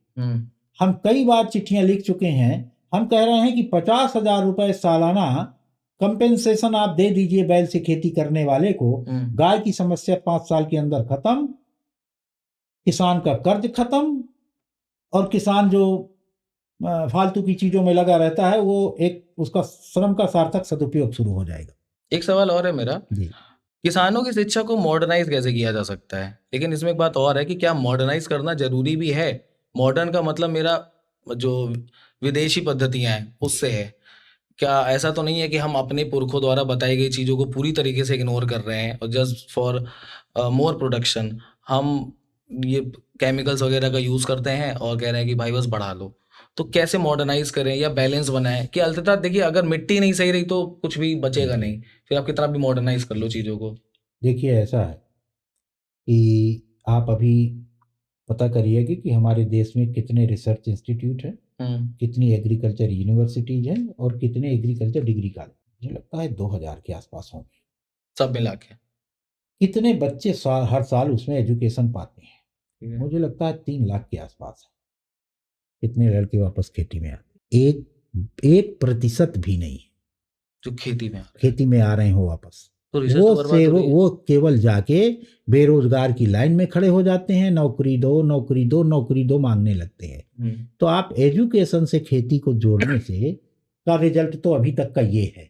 हम कई बार चिट्ठियां लिख चुके हैं, हम कह रहे हैं कि 50,000 रुपए सालाना कंपेंसेशन आप दे दीजिए बैल से खेती करने वाले को, गाय की समस्या 5 साल के अंदर खत्म, किसान का कर्ज खत्म, और किसान जो फालतू की चीजों में लगा रहता है वो एक उसका श्रम का सार्थक सदुपयोग शुरू हो जाएगा। एक सवाल और है मेरा जी, किसानों की शिक्षा को मॉडर्नाइज कैसे किया जा सकता है? लेकिन इसमें एक बात और है कि क्या मॉडर्नाइज करना जरूरी भी है? मॉडर्न का मतलब मेरा जो विदेशी पद्धतियां हैं उससे है। क्या ऐसा तो नहीं है कि हम अपने पुरखों द्वारा बताई गई चीज़ों को पूरी तरीके से इग्नोर कर रहे हैं और जस्ट फॉर मोर प्रोडक्शन हम ये केमिकल्स वगैरह का यूज़ करते हैं और कह रहे हैं कि भाई बस बढ़ा लो। तो कैसे मॉडर्नाइज करें या बैलेंस बनाएं कि अंततः देखिए अगर मिट्टी नहीं सही रही तो कुछ भी बचेगा नहीं, फिर आप कितना भी मॉडर्नाइज कर लो चीज़ों को। देखिए ऐसा है कि आप अभी पता करिए कि हमारे देश में कितने रिसर्च इंस्टीट्यूट हैं, कितनी एग्रीकल्चर यूनिवर्सिटीज हैं और कितने एग्रीकल्चर डिग्री कॉलेज। मुझे लगता है 2000 के आसपास होंगे सब मिला के। कितने बच्चे हर साल उसमें एजुकेशन पाते हैं, मुझे लगता है 3 लाख के आसपास है। कितने लड़के वापस खेती में आते, 1% भी नहीं जो खेती में खेती में आ रहे हो वापस। तो रिसर्च तो बर्बाद हो रही है। वो केवल जाके बेरोजगार की लाइन में खड़े हो जाते हैं, नौकरी दो नौकरी दो नौकरी दो मांगने लगते हैं। तो आप एजुकेशन से खेती को जोड़ने से का रिजल्ट तो अभी तक का ये है,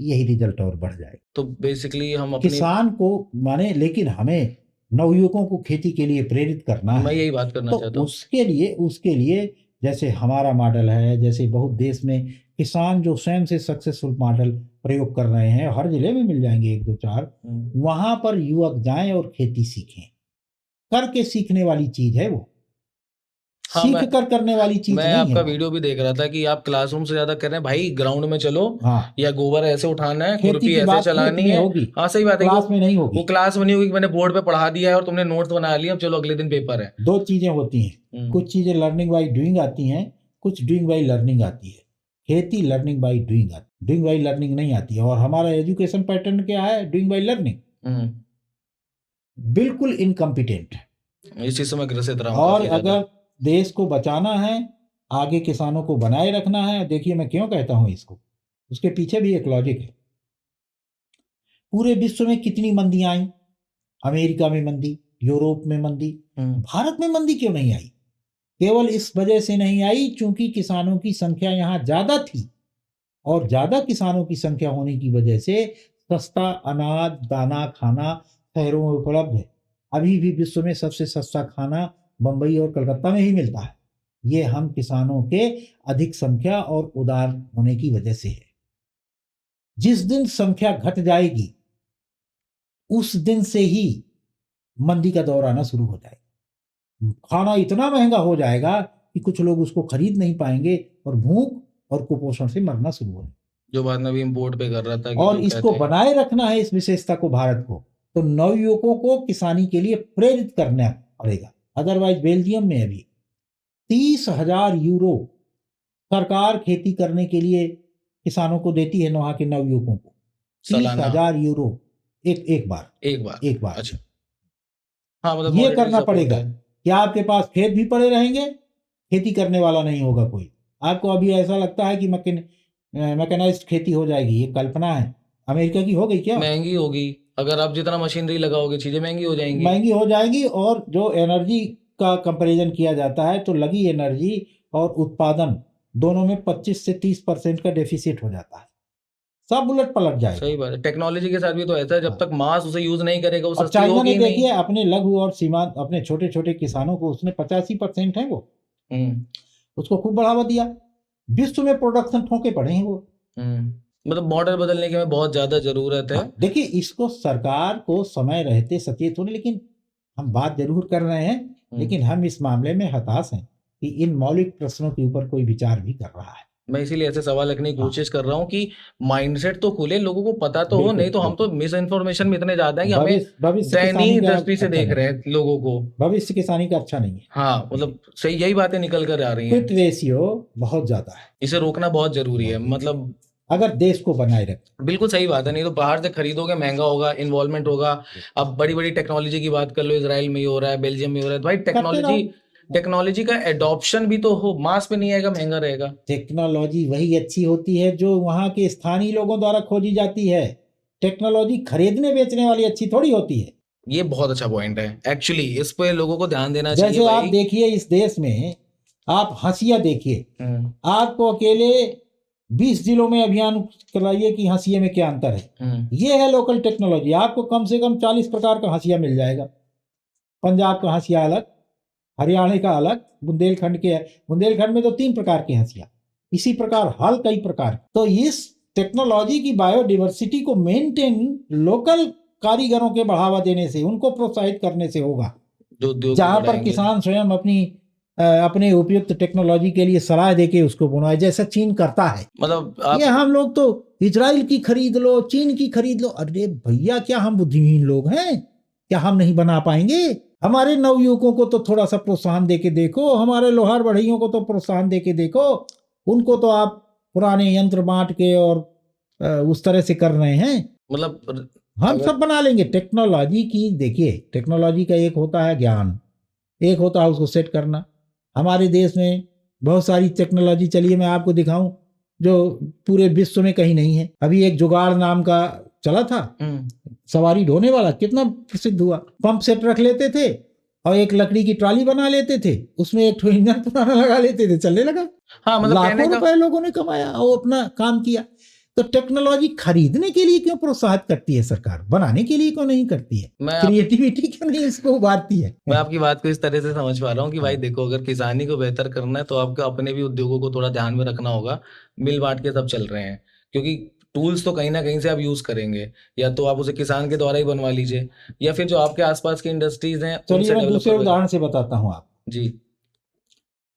यही रिजल्ट और बढ़ जाएगा। तो बेसिकली हम अपनी किसान को माने, लेकिन हमें नवयुवकों को खेती के लिए प्रेरित करना है। मैं यही बात करना चाहता तो हूँ। उसके लिए जैसे हमारा मॉडल है, जैसे बहुत देश में किसान जो स्वयं से सक्सेसफुल मॉडल प्रयोग कर रहे हैं, हर जिले में मिल जाएंगे 1 2 4, वहां पर युवक जाएं और खेती सीखें। करके सीखने वाली चीज है वो, हाँ, सीख कर करने वाली चीज मैं नहीं है। आपका वीडियो भी देख रहा था कि आप क्लासरूम से ज्यादा कर रहे हैं भाई, ग्राउंड में चलो। हाँ, या गोबर ऐसे उठाना है, खेती खुरपी की ऐसे बात चलानी खेत में है। होगी, हाँ सही बात है, क्लास में नहीं होगी। वो क्लास में नहीं होगी कि मैंने बोर्ड पे पढ़ा दिया है और तुमने नोट्स बना लिया, अब चलो अगले दिन पेपर है। 2 चीजें होती हैं, कुछ चीजें लर्निंग बाय डूइंग आती हैं, कुछ डूइंग बाय लर्निंग आती है। खेती लर्निंग बाय डूइंग आती है, डूइंग बाय लर्निंग नहीं आती है। और हमारा एजुकेशन पैटर्न क्या है, डूइंग बाय लर्निंग, बिल्कुल इनकम्पिटेंट। इस चीज से मैं ग्रसित रहा हूँ और काफी ज्यादा। अगर देश को बचाना है, आगे किसानों को बनाए रखना है, देखिए मैं क्यों कहता हूं इसको, उसके पीछे भी एक लॉजिक है। पूरे विश्व में कितनी मंदियां आई, अमेरिका में मंदी, यूरोप में मंदी, भारत में मंदी क्यों नहीं आई? केवल इस वजह से नहीं आई क्योंकि किसानों की संख्या यहाँ ज्यादा थी, और ज्यादा किसानों की संख्या होने की वजह से सस्ता अनाज दाना खाना शहरों में उपलब्ध है। अभी भी विश्व में सबसे सस्ता खाना बंबई और कलकत्ता में ही मिलता है। ये हम किसानों के अधिक संख्या और उदार होने की वजह से है। जिस दिन संख्या घट जाएगी उस दिन से ही मंदी का दौर आना शुरू हो जाएगा। खाना इतना महंगा हो जाएगा कि कुछ लोग उसको खरीद नहीं पाएंगे और भूख और कुपोषण से मरना शुरू हो जाएगा। जो बात मैं भी इम्पोर्ट पे कर रहा था कि और जो इसको कहते हैं बनाए रखना है, इस विशेषता को भारत को, तो नवयुवकों को किसानी के लिए प्रेरित करना पड़ेगा। अदरवाइज बेल्जियम में अभी 30,000 यूरो सरकार खेती करने के लिए किसानों को देती है, वहां के नवयुवकों को सालाना 30,000 यूरो एक बार। एक बार अच्छा, हाँ मतलब ये monetary करना support पड़ेगा है। कि आपके पास खेत भी पड़े रहेंगे, खेती करने वाला नहीं होगा कोई। आपको अभी ऐसा लगता है कि मैकेनाइज्ड खेती हो जाएगी, ये कल्पना है। अमेरिका की हो गई क्या? महंगी होगी, अगर आप जितना मशीनरी लगाओगे चीजें महंगी हो जाएंगी। महंगी हो जाएगी। और जो एनर्जी का कंपैरिजन किया जाता है तो लगी एनर्जी और उत्पादन दोनों में 25 से 30% का डेफिसिट हो जाता है। सब उलट पलट जाएगा। सही बात है। टेक्नोलॉजी के साथ भी तो ऐसा है, जब तक मास उसे यूज नहीं करेगा वो और सस्ती चाइना होगी ने ही नहीं। देखिए अपने लघु और सीमांत अपने छोटे छोटे किसानों को उसने 85% है वो, उसको खूब बढ़ावा दिया। विश्व में प्रोडक्शन ठोके पड़े हैं वो। मतलब मॉडल बदलने की हमें बहुत ज्यादा जरूरत है। देखिए इसको सरकार को समय रहते सचेत होने, लेकिन हम बात जरूर कर रहे हैं, लेकिन हम इस मामले में हताश हैं कि इन मौलिक प्रश्नों के ऊपर कोई विचार भी कर रहा है। मैं इसीलिए ऐसे सवाल रखने की कोशिश कर रहा हूँ कि माइंडसेट तो खुले, लोगों को पता तो हो, बिल्कुल, नहीं तो हम तो मिस इन्फॉर्मेशन में इतने ज्यादा हैं कि हमें भविष्य दयनीय किसानी का दृष्टि से अच्छा देख नहीं। रहे हैं लोगों को। भविष्य किसानी का अच्छा नहीं है। हाँ मतलब सही, यही बातें निकल कर आ रही हैं। क्विट रेशियो बहुत ज्यादा है, इसे रोकना बहुत जरूरी है, मतलब अगर देश को बनाए रखे। बिल्कुल सही बात है, नहीं तो बाहर से खरीदोगे महंगा होगा, इन्वॉल्वमेंट होगा। अब बड़ी बड़ी टेक्नोलॉजी की बात कर लो, इसराइल में ही हो रहा है, बेल्जियम में हो रहा है, भाई टेक्नोलॉजी का एडॉप्शन भी तो हो, मास पे नहीं आएगा, महंगा रहेगा। टेक्नोलॉजी वही अच्छी होती है जो वहां के स्थानीय लोगों द्वारा खोजी जाती है। टेक्नोलॉजी खरीदने बेचने वाली अच्छी थोड़ी होती है। ये बहुत अच्छा पॉइंट है एक्चुअली, इस पे लोगों को ध्यान देना चाहिए। जैसे आप देखिए इस देश में आप हंसिया देखिए, आपको अकेले 20 जिलों में अभियान कराइए कि हंसिये में क्या अंतर है। ये है लोकल टेक्नोलॉजी। आपको कम से कम 40 प्रकार का हंसिया मिल जाएगा। पंजाब का हंसिया अलग, हरियाणा का अलग, बुंदेलखंड में तो 3 प्रकार के हंसिया, इसी प्रकार हल कई प्रकार। तो इस टेक्नोलॉजी की बायोडिवर्सिटी को मेंटेन लोकल कारीगरों के बढ़ावा देने से, उनको प्रोत्साहित करने से होगा, जहां पर किसान स्वयं अपने उपयुक्त टेक्नोलॉजी के लिए सलाह देके उसको बुनाए, जैसा चीन करता है। मतलब ये हम लोग तो इजराइल की खरीद लो, चीन की खरीद लो। अरे भैया क्या हम बुद्धिहीन लोग हैं? क्या हम नहीं बना पाएंगे? हमारे नवयुवकों को तो थोड़ा सा प्रोत्साहन देके देखो, हमारे लोहार बढ़इयों को तो प्रोत्साहन देके देखो। उनको तो आप पुराने यंत्र बांट के और उस तरह से कर रहे हैं। मतलब हम सब बना लेंगे। टेक्नोलॉजी की देखिए, टेक्नोलॉजी का एक होता है ज्ञान, एक होता है उसको सेट करना। हमारे देश में बहुत सारी टेक्नोलॉजी चलिए मैं आपको दिखाऊं जो पूरे विश्व में कहीं नहीं है। अभी एक जुगाड़ नाम का चला था, सवारी ढोने वाला, कितना प्रसिद्ध हुआ। पंप सेट रख लेते थे और एक लकड़ी की ट्राली बना लेते थे, उसमें एक इंजन पुराना लगा लेते थे, चलने लगा। हाँ, मतलब लाखों रुपए लोगों ने कमाया और अपना काम किया। तो टेक्नोलॉजी खरीदने के लिए क्यों प्रोत्साहित करती है सरकार, बनाने के लिए क्यों नहीं करती है? क्रिएटिविटी क्यों नहीं इसको उभारती है? मैं आपकी बात को इस तरह से समझ पा रहा हूँ कि भाई देखो, अगर किसानी को बेहतर करना है तो आपको अपने भी उद्योगों को थोड़ा ध्यान में रखना होगा। मिल बांट के सब चल रहे हैं, क्योंकि टूल्स तो कहीं ना कहीं से आप यूज करेंगे, या तो आप उसे किसान के द्वारा ही बनवा लीजिए, या फिर जो आपके आसपास की इंडस्ट्रीज हैं। चलिए मैं दूसरे उदाहरण से बताता हूँ आप जी।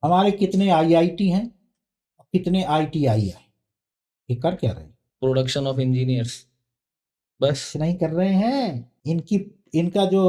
हमारे कितने IIT हैं, कितने ITI है, ये कर क्या रहे हैं? प्रोडक्शन ऑफ इंजीनियर्स बस नहीं कर रहे हैं। इनका जो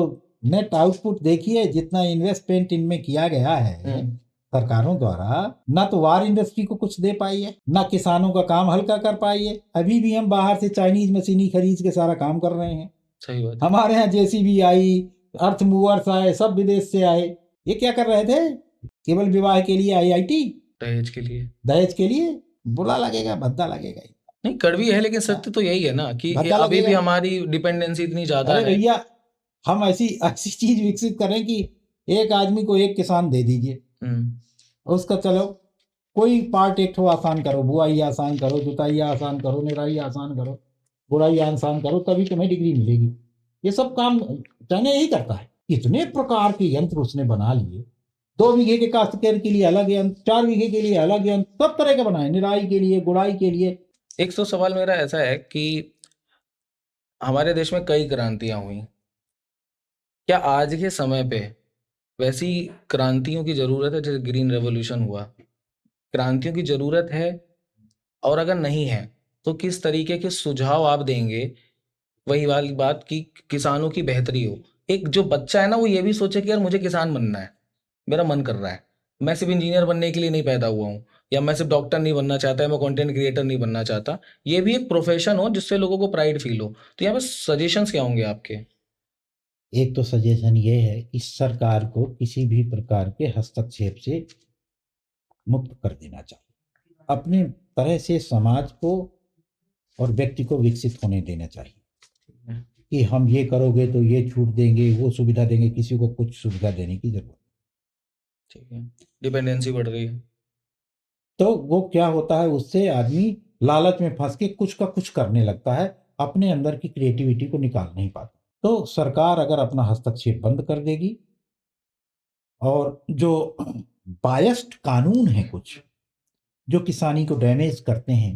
नेट आउटपुट देखिए, जितना इन्वेस्टमेंट इनमें किया गया है सरकारों द्वारा, ना तो वार इंडस्ट्री को कुछ दे पाई है, ना किसानों का काम हल्का कर पाई है। अभी भी हम बाहर से चाइनीज मशीनी खरीद के सारा काम कर रहे हैं। सही बात। हमारे यहाँ JCB आई, अर्थ मूवर्स आए, सब विदेश से आए। ये क्या कर रहे थे? केवल विवाह के लिए IIT, दहेज के लिए बुरा लगेगा, भद्दा लगेगा। नहीं, कड़वी है, लेकिन सत्य तो यही है ना कि अभी भी हमारी डिपेंडेंसी इतनी ज्यादा है। भैया हम ऐसी चीज विकसित करें कि एक आदमी को एक किसान दे दीजिए, उसका चलो कोई पार्ट एक ठो आसान करो, बुआई आसान करो, जुताई आसान करो, निराई आसान करो, बुराई आसान करो, तभी तुम्हें डिग्री मिलेगी। ये सब काम चाइना यही करता है। इतने प्रकार के यंत्र उसने बना लिए 2 बीघे के काश्तकार के लिए अलग यंत्र, 4 बीघे के लिए अलग यंत्र, सब तरह के बनाए, निराई के लिए, गुड़ाई के लिए। एक तो सवाल मेरा ऐसा है कि हमारे देश में कई क्रांतियां हुई, क्या आज के समय पे वैसी क्रांतियों की जरूरत है जैसे ग्रीन रेवोल्यूशन हुआ? क्रांतियों की जरूरत है, और अगर नहीं है तो किस तरीके के सुझाव आप देंगे? वही वाली बात कि किसानों की बेहतरी हो। एक जो बच्चा है ना, वो ये भी सोचे कि यार मुझे किसान बनना है, मेरा मन कर रहा है, मैं सिर्फ इंजीनियर बनने के लिए नहीं पैदा हुआ हूँ, या मैं सिर्फ डॉक्टर नहीं बनना चाहता, या मैं कंटेंट क्रिएटर नहीं बनना चाहता। ये भी एक प्रोफेशन हो जिससे लोगों को प्राइड फील हो। तो यहाँ पे सजेशंस क्या होंगे आपके? एक तो सजेशन ये है कि सरकार को किसी भी प्रकार के हस्तक्षेप से मुक्त कर देना चाहिए, अपने तरह से समाज को और व्यक्ति को विकसित होने देना चाहिए कि हम ये करोगे तो ये छूट देंगे, वो सुविधा देंगे, किसी को कुछ सुविधा देने की जरूरत। ठीक है, डिपेंडेंसी बढ़ रही है। तो वो क्या होता है, उससे आदमी लालच में फंस के कुछ का कुछ करने लगता है, अपने अंदर की क्रिएटिविटी को निकाल नहीं पाता। तो सरकार अगर अपना हस्तक्षेप बंद कर देगी, और जो बायस्ड कानून है कुछ जो किसानी को डैमेज करते हैं,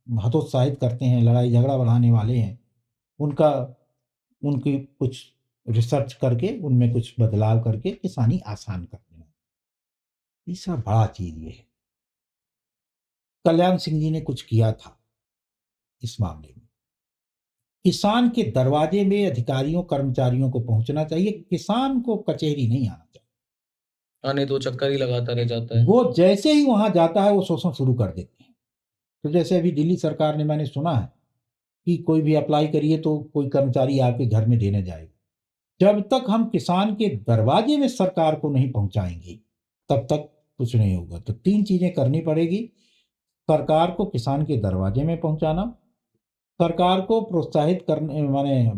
हतोत्साहित करते हैं, लड़ाई झगड़ा बढ़ाने वाले हैं, उनका उनकी कुछ रिसर्च करके उनमें कुछ बदलाव करके किसानी आसान कर देना। तीसरा बड़ा चीज ये है, कल्याण सिंह जी ने कुछ किया था इस मामले में। किसान के दरवाजे में अधिकारियों कर्मचारियों को पहुंचना चाहिए, किसान को कचहरी नहीं आना चाहिए। नहीं तो चक्कर ही लगाता रह जाता है। वो जैसे ही वहां जाता है वो शोषण शुरू कर देते हैं। तो जैसे अभी दिल्ली सरकार ने, मैंने सुना है कि कोई भी अप्लाई करिए तो कोई कर्मचारी आपके घर में देने जाएगा। जब तक हम किसान के दरवाजे में सरकार को नहीं पहुंचाएंगे तब तक कुछ नहीं होगा। तो 3 चीजें करनी पड़ेगी, सरकार को किसान के दरवाजे में पहुंचाना, सरकार को प्रोत्साहित करने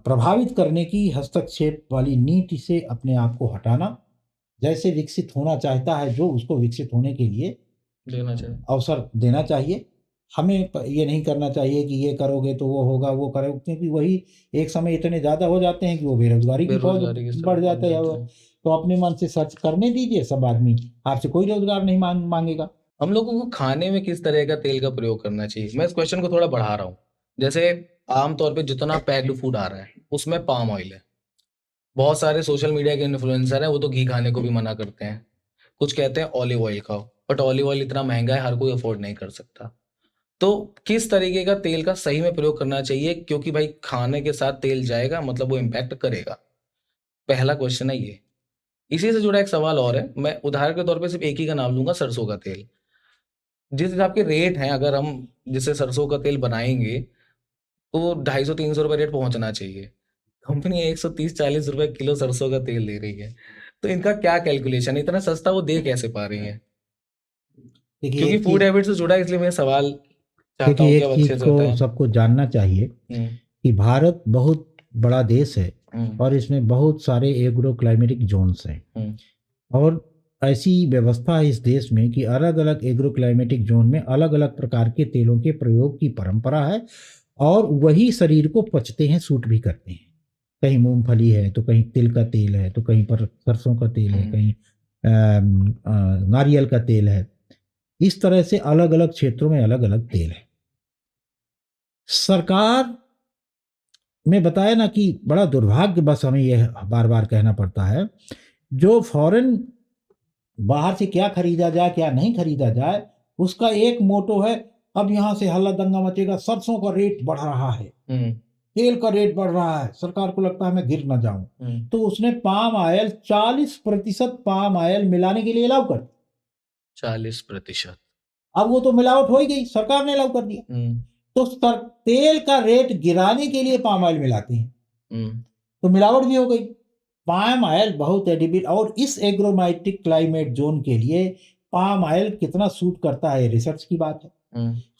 प्रभावित करने की हस्तक्षेप वाली नीति से अपने आप को हटाना, जैसे विकसित होना चाहता है जो, उसको विकसित होने के लिए देना चाहिए, अवसर देना चाहिए। हमें ये नहीं करना चाहिए कि ये करोगे तो वो होगा, वो करोगे, क्योंकि वही एक समय इतने ज़्यादा हो जाते हैं कि वो बेरोजगारी की फौज बढ़ जाते हैं। तो अपने मन से सर्च करने दीजिए, सब आदमी, आपसे कोई रोजगार नहीं मांगेगा। हम लोगों को खाने में किस तरह का तेल का प्रयोग करना चाहिए? मैं इस क्वेश्चन को थोड़ा बढ़ा रहा हूँ। जैसे आमतौर पे जितना पैक्ड फूड आ रहा है उसमें पाम ऑयल है। बहुत सारे सोशल मीडिया के इन्फ्लुएंसर हैं, वो तो घी खाने को भी मना करते हैं, कुछ कहते हैं ऑलिव ऑयल खाओ, बट ऑलिव ऑयल इतना महंगा है, हर कोई अफोर्ड नहीं कर सकता। तो किस तरीके का तेल का सही में प्रयोग करना चाहिए? क्योंकि भाई खाने के साथ तेल जाएगा मतलब वो इम्पैक्ट करेगा। पहला क्वेश्चन है ये। इसी से जुड़ा एक सवाल और है, मैं उदाहरण के तौर पे सिर्फ एक ही का नाम लूंगा, सरसों का तेल। जिस हिसाब के रेट हैं, अगर हम जिससे सरसों का तेल बनाएंगे तो 250-300 रुपये रेट पहुंचना चाहिए। कंपनी 130-40 रुपए किलो सरसों का तेल दे रही है, तो इनका क्या कैलकुलेशन है? इतना सस्ता वो दे कैसे पा रही है? क्योंकि फूड हैबिट से जुड़ा है, इसलिए मैं सवाल चाहता हूँ कि एक आप चीज अच्छे से को बताएं। सबको जानना चाहिए कि भारत बहुत बड़ा देश है और इसमें बहुत सारे एग्रो क्लाइमेटिक जोन्स हैं, और ऐसी व्यवस्था है इस देश में कि अलग अलग एग्रो क्लाइमेटिक जोन में अलग अलग प्रकार के तेलों के प्रयोग की परंपरा है, और वही शरीर को पचते हैं, सूट भी करते हैं। कहीं मूंगफली है तो कहीं तिल का तेल है, तो कहीं पर सरसों का तेल है, कहीं नारियल का तेल है। इस तरह से अलग अलग क्षेत्रों में अलग अलग तेल है। सरकार में बताया ना कि बड़ा दुर्भाग्य, बस हमें यह बार बार कहना पड़ता है, जो फॉरेन बाहर से क्या खरीदा जाए क्या नहीं खरीदा जाए, उसका एक मोटो है, अब यहाँ से हल्ला दंगा मचेगा, सरसों का रेट बढ़ रहा है, तेल का रेट बढ़ रहा है, सरकार को लगता है मैं गिर ना जाऊं, तो उसने पाम ऑयल 40% पाम ऑयल मिलाने के लिए अलाउ कर दिया। 40%? अब वो तो मिलावट हो ही गई, सरकार ने अलाउ कर दिया। तो तेल का रेट गिराने के लिए पाम ऑयल मिलाते हैं, तो मिलावट भी हो गई। पाम ऑयल बहुत एडिबल, और इस एग्रोमाइटिक क्लाइमेट जोन के लिए पाम ऑयल कितना सूट करता है, रिसर्च की बात है।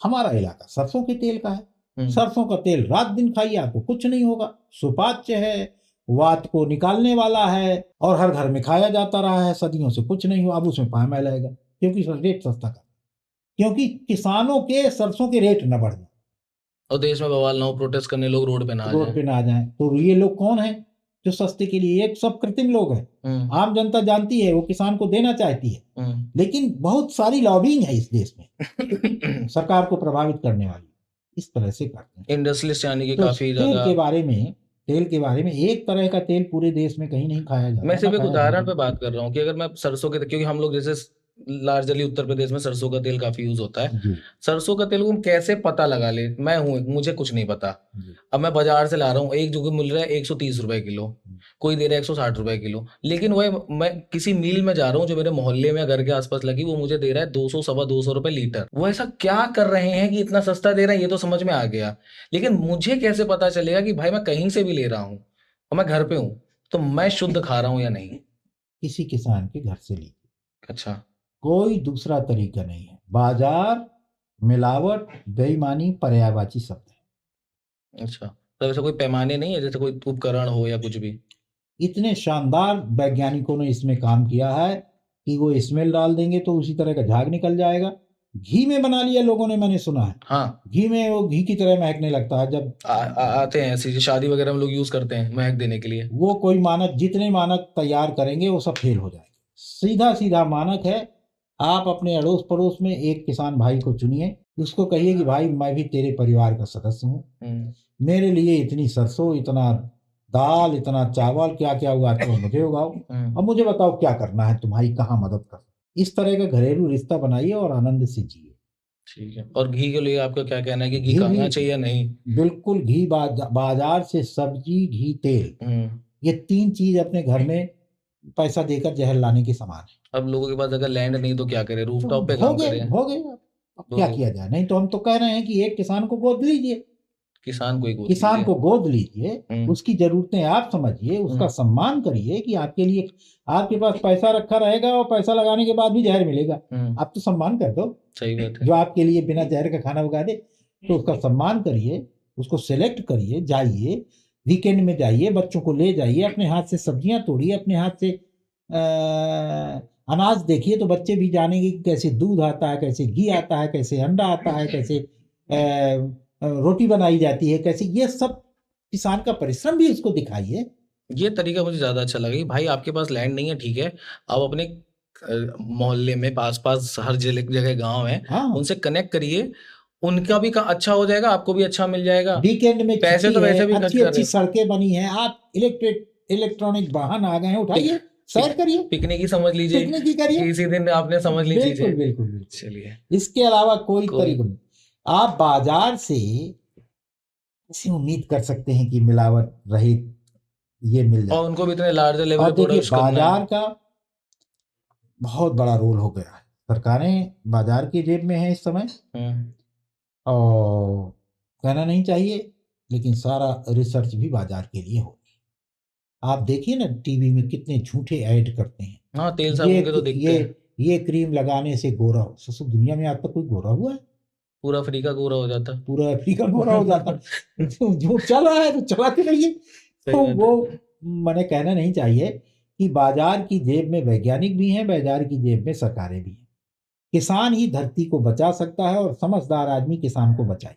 हमारा इलाका सरसों के तेल का है, सरसों का तेल रात दिन खाइए आपको कुछ नहीं होगा, सुपाच्य है, वात को निकालने वाला है, और हर घर में खाया जाता रहा है सदियों से, कुछ नहीं हुआ। अब उसमें पाम ऑयल आएगा क्योंकि रेट सस्ता का, क्योंकि किसानों के सरसों के रेट न बढ़ जाए और देश में बवाल ना हो, प्रोटेस्ट करने लोग रोड पे ना आ जाएं। तो ये लोग कौन है? जो सस्ते के लिए, एक सब कृत्रिम लोग हैं। आम जनता जानती है, वो किसान को देना चाहती है, लेकिन बहुत सारी लॉबिंग है इस देश में सरकार को प्रभावित करने वाली, इस तरह से करते हैं। इंडस्ट्रियलिस्ट यानी कि तो काफी तेल ज्यादा। के बारे में, तेल के बारे में, एक तरह का तेल पूरे देश में कहीं नहीं खाया जाता, मैं सिर्फ ना एक खाया उदाहरण जाता। पे बात कर रहा हूँ कि अगर मैं सरसों के, क्योंकि हम लोग जैसे लार्जली उत्तर प्रदेश में सरसों का तेल काफी यूज होता है, जी सरसों का तेल को हम कैसे पता लगा ले, मैं हूँ, मुझे कुछ नहीं पता। जी अब मैं बाजार से ला रहा हूँ, एक जगह मिल रहा है 130 रुपए किलो, कोई दे रहा है 160 रुपए किलो, लेकिन वह मैं किसी मिल में जा रहा हूँ जो मेरे मोहल्ले में घर के आसपास लगी, वो मुझे दे रहा है 200 सवा 200 रुपए लीटर। वो ऐसा क्या कर रहे हैं कि इतना सस्ता दे रहे हैं, ये तो समझ में आ गया, लेकिन मुझे कैसे पता चलेगा कि भाई मैं कहीं से भी ले रहा हूँ और मैं घर पे हूँ तो मैं शुद्ध खा रहा हूँ या नहीं? किसी किसान के घर से लीजिए, अच्छा। कोई दूसरा तरीका नहीं है। बाजार, मिलावट, बेईमानी पर्यायवाची शब्द है। अच्छा, तो ऐसा कोई पैमाने नहीं है, जैसे कोई उपकरण हो या कुछ भी? इतने शानदार वैज्ञानिकों ने इसमें काम किया है कि वो स्मेल डाल देंगे तो उसी तरह का झाग निकल जाएगा। घी में बना लिया लोगों ने, मैंने सुना है, हाँ, घी में वो घी की तरह महकने लगता है जब आते हैं ऐसी शादी वगैरह में लोग यूज करते हैं महक देने के लिए। वो कोई मानक, जितने मानक तैयार करेंगे वो सब फेल हो जाएंगे। सीधा सीधा मानक है, आप अपने अड़ोस पड़ोस में एक किसान भाई को चुनिए, उसको कहिए कि भाई मैं भी तेरे परिवार का सदस्य हूँ, मेरे लिए इतनी सरसों, इतना दाल, इतना चावल, क्या क्या उगाते हो मुझे उगाओ, अब मुझे बताओ क्या करना है, तुम्हारी कहाँ मदद कर। इस तरह का घरेलू रिश्ता बनाइए और आनंद से जिए। ठीक है। और घी के लिए आपका क्या कहना है कि घी घी खाना भी चाहिए या नहीं? बिल्कुल, घी बाजार से सब्जी, घी, तेल, ये तीन चीज अपने घर में पैसा देकर जहर लाने के समान है। अब लोगों के पास अगर लैंड नहीं तो क्या करे, तो रूफटॉप पे काम करे? हो गए, अब क्या तो किया जाए। नहीं तो हम तो कह रहे हैं कि एक किसान को गोद लीजिए, किसान को ही गोद किसान लीजिए। को गोद लीजिए, उसकी जरूरतें आप समझिए, उसका हम्म। सम्मान करिए कि आपके लिए, आपके पास पैसा रखा रहेगा और पैसा लगाने के बाद भी जहर मिलेगा, आप तो सम्मान कर दो। सही बात है। जो आपके लिए बिना जहर का खाना उगा दे, तो उसका सम्मान करिए, उसको सेलेक्ट करिए, जाइए वीकेंड में, जाइए बच्चों को ले जाइए, अपने हाथ से सब्जियां तोड़िए, अपने हाथ से अनाज देखिए, तो बच्चे भी जानेंगे कि कैसे दूध आता है, कैसे घी आता है, कैसे अंडा आता है, कैसे रोटी बनाई जाती है, कैसे, ये सब किसान का परिश्रम भी उसको दिखाइए। ये तरीका मुझे ज्यादा अच्छा लगा कि भाई आपके पास लैंड नहीं है, ठीक है, आप अपने मोहल्ले में पास पास हर जगह गांव है, हाँ, उनसे कनेक्ट करिए, उनका भी अच्छा हो जाएगा, आपको भी अच्छा मिल जाएगा। वीकेंड में पैसे छुट्टी तो है, वैसे भी खर्च अच्छी कर अच्छी रहे हो। सड़कें बनी हैं, आप इलेक्ट्रॉनिक वाहन आ गए हैं, उठाइए, सैर करिए, पिकनिक ही समझ लीजिए, पिकनिक ही करिए, इसी दिन आपने समझ ली बिल्कुल चीजें। बिल्कुल बिल्कुल। चलिए, इसके अलावा कोई कोई तरीका नहीं। आप बाजार से ऐसी उम्मीद कर सकते हैं कि मिलावट रहित ये मिल जाए, और उनको भी इतने लार्जर लेवल और पे देखिए प्रोडक्ट्स करना है। बाजार का बहुत बड़ा रोल हो गया है, सरकारें बाजार की जेब में है इस समय, और कहना नहीं चाहिए, लेकिन सारा रिसर्च भी बाजार के लिए हो। आप देखिए ना टीवी में कितने झूठे ऐड करते हैं, हाँ, तेल साबुन के तो दिखते हैं। ये क्रीम लगाने से गोरा हो। ससुर, दुनिया में आज तक कोई गोरा हुआ है? पूरा अफ्रीका गोरा हो जाता। पूरा अफ्रीका गोरा हो जाता। झूठ चल रहा है तो चलाते रहिए। सही तो बात वो है। मैंने कहना नहीं चाहिए कि बाजार की जेब में वैज्ञानिक भी हैं, बाजार की जेब में सरकारें भी हैं। किसान ही धरती को बचा सकता है, और समझदार आदमी किसान को बचाए।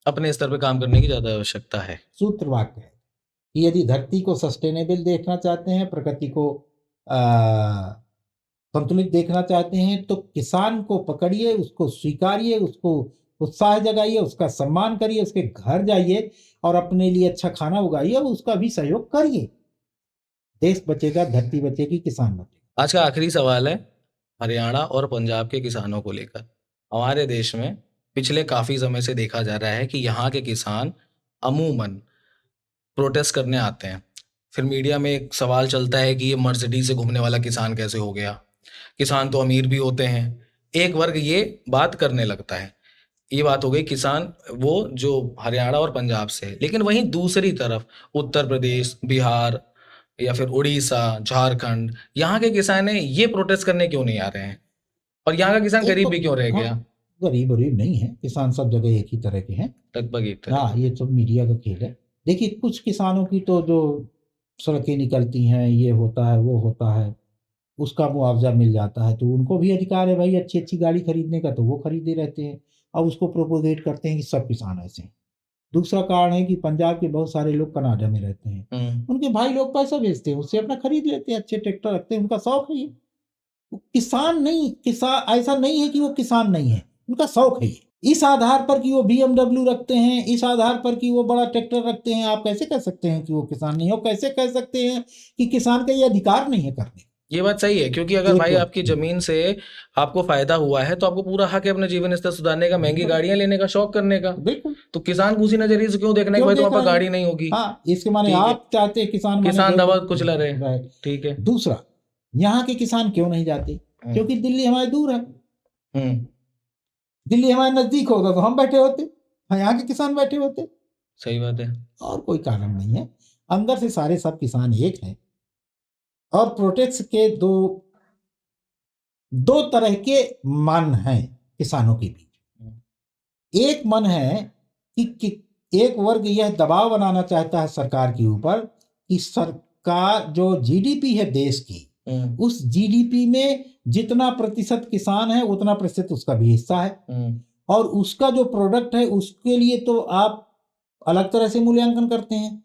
अपने स्तर पे काम करने की ज्यादा आवश्यकता है। सूत्र वाक्य है कि यदि धरती को सस्टेनेबल देखना चाहते हैं, प्रकृति को संतुलित देखना चाहते हैं, तो किसान को पकड़िए, उसको स्वीकारिए, उसको उत्साह जगाइए, उसका सम्मान करिए, उसके घर जाइए और अपने लिए अच्छा खाना उगाइए और उसका भी सहयोग करिए। देश बचेगा, धरती बचेगी, किसान बचेगा। आज का आखिरी सवाल है हरियाणा और पंजाब के किसानों को लेकर। हमारे देश में पिछले काफी समय से देखा जा रहा है कि यहाँ के किसान अमूमन प्रोटेस्ट करने आते हैं, फिर मीडिया में एक सवाल चलता है कि ये मर्सिडीज से घूमने वाला किसान कैसे हो गया, किसान तो अमीर भी होते हैं, एक वर्ग ये बात करने लगता है। ये बात हो गई किसान वो जो हरियाणा और पंजाब से है, लेकिन वहीं दूसरी तरफ उत्तर प्रदेश, बिहार या फिर उड़ीसा, झारखंड, यहाँ के किसान है, ये प्रोटेस्ट करने क्यों नहीं आ रहे हैं? और यहाँ का किसान एक गरीब तो भी क्यों रह हाँ, गया? गरीब गरीब नहीं है, किसान सब जगह एक ही तरह के हैं। लगभग एक तरह। हाँ, ये सब मीडिया का खेल है। देखिए कुछ किसानों की तो जो सड़कें निकलती हैं, ये होता है, वो होता है, उसका मुआवजा मिल जाता है, तो उनको भी अधिकार है भाई अच्छी अच्छी गाड़ी खरीदने का, तो वो खरीदे रहते हैं। अब उसको प्रोपोगेट करते हैं कि सब किसान ऐसे हैं, दूसरा कारण है कि पंजाब के बहुत सारे लोग कनाडा में रहते हैं, उनके भाई लोग पैसा भेजते हैं, उससे अपना खरीद लेते हैं, अच्छे ट्रैक्टर रखते हैं, उनका शौक है ये। किसान नहीं, किसान ऐसा नहीं है कि वो किसान नहीं है, उनका शौक है ये। इस आधार पर कि वो BMW रखते हैं, इस आधार पर कि वो बड़ा ट्रैक्टर रखते हैं, आप कैसे कह सकते हैं कि वो किसान नहीं है? और कैसे कह सकते हैं कि किसान का ये अधिकार नहीं है करने? ये बात सही है, क्योंकि अगर एक भाई बात। आपकी जमीन से आपको फायदा हुआ है तो आपको पूरा हक है अपने जीवन स्तर सुधारने का, महंगी गाड़ियां लेने का, शौक करने का। बिल्कुल। तो किसान को उसी नजरिए से क्यों देखना है कि क्यों भाई देख तुम्हारे पास रहे हैं? गाड़ी नहीं होगी? हाँ, इसके माने ठीक है। आप चाहते हैं किसान माने किसान जो- दबा कुचला रहे। राइट। ठीक है। दूसरा, यहाँ के किसान क्यों नहीं जाते? क्योंकि दिल्ली हमारे दूर है। दिल्ली हमारे नजदीक होता तो हम बैठे होते, यहाँ के किसान बैठे होते। सही बात है। और कोई कारण नहीं है, अंदर से सारे सब किसान एक हैं। और प्रोटेक्स के दो तरह के मन हैं किसानों के बीच। एक मन है कि एक वर्ग यह दबाव बनाना चाहता है सरकार के ऊपर कि सरकार जो GDP है देश की, उस GDP में जितना प्रतिशत किसान है उतना प्रतिशत उसका भी हिस्सा है, और उसका जो प्रोडक्ट है उसके लिए तो आप अलग तरह से मूल्यांकन करते हैं।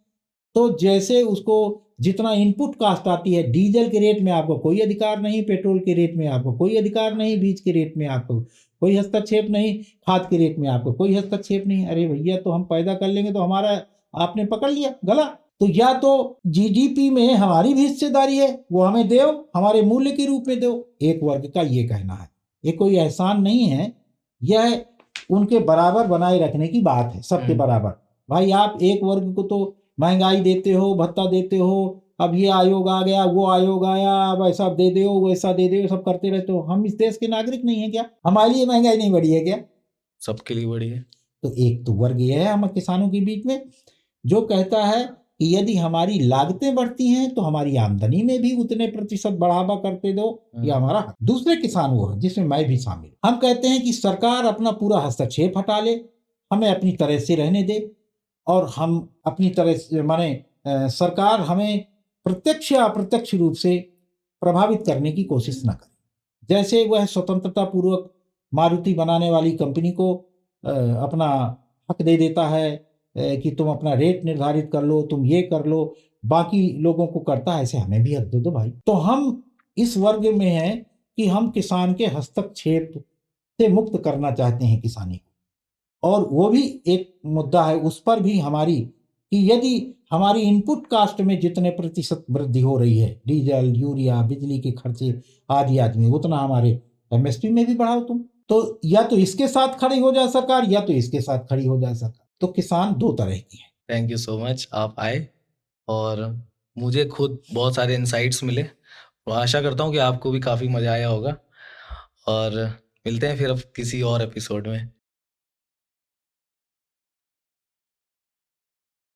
तो जैसे उसको जितना इनपुट कास्ट आती है, डीजल के रेट में आपको कोई अधिकार नहीं, पेट्रोल के रेट में आपको कोई अधिकार नहीं, बीज के रेट में आपको कोई हस्तक्षेप नहीं, खाद के रेट में आपको कोई हस्तक्षेप नहीं। अरे भैया, तो हम पैदा कर लेंगे तो हमारा आपने पकड़ लिया गला। तो या तो GDP में हमारी भी हिस्सेदारी है, वो हमें दो, हमारे मूल्य के रूप में दो। एक वर्ग का ये कहना है, ये कोई एहसान नहीं है, यह उनके बराबर बनाए रखने की बात है, सबके बराबर। भाई आप एक वर्ग को तो महंगाई देते हो, भत्ता देते हो, अब ये आयोग आ गया, वो आयोग आया, अब ऐसा दे दो, वैसा दे दो, सब करते रहते हो। हम इस देश के नागरिक नहीं है क्या? हमारे लिए महंगाई नहीं बढ़ी है क्या? सबके लिए बढ़ी है। तो एक तो वर्ग ये है हम किसानों के बीच में, जो कहता है कि यदि हमारी लागतें बढ़ती हैं तो हमारी आमदनी में भी उतने प्रतिशत बढ़ावा करते दो, ये हमारा हक। दूसरे किसान वो है जिसमें मैं भी शामिल। हम कहते हैं कि सरकार अपना पूरा हस्तक्षेप हटा ले, हमें अपनी तरह से रहने दे, और हम अपनी तरह से माने सरकार हमें प्रत्यक्ष या अप्रत्यक्ष रूप से प्रभावित करने की कोशिश न करे। जैसे वह स्वतंत्रता पूर्वक मारुति बनाने वाली कंपनी को अपना हक दे देता है कि तुम अपना रेट निर्धारित कर लो, तुम ये कर लो, बाकी लोगों को करता है, ऐसे हमें भी हक दे दो भाई। तो हम इस वर्ग में हैं कि हम किसान के हस्तक्षेप से मुक्त करना चाहते हैं किसानी को। और वो भी एक मुद्दा है, उस पर भी हमारी कि यदि हमारी इनपुट कास्ट में जितने प्रतिशत वृद्धि हो रही है, डीजल, यूरिया, बिजली के खर्चे आदि आदि में, उतना हमारे MSP में भी बढ़ाओ तुम। तो या तो इसके साथ खड़ी हो जाए सरकार, या तो इसके साथ खड़ी हो जाए सरकार। तो किसान दो तरह की है। थैंक यू सो मच, आप आए और मुझे खुद बहुत सारे इंसाइट्स मिले, और आशा करता हूँ कि आपको भी काफ़ी मज़ा आया होगा। और मिलते हैं फिर अब किसी और एपिसोड में।